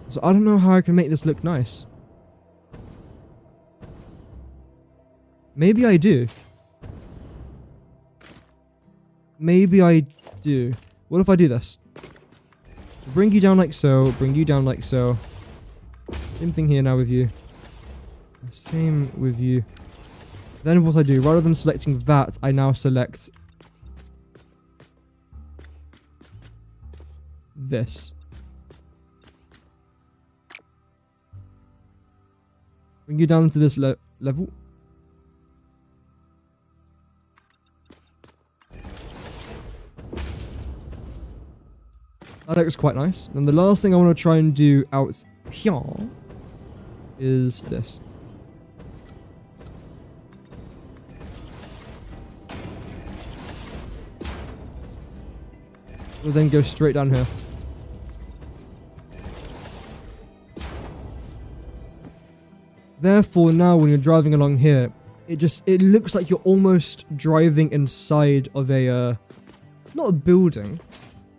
So I don't know how I can make this look nice. Maybe I do. Maybe I do. What if I do this? Bring you down like so, bring you down like so. Same thing here now with you. Same with you. Then what I do, rather than selecting that, I now select this. Bring you down to this level. That looks quite nice. And the last thing I want to try and do out here is this. We'll then go straight down here. Therefore, now when you're driving along here, it looks like you're almost driving inside of a, not a building,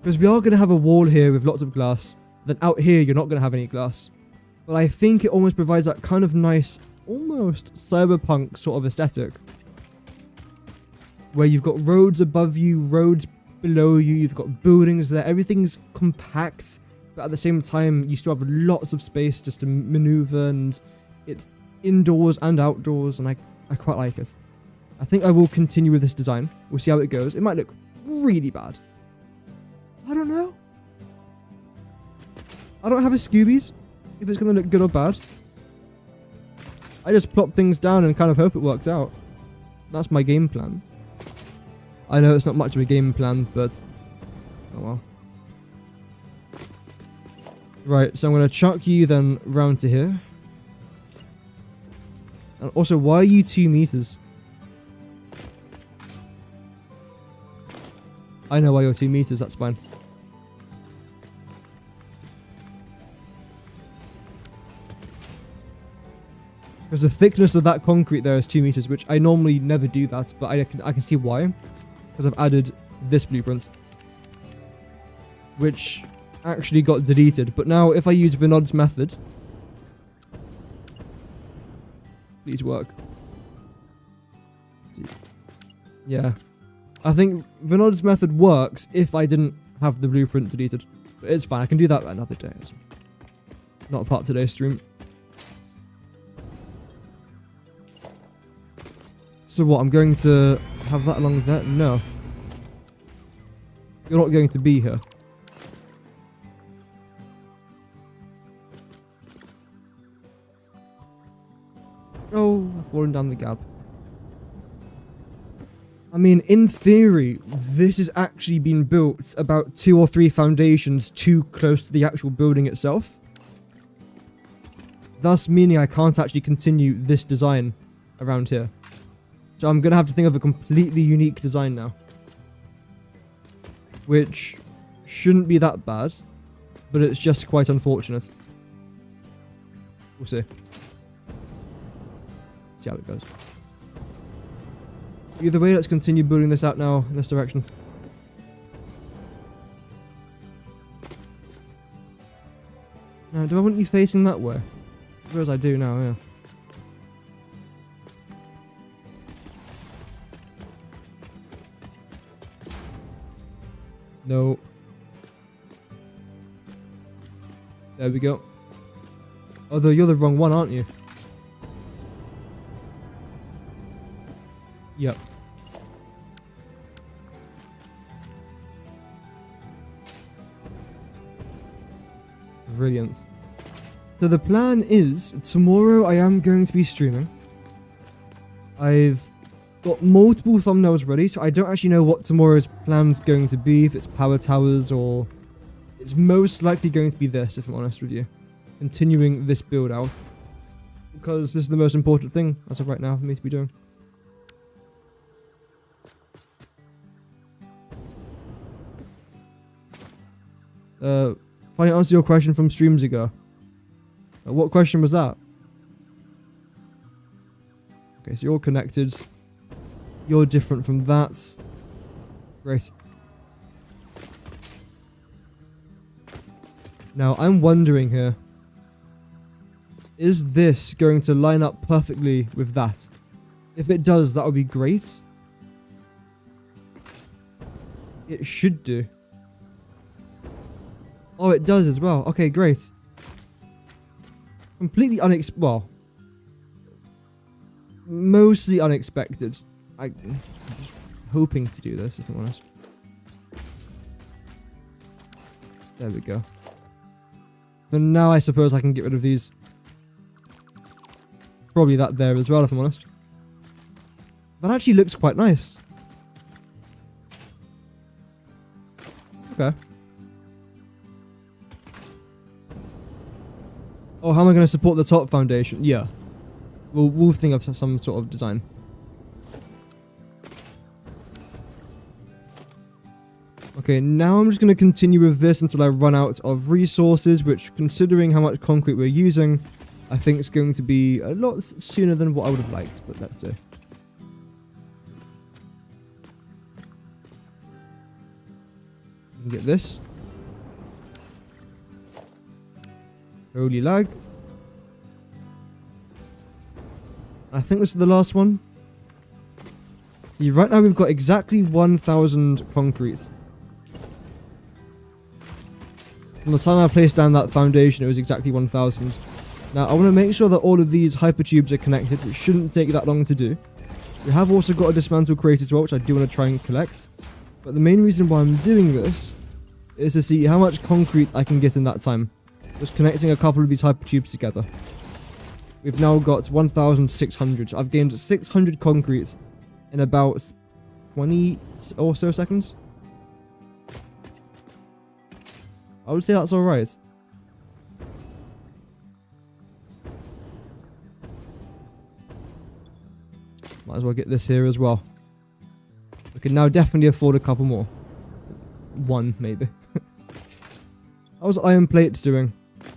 because we are going to have a wall here with lots of glass. Then out here, you're not going to have any glass. But I think it almost provides that kind of nice, almost cyberpunk sort of aesthetic. Where you've got roads above you, roads below you, you've got buildings there. Everything's compact, but at the same time, you still have lots of space just to maneuver, and it's indoors and outdoors, and I quite like it. I think I will continue with this design. We'll see how it goes. It might look really bad. I don't know. I don't have a Scoobies if it's going to look good or bad. I just plop things down and kind of hope it works out. That's my game plan. I know it's not much of a game plan, but oh well. Right, so I'm going to chuck you then round to here. And also, why are you 2 meters? I know why you're 2 meters, that's fine. Because the thickness of that concrete there is 2 meters, which I normally never do that, but I can see why. Because I've added this blueprint. Which actually got deleted. But now, if I use Vinod's method... Please work. Yeah. I think Vinod's method works if I didn't have the blueprint deleted. But it's fine, I can do that another day. It's not a part of today's stream. So what, I'm going to have that along there? No. You're not going to be here. Oh, I've fallen down the gap. I mean, in theory, this has actually been built about 2 or 3 foundations too close to the actual building itself. Thus meaning I can't actually continue this design around here. So I'm going to have to think of a completely unique design now. Which shouldn't be that bad, but it's just quite unfortunate. We'll see. See how it goes. Either way, let's continue building this out now in this direction. Now, do I want you facing that way? I suppose I do now, yeah. No. There we go. Although you're the wrong one, aren't you? Yep. Brilliant. So the plan is, tomorrow I am going to be streaming. I've got multiple thumbnails ready, so I don't actually know what tomorrow's plan's going to be, if it's power towers or... It's most likely going to be this, if I'm honest with you. Continuing this build out. Because this is the most important thing, as of right now, for me to be doing. Finally answer your question from streams ago. What question was that? Okay, so you're connected. You're different from that. Great. Now, I'm wondering here. Is this going to line up perfectly with that? If it does, that would be great. It should do. Oh, it does as well. Okay, great. Completely well, mostly unexpected. I'm just hoping to do this, if I'm honest. There we go. But now I suppose I can get rid of these. Probably that there as well, if I'm honest. That actually looks quite nice. Okay. Oh, how am I going to support the top foundation? Yeah. We'll think of some sort of design. Okay, now I'm just going to continue with this until I run out of resources, which, considering how much concrete we're using, I think it's going to be a lot sooner than what I would have liked, but let's do. You can get this. Holy lag. I think this is the last one. Yeah, right now we've got exactly 1,000 concrete. From the time I placed down that foundation, it was exactly 1,000. Now, I want to make sure that all of these hypertubes are connected, which shouldn't take that long to do. We have also got a dismantle crate as well, which I do want to try and collect. But the main reason why I'm doing this is to see how much concrete I can get in that time. Just connecting a couple of these hypertubes together. We've now got 1,600. I've gained 600 concrete in about 20 or so seconds. I would say that's alright. Might as well get this here as well. We can now definitely afford a couple more. One, maybe. How's iron plates doing?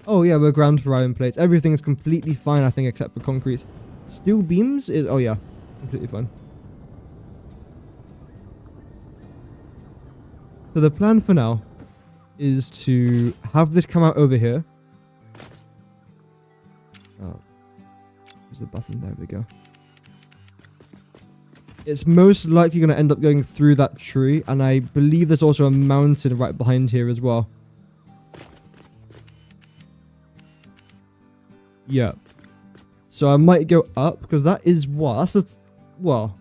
Oh yeah, we're ground for iron plates. Everything's completely fine, I think, except for concrete. Steel beams is... oh yeah, completely fine. So the plan for now is to have this come out over here. Oh, there's the button. There we go. It's most likely going to end up going through that tree, and I believe there's also a mountain right behind here as well. Yeah. So I might go up, because that is what? That's the... well...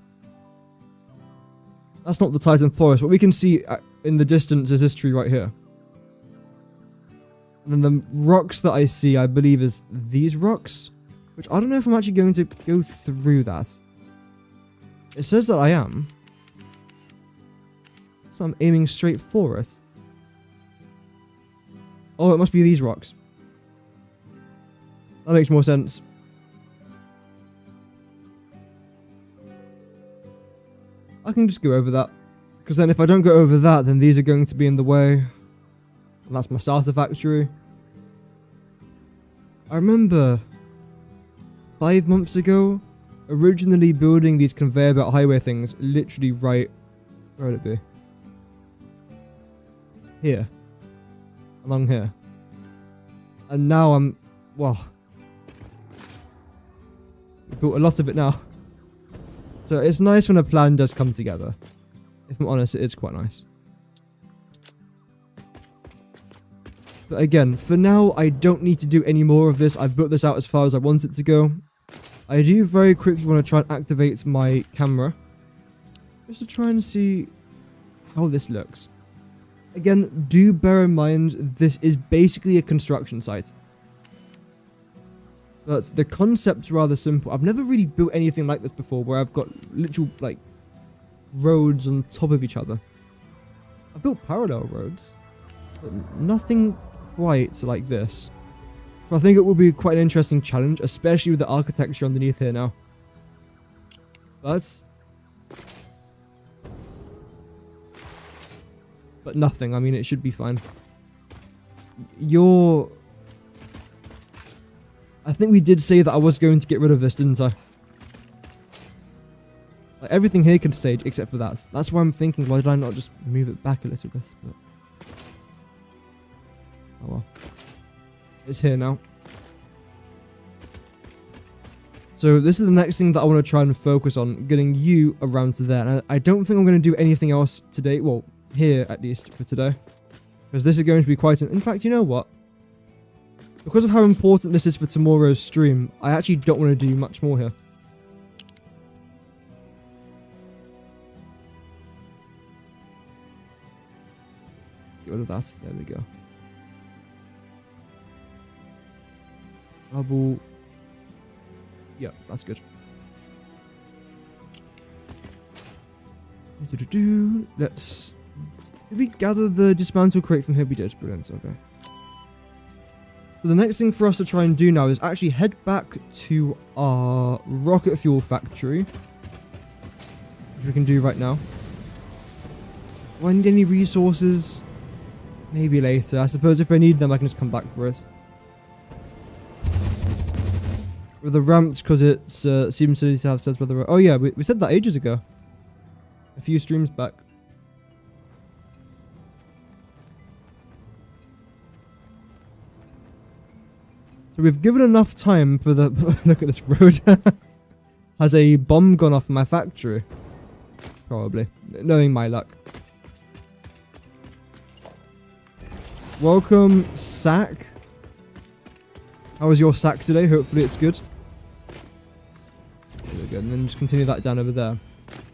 that's not the Titan Forest. What we can see in the distance is this tree right here. And then the rocks that I see, I believe, is these rocks. Which I don't know if I'm actually going to go through that. It says that I am. So I'm aiming straight for it. Oh, it must be these rocks. That makes more sense. I can just go over that. Because then if I don't go over that, then these are going to be in the way. And that's my starter factory. I remember 5 months ago, originally building these conveyor belt highway things literally right... where would it be? Here. Along here. And now I'm... well... we've built a lot of it now. So it's nice when a plan does come together. If I'm honest, it is quite nice. But again, for now, I don't need to do any more of this. I've built this out as far as I want it to go. I do very quickly want to try and activate my camera. Just to try and see how this looks. Again, do bear in mind, this is basically a construction site. But the concept's rather simple. I've never really built anything like this before, where I've got literal, like, roads on top of each other. I've built parallel roads, but nothing quite like this. So I think it will be quite an interesting challenge, especially with the architecture underneath here now. But nothing. I mean, it should be fine. I think we did say that I was going to get rid of this, didn't I? Like, everything here can stage except for that. That's why I'm thinking, why did I not just move it back a little bit? But... oh well. It's here now. So this is the next thing that I want to try and focus on, getting you around to there. And I don't think I'm going to do anything else today. Well, here at least for today. Because this is going to be quite an... In fact, you know what? Because of how important this is for tomorrow's stream, I actually don't want to do much more here. Get rid of that. There we go. Double. Yeah, that's good. Let's... Did we gather the dismantle crate from here? We did. Brilliant. Okay. So the next thing for us to try and do now is actually head back to our rocket fuel factory. Which we can do right now. Do I need any resources? Maybe later. I suppose if I need them, I can just come back for it. With the ramps, because it seems to have said whether... Oh yeah, we said that ages ago. A few streams back. So we've given enough time for the... Look at this road. Has a bomb gone off in my factory? Probably. Knowing my luck. Welcome, Sack. How was your sack today? Hopefully it's good. There we go. And then just continue that down over there.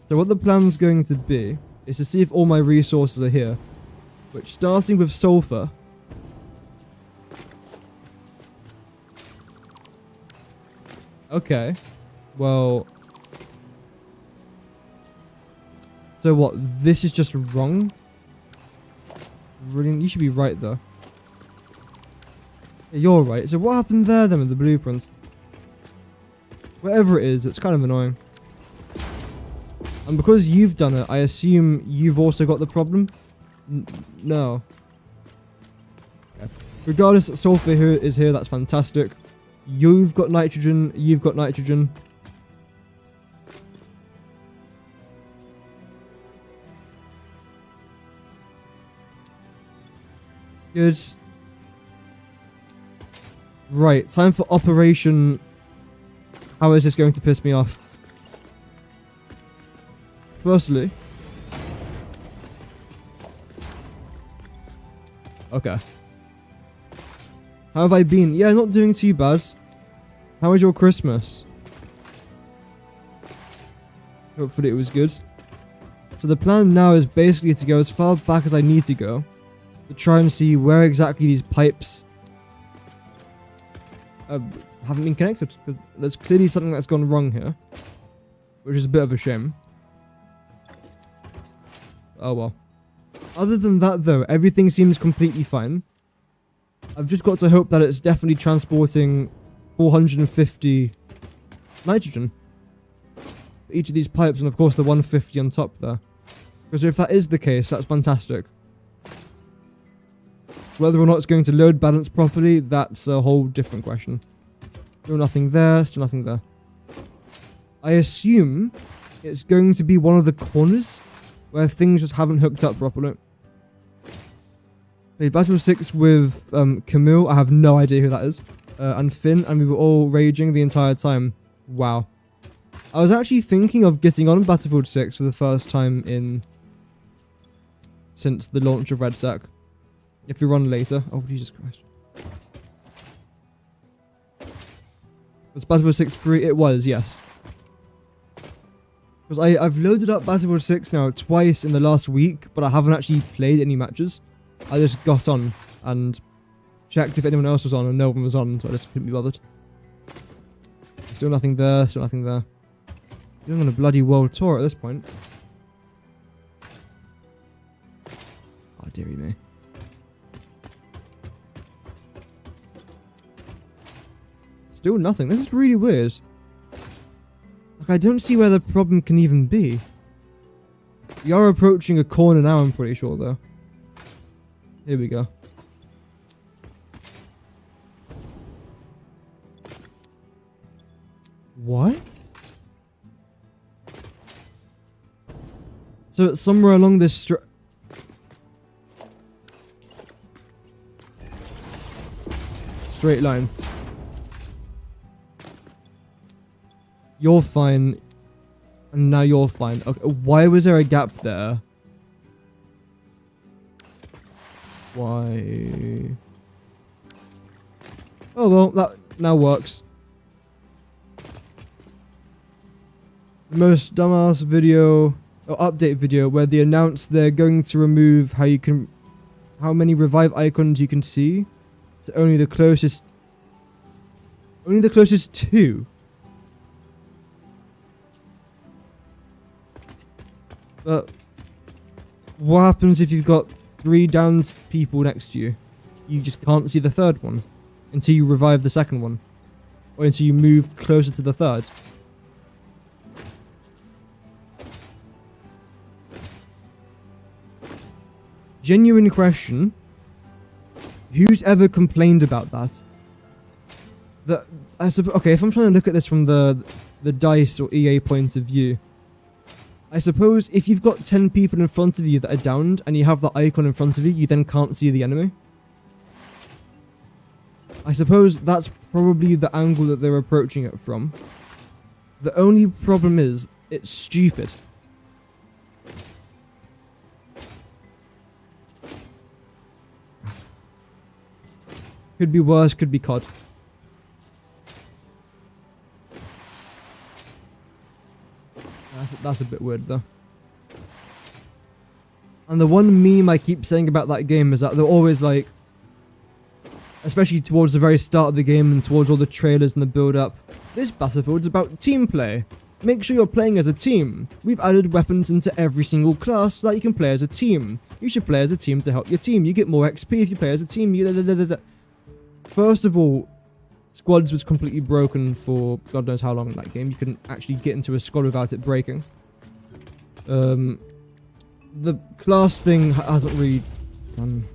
So what the plan's going to be is to see if all my resources are here. Which, starting with sulfur... Okay. Well... So what? This is just wrong? Brilliant. You should be right, though. Yeah, you're right. So what happened there, then, with the blueprints? Whatever it is, it's kind of annoying. And because you've done it, I assume you've also got the problem? No. Okay. Regardless, sulfur here is here. That's fantastic. You've got nitrogen. You've got nitrogen. Good. Right, time for operation. How is this going to piss me off? Firstly. Okay. How have I been? Yeah, not doing too bad. How was your Christmas? Hopefully it was good. So the plan now is basically to go as far back as I need to go. To try and see where exactly these pipes haven't been connected. Because there's clearly something that's gone wrong here. Which is a bit of a shame. Oh well. Other than that though, everything seems completely fine. I've just got to hope that it's definitely transporting 450 nitrogen. For each of these pipes, and of course the 150 on top there. Because if that is the case, that's fantastic. Whether or not it's going to load balance properly, that's a whole different question. Still nothing there, still nothing there. I assume it's going to be one of the corners where things just haven't hooked up properly. Played Battle 6 with Camille, I have no idea who that is, and Finn, and we were all raging the entire time. Wow. I was actually thinking of getting on Battlefield 6 for the first time since the launch of Red Sack. If we run later. Oh, Jesus Christ. Was Battlefield 6 free? It was, yes. Because I've loaded up Battlefield 6 now twice in the last week, but I haven't actually played any matches. I just got on and checked if anyone else was on, and no one was on, so I just couldn't be bothered. Still nothing there, still nothing there. You're on a bloody world tour at this point. Oh, dearie me. Still nothing. This is really weird. Like, I don't see where the problem can even be. We are approaching a corner now, I'm pretty sure, though. Here we go. What? So it's somewhere along this straight line. You're fine. And now you're fine. Okay, why was there a gap there? Why? Oh well, that now works. The most dumbass video, or update video, where they announced they're going to remove how many revive icons you can see to only the closest two. But what happens if you've got 3 downed people next to you? You just can't see the third one until you revive the second one, or until you move closer to the third. Genuine question. Who's ever complained about that? Okay, if I'm trying to look at this from the DICE or EA point of view, I suppose if you've got 10 people in front of you that are downed and you have the icon in front of you, you then can't see the enemy. I suppose that's probably the angle that they're approaching it from. The only problem is, it's stupid. Could be worse, could be COD. That's a bit weird though. And the one meme I keep saying about that game is that they're always like, especially towards the very start of the game and towards all the trailers and the build-up, this Battlefield's about team play. Make sure you're playing as a team. We've added weapons into every single class so that you can play as a team. You should play as a team to help your team. You get more XP if you play as a team. First of all, squads was completely broken for God knows how long in that game. You couldn't actually get into a squad without it breaking. The class thing hasn't really done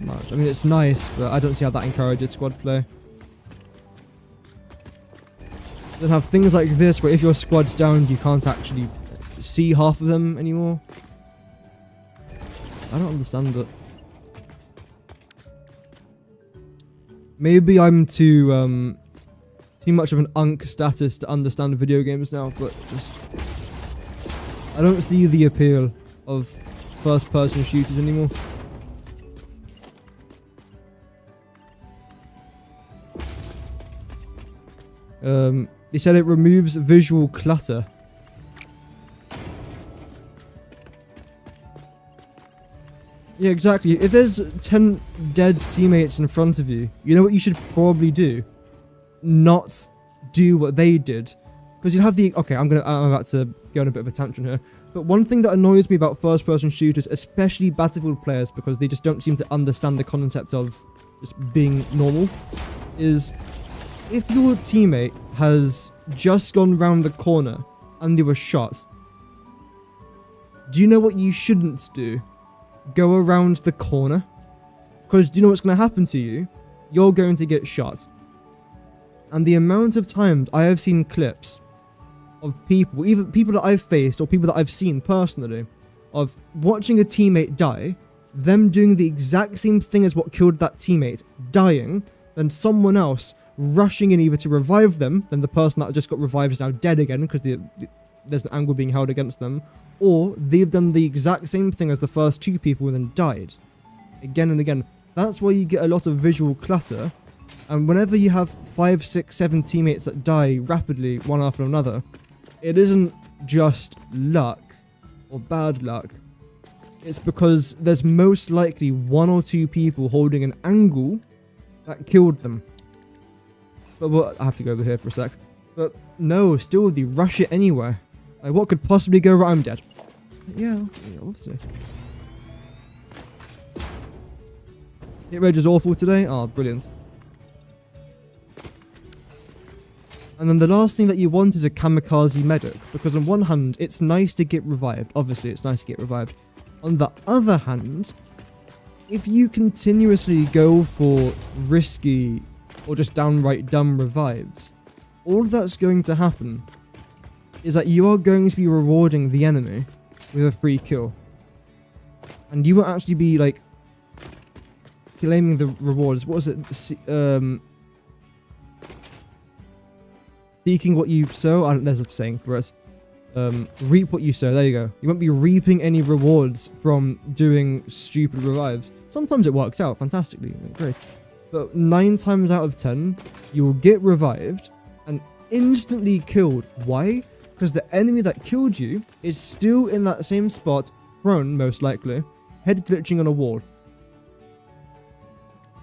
much. I mean, it's nice, but I don't see how that encourages squad play. Then have things like this, where if your squad's down, you can't actually see half of them anymore. I don't understand it. Maybe I'm too much of an unk status to understand video games now, but just I don't see the appeal of first-person shooters anymore. They said it removes visual clutter. Yeah, exactly. If there's 10 dead teammates in front of you, you know what you should probably do? Not do what they did. Because you have the... Okay, I'm about to go on a bit of a tangent here. But one thing that annoys me about first-person shooters, especially Battlefield players, because they just don't seem to understand the concept of just being normal, is if your teammate has just gone round the corner and they were shot, do you know what you shouldn't do? Go around the corner. Because do you know what's going to happen to you? You're going to get shot. And the amount of times I have seen clips of people, even people that I've faced or people that I've seen personally, of watching a teammate die, them doing the exact same thing as what killed that teammate, dying, then someone else rushing in either to revive them, then the person that just got revived is now dead again because there's an angle being held against them, or they've done the exact same thing as the first 2 people and then died. Again and again. That's why you get a lot of visual clutter. And whenever you have 5, 6, 7 teammates that die rapidly, one after another, it isn't just luck or bad luck. It's because there's most likely 1 or 2 people holding an angle that killed them. But I have to go over here for a sec. But no, still they rush it anywhere. Like, what could possibly go wrong? I'm dead. Yeah, obviously. Hit rate is awful today. Oh, brilliant. And then the last thing that you want is a kamikaze medic, because on one hand, it's nice to get revived. Obviously, it's nice to get revived. On the other hand, if you continuously go for risky or just downright dumb revives, all that's going to happen is that you are going to be rewarding the enemy with a free kill. And you won't actually be, like, claiming the rewards. What was it? Speaking what you sow, there's a saying for us. Reap what you sow. There you go. You won't be reaping any rewards from doing stupid revives. Sometimes it works out fantastically. Great. But 9 times out of 10, you will get revived and instantly killed. Why? Because the enemy that killed you is still in that same spot, prone most likely, head glitching on a wall.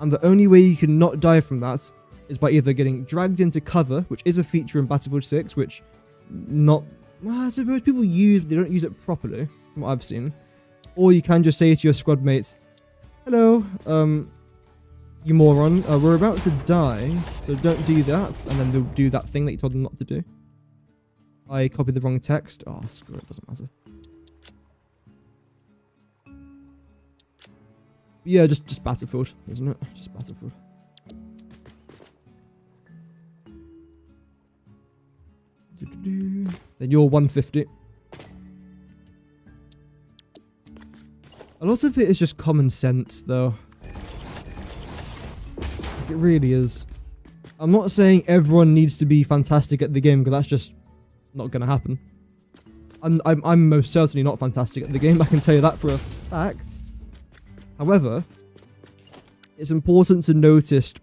And the only way you can not die from that is by either getting dragged into cover, which is a feature in Battlefield 6, which I suppose people use, but they don't use it properly, from what I've seen. Or you can just say to your squad mates, hello, you moron, we're about to die, so don't do that, and then they'll do that thing that you told them not to do. I copied the wrong text. Oh, screw it, doesn't matter. Yeah, just Battlefield, isn't it? Just Battlefield. Then you're 150. A lot of it is just common sense, though. Like, it really is. I'm not saying everyone needs to be fantastic at the game, because that's just not going to happen. I'm most certainly not fantastic at the game, I can tell you that for a fact. However, it's important to notice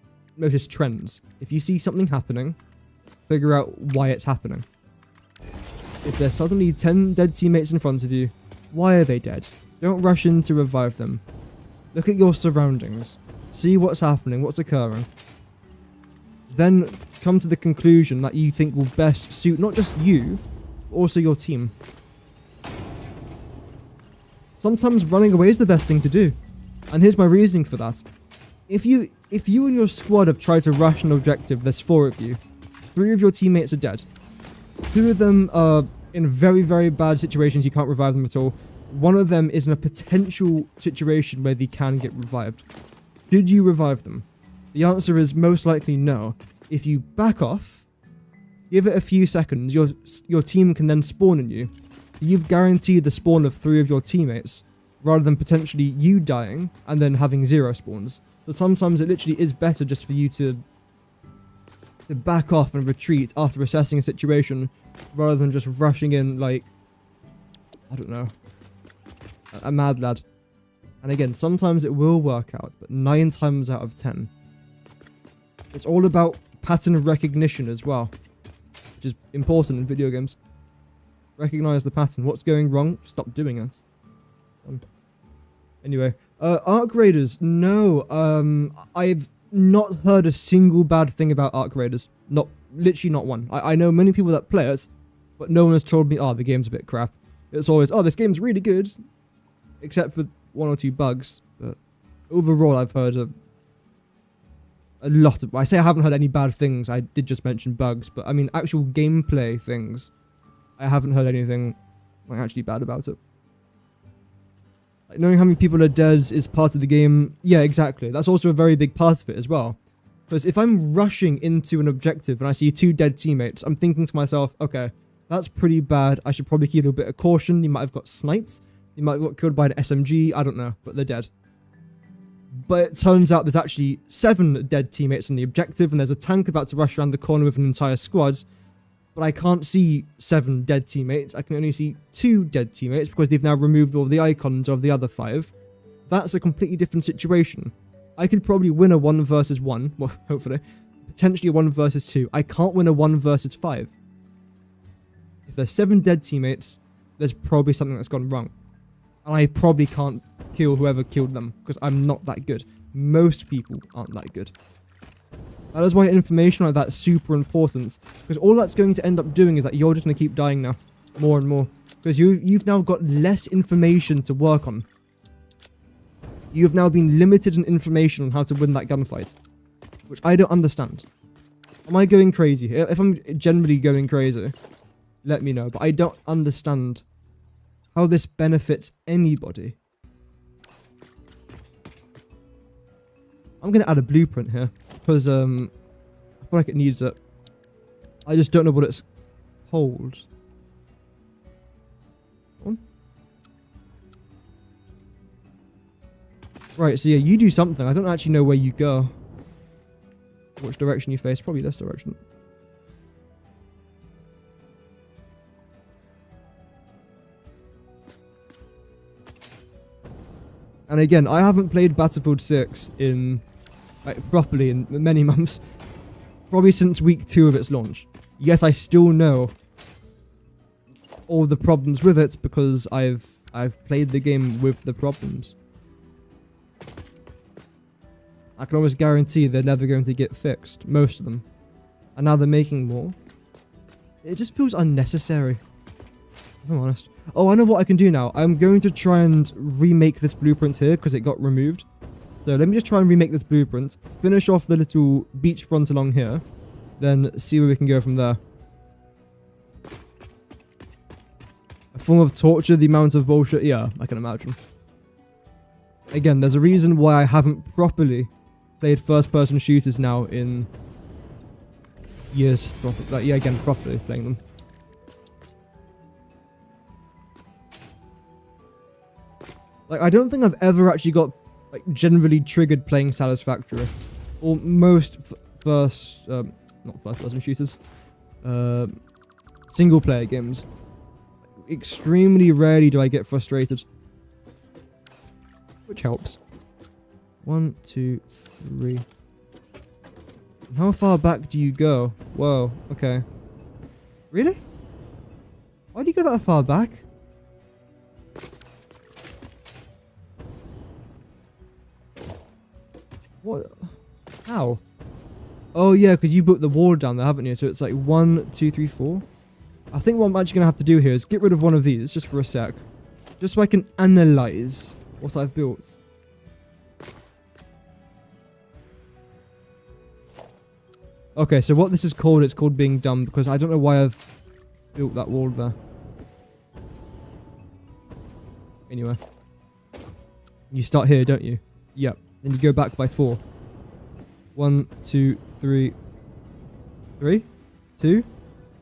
trends. If you see something happening, figure out why it's happening. If there's suddenly 10 dead teammates in front of you, why are they dead? Don't rush in to revive them. Look at your surroundings. See what's happening, what's occurring. Then come to the conclusion that you think will best suit not just you, but also your team. Sometimes running away is the best thing to do. And here's my reasoning for that. If you and your squad have tried to rush an objective, there's 4 of you. 3 of your teammates are dead. 2 of them are in very, very bad situations, you can't revive them at all. 1 of them is in a potential situation where they can get revived. Did you revive them? The answer is most likely no. If you back off, give it a few seconds, your team can then spawn on you. You've guaranteed the spawn of 3 of your teammates, rather than potentially you dying and then having 0 spawns. So sometimes it literally is better just for you to back off and retreat after assessing a situation, rather than just rushing in like, I don't know, a mad lad. And again, sometimes it will work out, but 9 times out of 10. It's all about pattern recognition as well, which is important in video games. Recognize the pattern. What's going wrong? Stop doing it. Anyway, Arc Raiders. No, I've not heard a single bad thing about Arc Raiders. Literally not one. I know many people that play it, but no one has told me, oh, the game's a bit crap. It's always, oh, this game's really good, except for 1 or 2 bugs. But overall, I've heard a lot of... I say I haven't heard any bad things. I did just mention bugs, but I mean actual gameplay things. I haven't heard anything like actually bad about it. Like, knowing how many people are dead is part of the game. Yeah, exactly. That's also a very big part of it as well. Because if I'm rushing into an objective and I see 2 dead teammates, I'm thinking to myself, okay, that's pretty bad. I should probably keep a bit of caution. They might have got sniped. They might have got killed by an SMG. I don't know, but they're dead. But it turns out there's actually 7 dead teammates on the objective, and there's a tank about to rush around the corner with an entire squad. But I can't see 7 dead teammates. I can only see 2 dead teammates because they've now removed all the icons of the other 5. That's a completely different situation. I could probably win a 1 versus 1. Well, hopefully. Potentially a 1 versus 2. I can't win a 1 versus 5. If there's 7 dead teammates, there's probably something that's gone wrong. And I probably can't kill whoever killed them because I'm not that good. Most people aren't that good. That is why information like that is super important, because all that's going to end up doing is that you're just going to keep dying now, more and more, because you've now got less information to work on. You've now been limited in information on how to win that gunfight, which I don't understand. Am I going crazy here? If I'm generally going crazy, let me know, but I don't understand how this benefits anybody. I'm going to add a blueprint here, because I feel like it needs it. I just don't know what it's called. Right, so yeah, you do something. I don't actually know where you go. Which direction you face. Probably this direction. And again, I haven't played Battlefield 6 in properly in many months. Probably since week 2 of its launch. Yet I still know all the problems with it because I've played the game with the problems. I can almost guarantee they're never going to get fixed, most of them. And now they're making more. It just feels unnecessary, if I'm honest. Oh, I know what I can do now. I'm going to try and remake this blueprint here because it got removed. So let me just try and remake this blueprint, finish off the little beachfront along here, then see where we can go from there. A form of torture, the amount of bullshit, yeah, I can imagine. Again, there's a reason why I haven't properly played first-person shooters now in years. Properly playing them. Like, I don't think I've ever actually got, like, generally triggered playing Satisfactory. Or most not first-person shooters. Single-player games. Extremely rarely do I get frustrated. Which helps. 1, 2, 3. How far back do you go? Whoa, okay. Really? Why do you go that far back? What? How? Oh yeah, because you put the wall down there, haven't you? So it's like 1, 2, 3, 4. I think what I'm actually going to have to do here is get rid of one of these, just for a sec. Just so I can analyze what I've built. Okay, so what this is called, it's called being dumb, because I don't know why I've built that wall there. Anyway. You start here, don't you? Yep. Then you go back by 4. 1, 2, 3. 3? 2?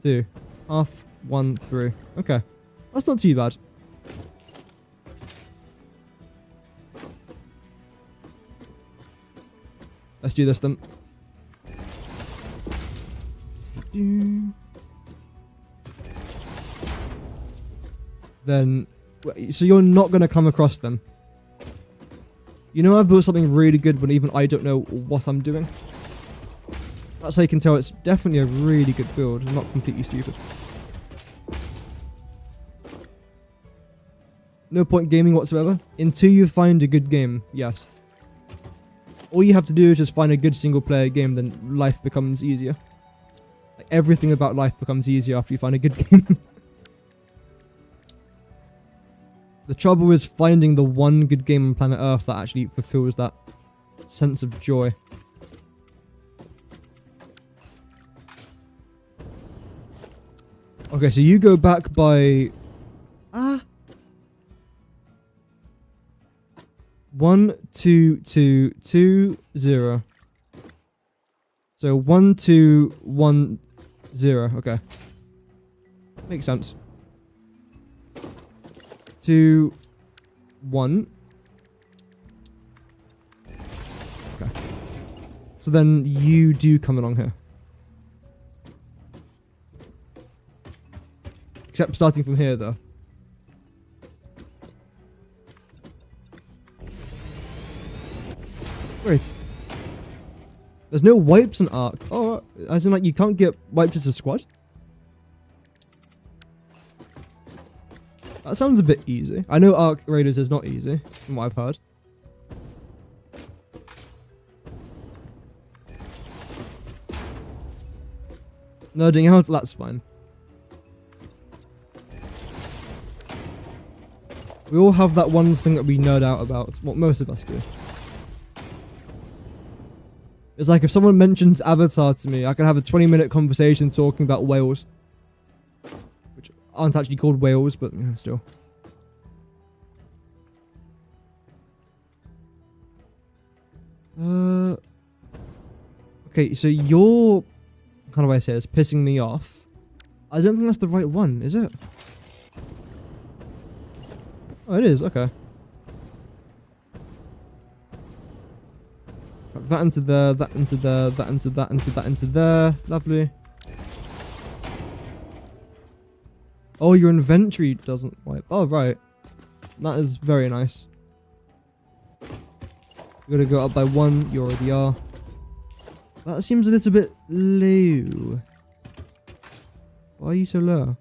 2. Half, 1, 3. Okay. That's not too bad. Let's do this then. Then, so you're not going to come across them. You know I've built something really good when even I don't know what I'm doing. That's how you can tell it's definitely a really good build. I'm not completely stupid. No point gaming whatsoever. Until you find a good game, yes. All you have to do is just find a good single player game, then life becomes easier. Like, everything about life becomes easier after you find a good game. The trouble is finding the one good game on planet Earth that actually fulfills that sense of joy. Okay, so you go back by... 1, 2, 2, 2, 0. So 1, 2, 1, 0. Okay. Makes sense. 2, 1. Okay. So then you do come along here. Except starting from here, though. Wait. There's no wipes in Ark. Oh, as in like you can't get wiped as a squad? That sounds a bit easy. I know Ark Raiders is not easy, from what I've heard. Nerding out, that's fine. We all have that one thing that we nerd out about. It's what most of us do. It's like if someone mentions Avatar to me, I can have a 20-minute conversation talking about whales. Which aren't actually called whales, but you know, still. Okay, so you're... How do I say this? Pissing me off. I don't think that's the right one, is it? Oh, it is, okay. That into there, that into there, that into that, into that, into there. Lovely. Oh, your inventory doesn't wipe. Oh, right. That is very nice. You gotta go up by 1. You already are. That seems a little bit low. Why are you so low?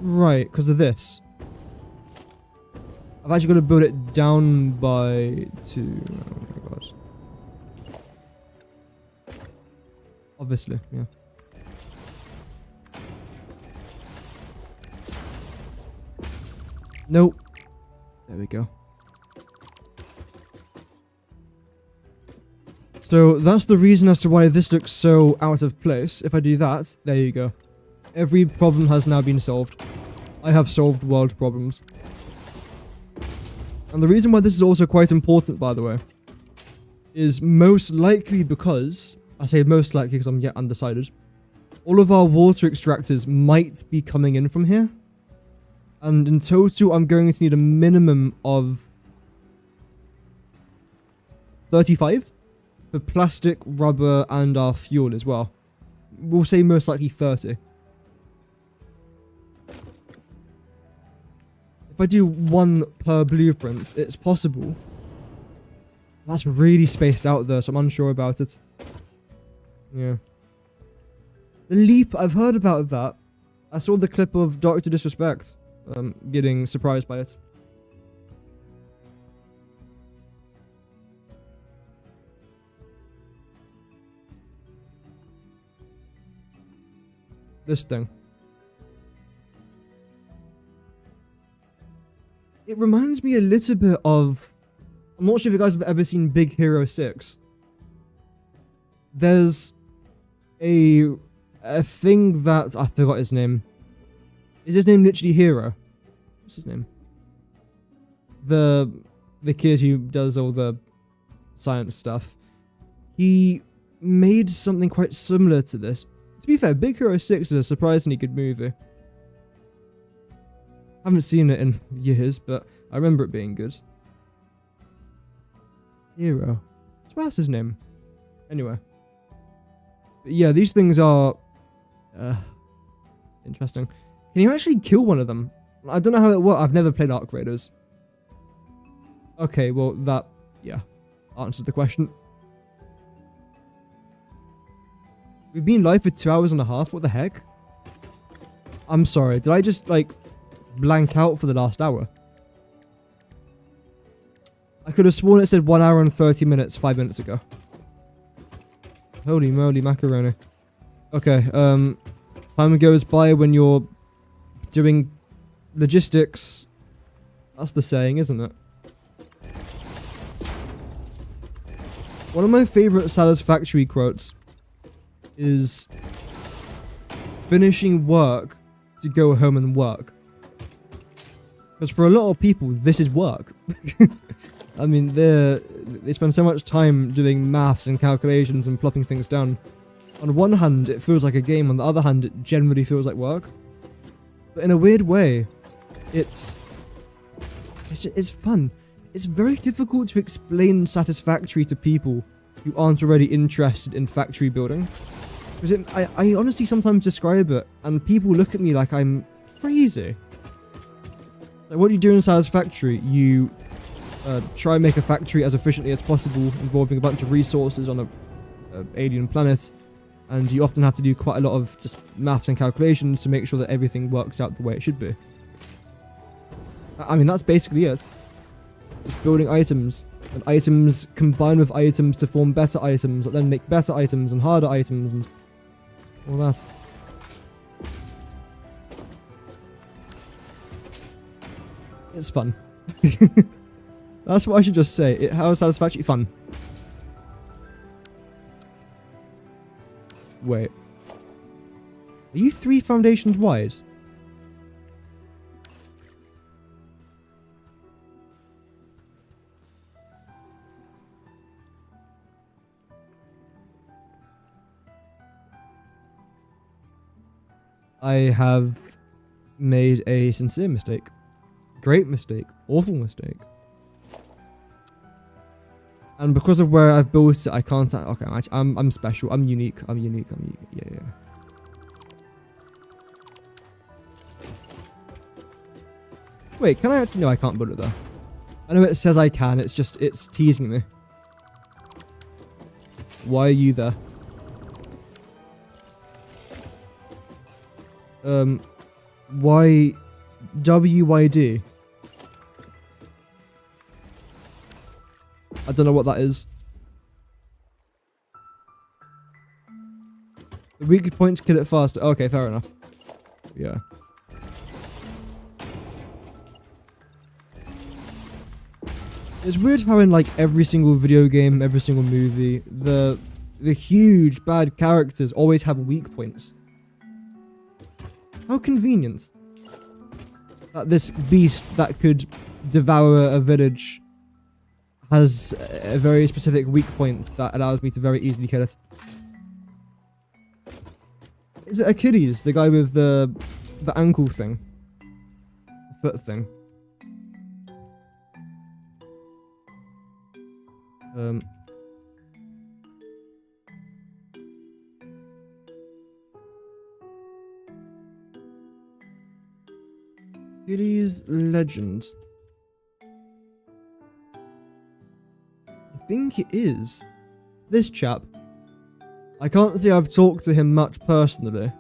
Right, because of this. I've actually got to build it down by 2. Oh my god. Obviously, yeah. Nope. There we go. So that's the reason as to why this looks so out of place. If I do that, there you go. Every problem has now been solved. I have solved world problems. And the reason why this is also quite important, by the way, is most likely because, I say most likely because I'm yet undecided, all of our water extractors might be coming in from here. And in total, I'm going to need a minimum of 35 for plastic, rubber, and our fuel as well. We'll say most likely 30. If I do 1 per blueprint, it's possible. That's really spaced out there, so I'm unsure about it. Yeah. The leap, I've heard about that. I saw the clip of Dr. Disrespect getting surprised by it. This thing. It reminds me a little bit of... I'm not sure if you guys have ever seen Big Hero 6. There's a thing that... I forgot his name. Is his name literally Hero? What's his name? The kid who does all the science stuff. He made something quite similar to this. To be fair, Big Hero 6 is a surprisingly good movie. I haven't seen it in years, but I remember it being good. Hero. What's his name? Anyway. But yeah, these things are... interesting. Can you actually kill one of them? I don't know how it works. I've never played Arc Raiders. Okay, well, that... yeah. Answered the question. We've been live for 2 hours and a half. What the heck? I'm sorry. Did I just, like... blank out for the last hour? I could have sworn it said 1 hour and 30 minutes 5 minutes ago. Holy moly macaroni. Okay, time goes by when you're doing logistics. That's the saying, isn't it? One of my favorite Satisfactory quotes is finishing work to go home and work. Because for a lot of people, this is work. I mean, they spend so much time doing maths and calculations and plopping things down. On one hand, it feels like a game. On the other hand, it generally feels like work. But in a weird way, it's fun. It's very difficult to explain Satisfactory to people who aren't already interested in factory building. Because I honestly sometimes describe it, and people look at me like I'm crazy. Like, what you do in Satisfactory, you try and make a factory as efficiently as possible, involving a bunch of resources on a alien planet, and you often have to do quite a lot of just maths and calculations to make sure that everything works out the way it should be. I mean, that's basically it. It's building items, and items combine with items to form better items, that then make better items and harder items, and all that. It's fun. That's what I should just say. How is Satisfactory fun? Wait. Are you 3 foundations wide? I have made a sincere mistake. Great mistake. Awful mistake. And because of where I've built it, I can't... Okay, I'm special. I'm unique. I'm unique. Yeah. Wait, can I actually? No, I can't put it there. I know it says I can, it's just, it's teasing me. Why are you there? WYD. I don't know what that is. The weak points kill it faster. Okay, fair enough. Yeah. It's weird how in like every single video game, every single movie, the huge bad characters always have weak points. How convenient that this beast that could devour a village has a very specific weak point that allows me to very easily kill it. Is it Achilles, the guy with the ankle thing? The foot thing. Achilles legend. I think it is this chap. I can't say I've talked to him much personally.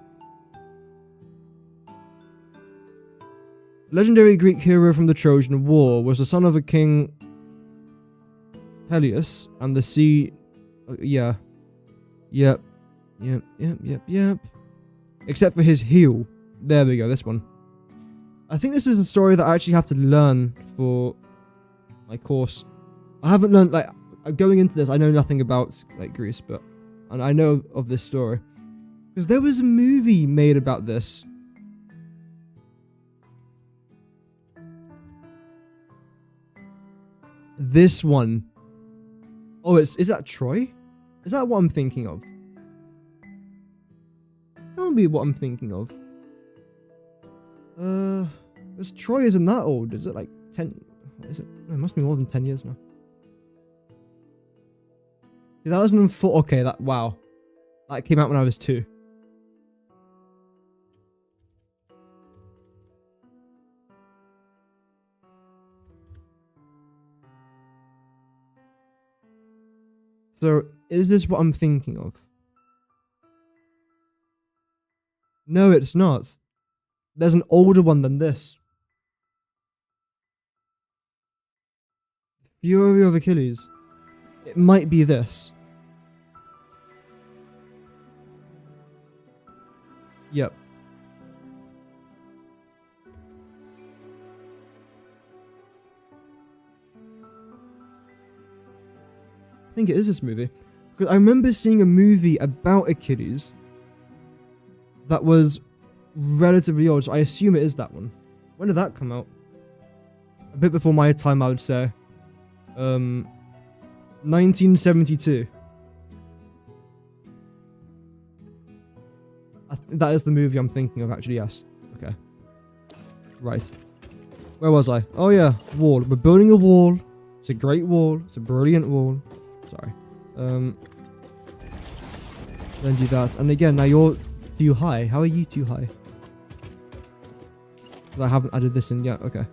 Legendary Greek hero from the Trojan War was the son of a king Peleus and the sea. Yep. Except for his heel. There we go, this one. I think this is a story that I actually have to learn for my course. I haven't learned, like, going into this, I know nothing about, like, Greece, but and I know of this story. Because there was a movie made about this. This one. Oh, is that Troy? Is that what I'm thinking of? That would be what I'm thinking of. Because Troy isn't that old. Is it like 10? Is it? No, it must be more than 10 years now. 2004. Okay, wow. That came out when I was 2. So, is this what I'm thinking of? No, it's not. There's an older one than this. Fury of Achilles. It might be this. Yep. I think it is this movie. Because I remember seeing a movie about Achilles that was relatively old, so I assume it is that one. When did that come out? A bit before my time, I would say. 1972. That is the movie I'm thinking of, actually, yes. Okay. Right. Where was I? Oh, yeah. Wall. We're building a wall. It's a great wall. It's a brilliant wall. Sorry. Then do that. And again, now you're too high. How are you too high? I haven't added this in yet. Okay.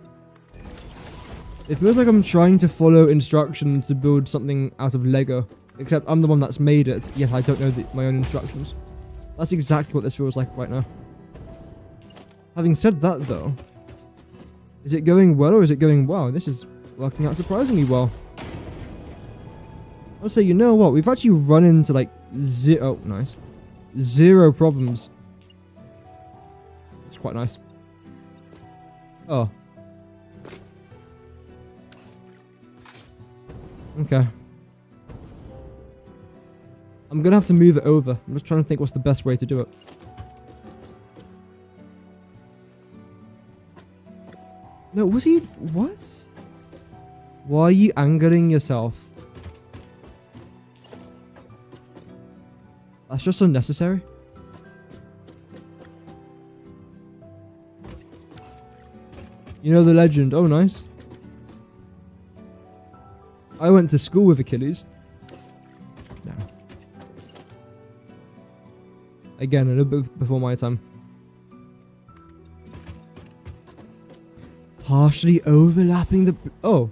It feels like I'm trying to follow instructions to build something out of Lego. Except I'm the one that's made it, yet I don't know my own instructions. That's exactly what this feels like right now. Having said that, though, is it going well or is it going wow? This is working out surprisingly well. I would say, you know what? We've actually run into like zero. Oh, nice. 0 problems. It's quite nice. Oh. Okay. I'm gonna have to move it over. I'm just trying to think what's the best way to do it. No, was he... What? Why are you angering yourself? That's just unnecessary. You know the legend. Oh, nice. I went to school with Achilles. No. Again, a little bit before my time. partially overlapping the... Oh.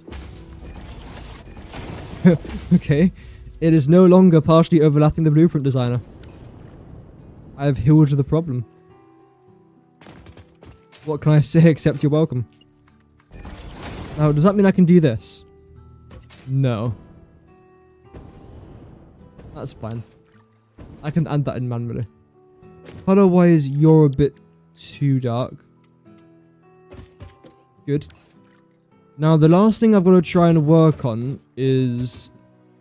Okay. It is no longer partially overlapping the blueprint designer. I have healed the problem. What can I say except you're welcome? Now, does that mean I can do this? No. That's fine. I can add that in manually. Color-wise, you're a bit too dark. Good. Now, the last thing I've got to try and work on is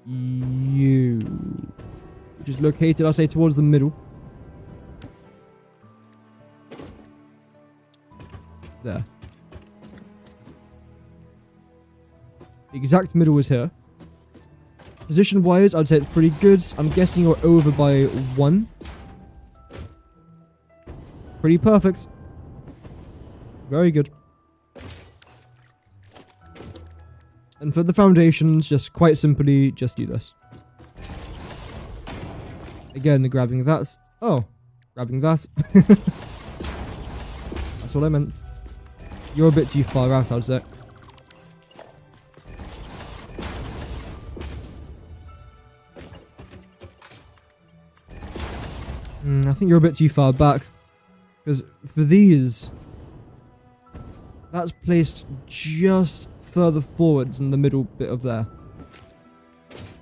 you, which is located, I'll say, towards the middle. There. The exact middle is here. Position-wise, I'd say it's pretty good. I'm guessing you're over by 1. Pretty perfect. Very good. And for the foundations, just quite simply, just do this. Again, grabbing that. Oh, grabbing that. That's what I meant. You're a bit too far out, I'd say. I think you're a bit too far back. Because for these, that's placed just further forwards in the middle bit of there.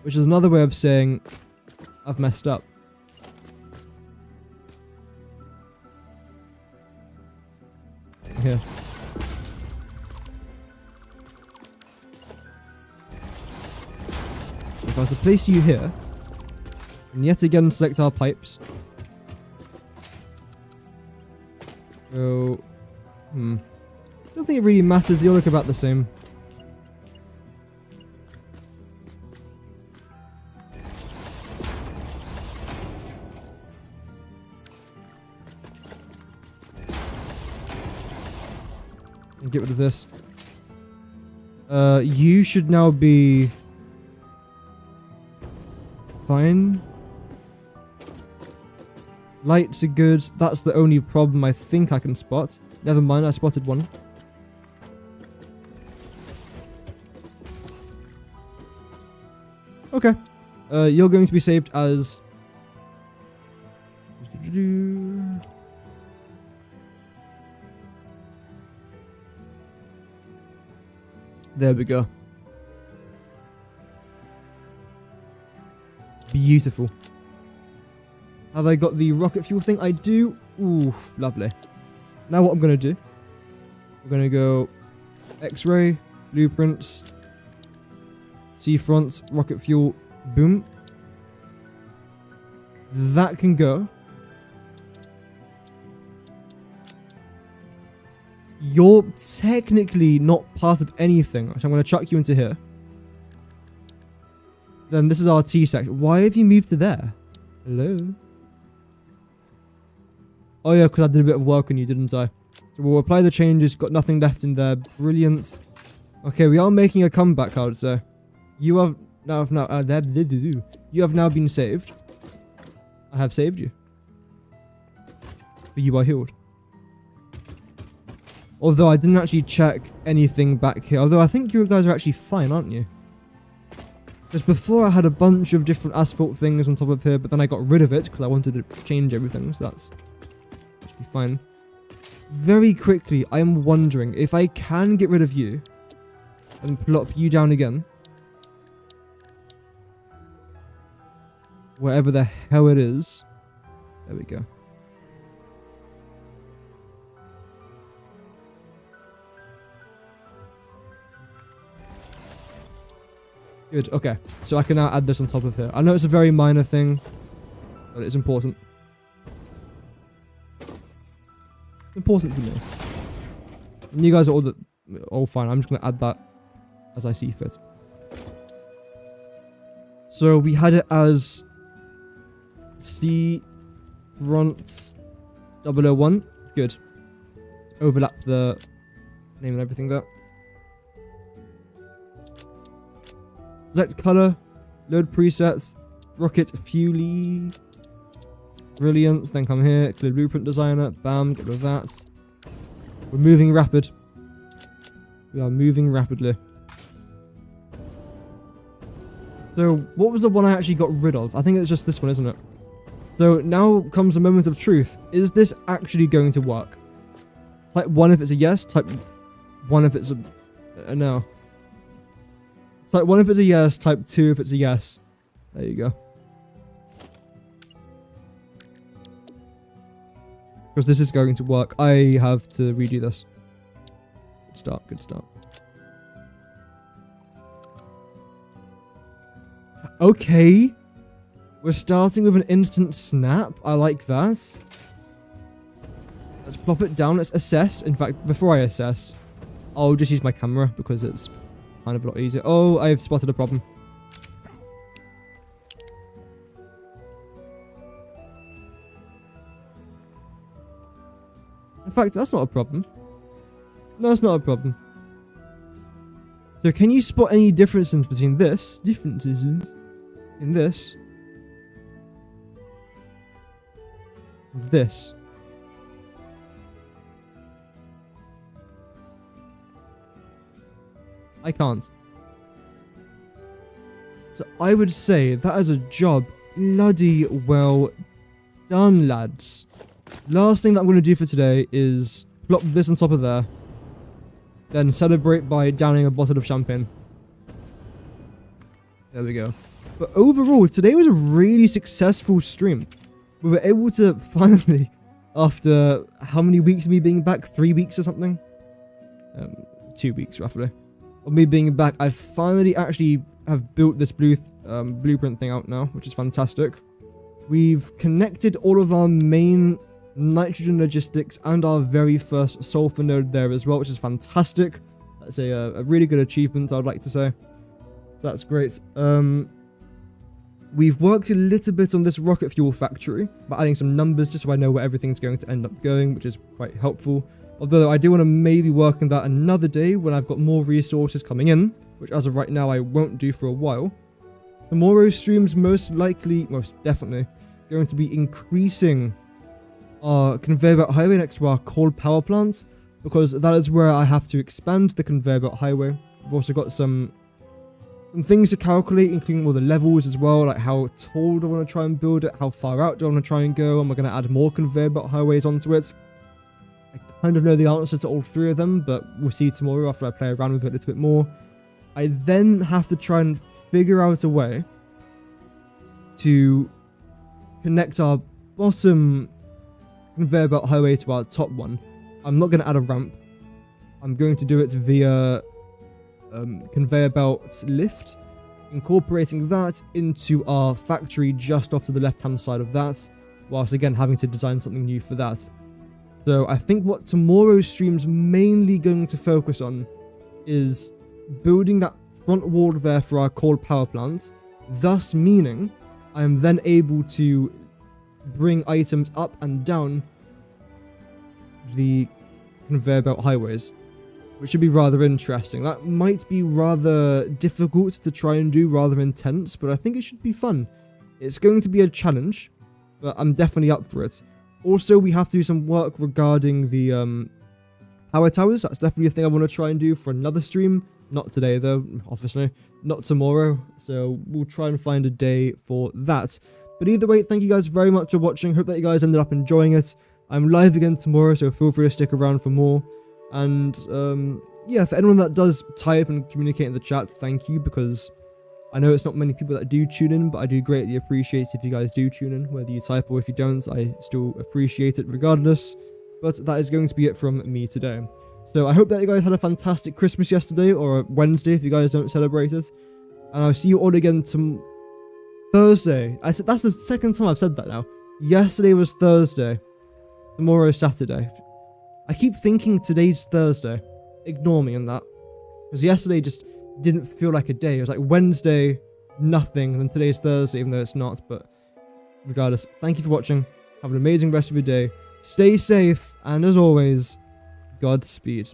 Which is another way of saying I've messed up. Here. If I was to place you here, and yet again select our pipes. So, I don't think it really matters. They all look about the same. And get rid of this. You should now be fine. Lights are good. That's the only problem I think I can spot. Never mind, I spotted one. Okay. You're going to be saved as... There we go. Beautiful. Have I got the rocket fuel thing? I do. Ooh, lovely. Now what I'm going to do, we're going to go X-ray, blueprints, seafront, rocket fuel, boom. That can go. You're technically not part of anything, so I'm going to chuck you into here. Then this is our T section. Why have you moved to there? Hello? Oh yeah, because I did a bit of work on you, didn't I? So we'll apply the changes. Got nothing left in there. Brilliant. Okay, we are making a comeback, I would say. You have now you have now been saved. I have saved you. But you are healed. Although I didn't actually check anything back here. Although I think you guys are actually fine, aren't you? Because before I had a bunch of different asphalt things on top of here, but then I got rid of it because I wanted to change everything. So that's actually fine. Very quickly, I am wondering if I can get rid of you and plop you down again. Wherever the hell it is. There we go. Good, okay. So I can now add this on top of here. I know it's a very minor thing, but it's important. It's important to me. And you guys are all fine. I'm just going to add that as I see fit. So we had it as C front 001. Good. Overlap the name and everything there. Select color, load presets, rocket fuelie, brilliance, then come here, clear blueprint designer, bam, get rid of that. We're moving rapid. We are moving rapidly. So, what was the one I actually got rid of? I think it's just this one, isn't it? So, now comes a moment of truth. Is this actually going to work? Type 1 if it's a yes. Type 1 if it's a no. Type 1 if it's a yes. Type 2 if it's a yes. There you go. Because this is going to work. I have to redo this. Good start, good start. Okay. We're starting with an instant snap. I like that. Let's plop it down. Let's assess. In fact, before I assess, I'll just use my camera because it's kind of a lot easier. Oh, I've spotted a problem. In fact, that's not a problem. No, it's not a problem. So can you spot any differences between this? Differences in this. This. I can't. So I would say that is a job bloody well done, lads. Last thing that I'm going to do for today is plop this on top of there. Then celebrate by downing a bottle of champagne. There we go. But overall, today was a really successful stream. We were able to finally, after how many weeks of me being back? 3 weeks or something? 2 weeks, roughly. Of me being back, I finally actually have built this blueprint thing out now, which is fantastic. We've connected all of our main nitrogen logistics and our very first sulfur node there as well, which is fantastic. That's a really good achievement, I'd like to say. So that's great. We've worked a little bit on this rocket fuel factory by adding some numbers just so I know where everything's going to end up going, which is quite helpful. Although I do want to maybe work on that another day when I've got more resources coming in, which as of right now I won't do for a while. Tomorrow's stream's most definitely going to be increasing our conveyor belt highway next to our coal power plant, because that is where I have to expand the conveyor belt highway. I've also got some things to calculate, including all the levels as well, like how tall do I want to try and build it, how far out do I want to try and go, am I going to add more conveyor belt highways onto it? I kind of know the answer to all 3 of them, but we'll see tomorrow after I play around with it a little bit more. I then have to try and figure out a way to connect our bottom conveyor belt highway to our top one. I'm not going to add a ramp. I'm going to do it via conveyor belt lift, incorporating that into our factory just off to the left hand side of that, whilst again having to design something new for that. So I think what tomorrow's stream's mainly going to focus on is building that front wall there for our coal power plant, thus meaning I am then able to bring items up and down the conveyor belt highways, which should be rather interesting. That might be rather difficult to try and do, rather intense, but I think it should be fun. It's going to be a challenge, but I'm definitely up for it. Also, we have to do some work regarding the power towers. That's definitely a thing I want to try and do for another stream. Not today, though, obviously. Not tomorrow. So we'll try and find a day for that. But either way, thank you guys very much for watching. Hope that you guys ended up enjoying it. I'm live again tomorrow, so feel free to stick around for more. And yeah, for anyone that does type and communicate in the chat, thank you, because I know it's not many people that do tune in, but I do greatly appreciate if you guys do tune in, whether you type or if you don't. I still appreciate it regardless. But that is going to be it from me today. So I hope that you guys had a fantastic Christmas yesterday, or Wednesday if you guys don't celebrate it. And I'll see you all again Thursday. I said that's the second time I've said that now. Yesterday was Thursday. Tomorrow is Saturday. I keep thinking today's Thursday. Ignore me on that. Because yesterday just didn't feel like a day. It was like Wednesday, nothing, and then today's Thursday, even though it's not. But regardless, thank you for watching. Have an amazing rest of your day. Stay safe, and as always, Godspeed.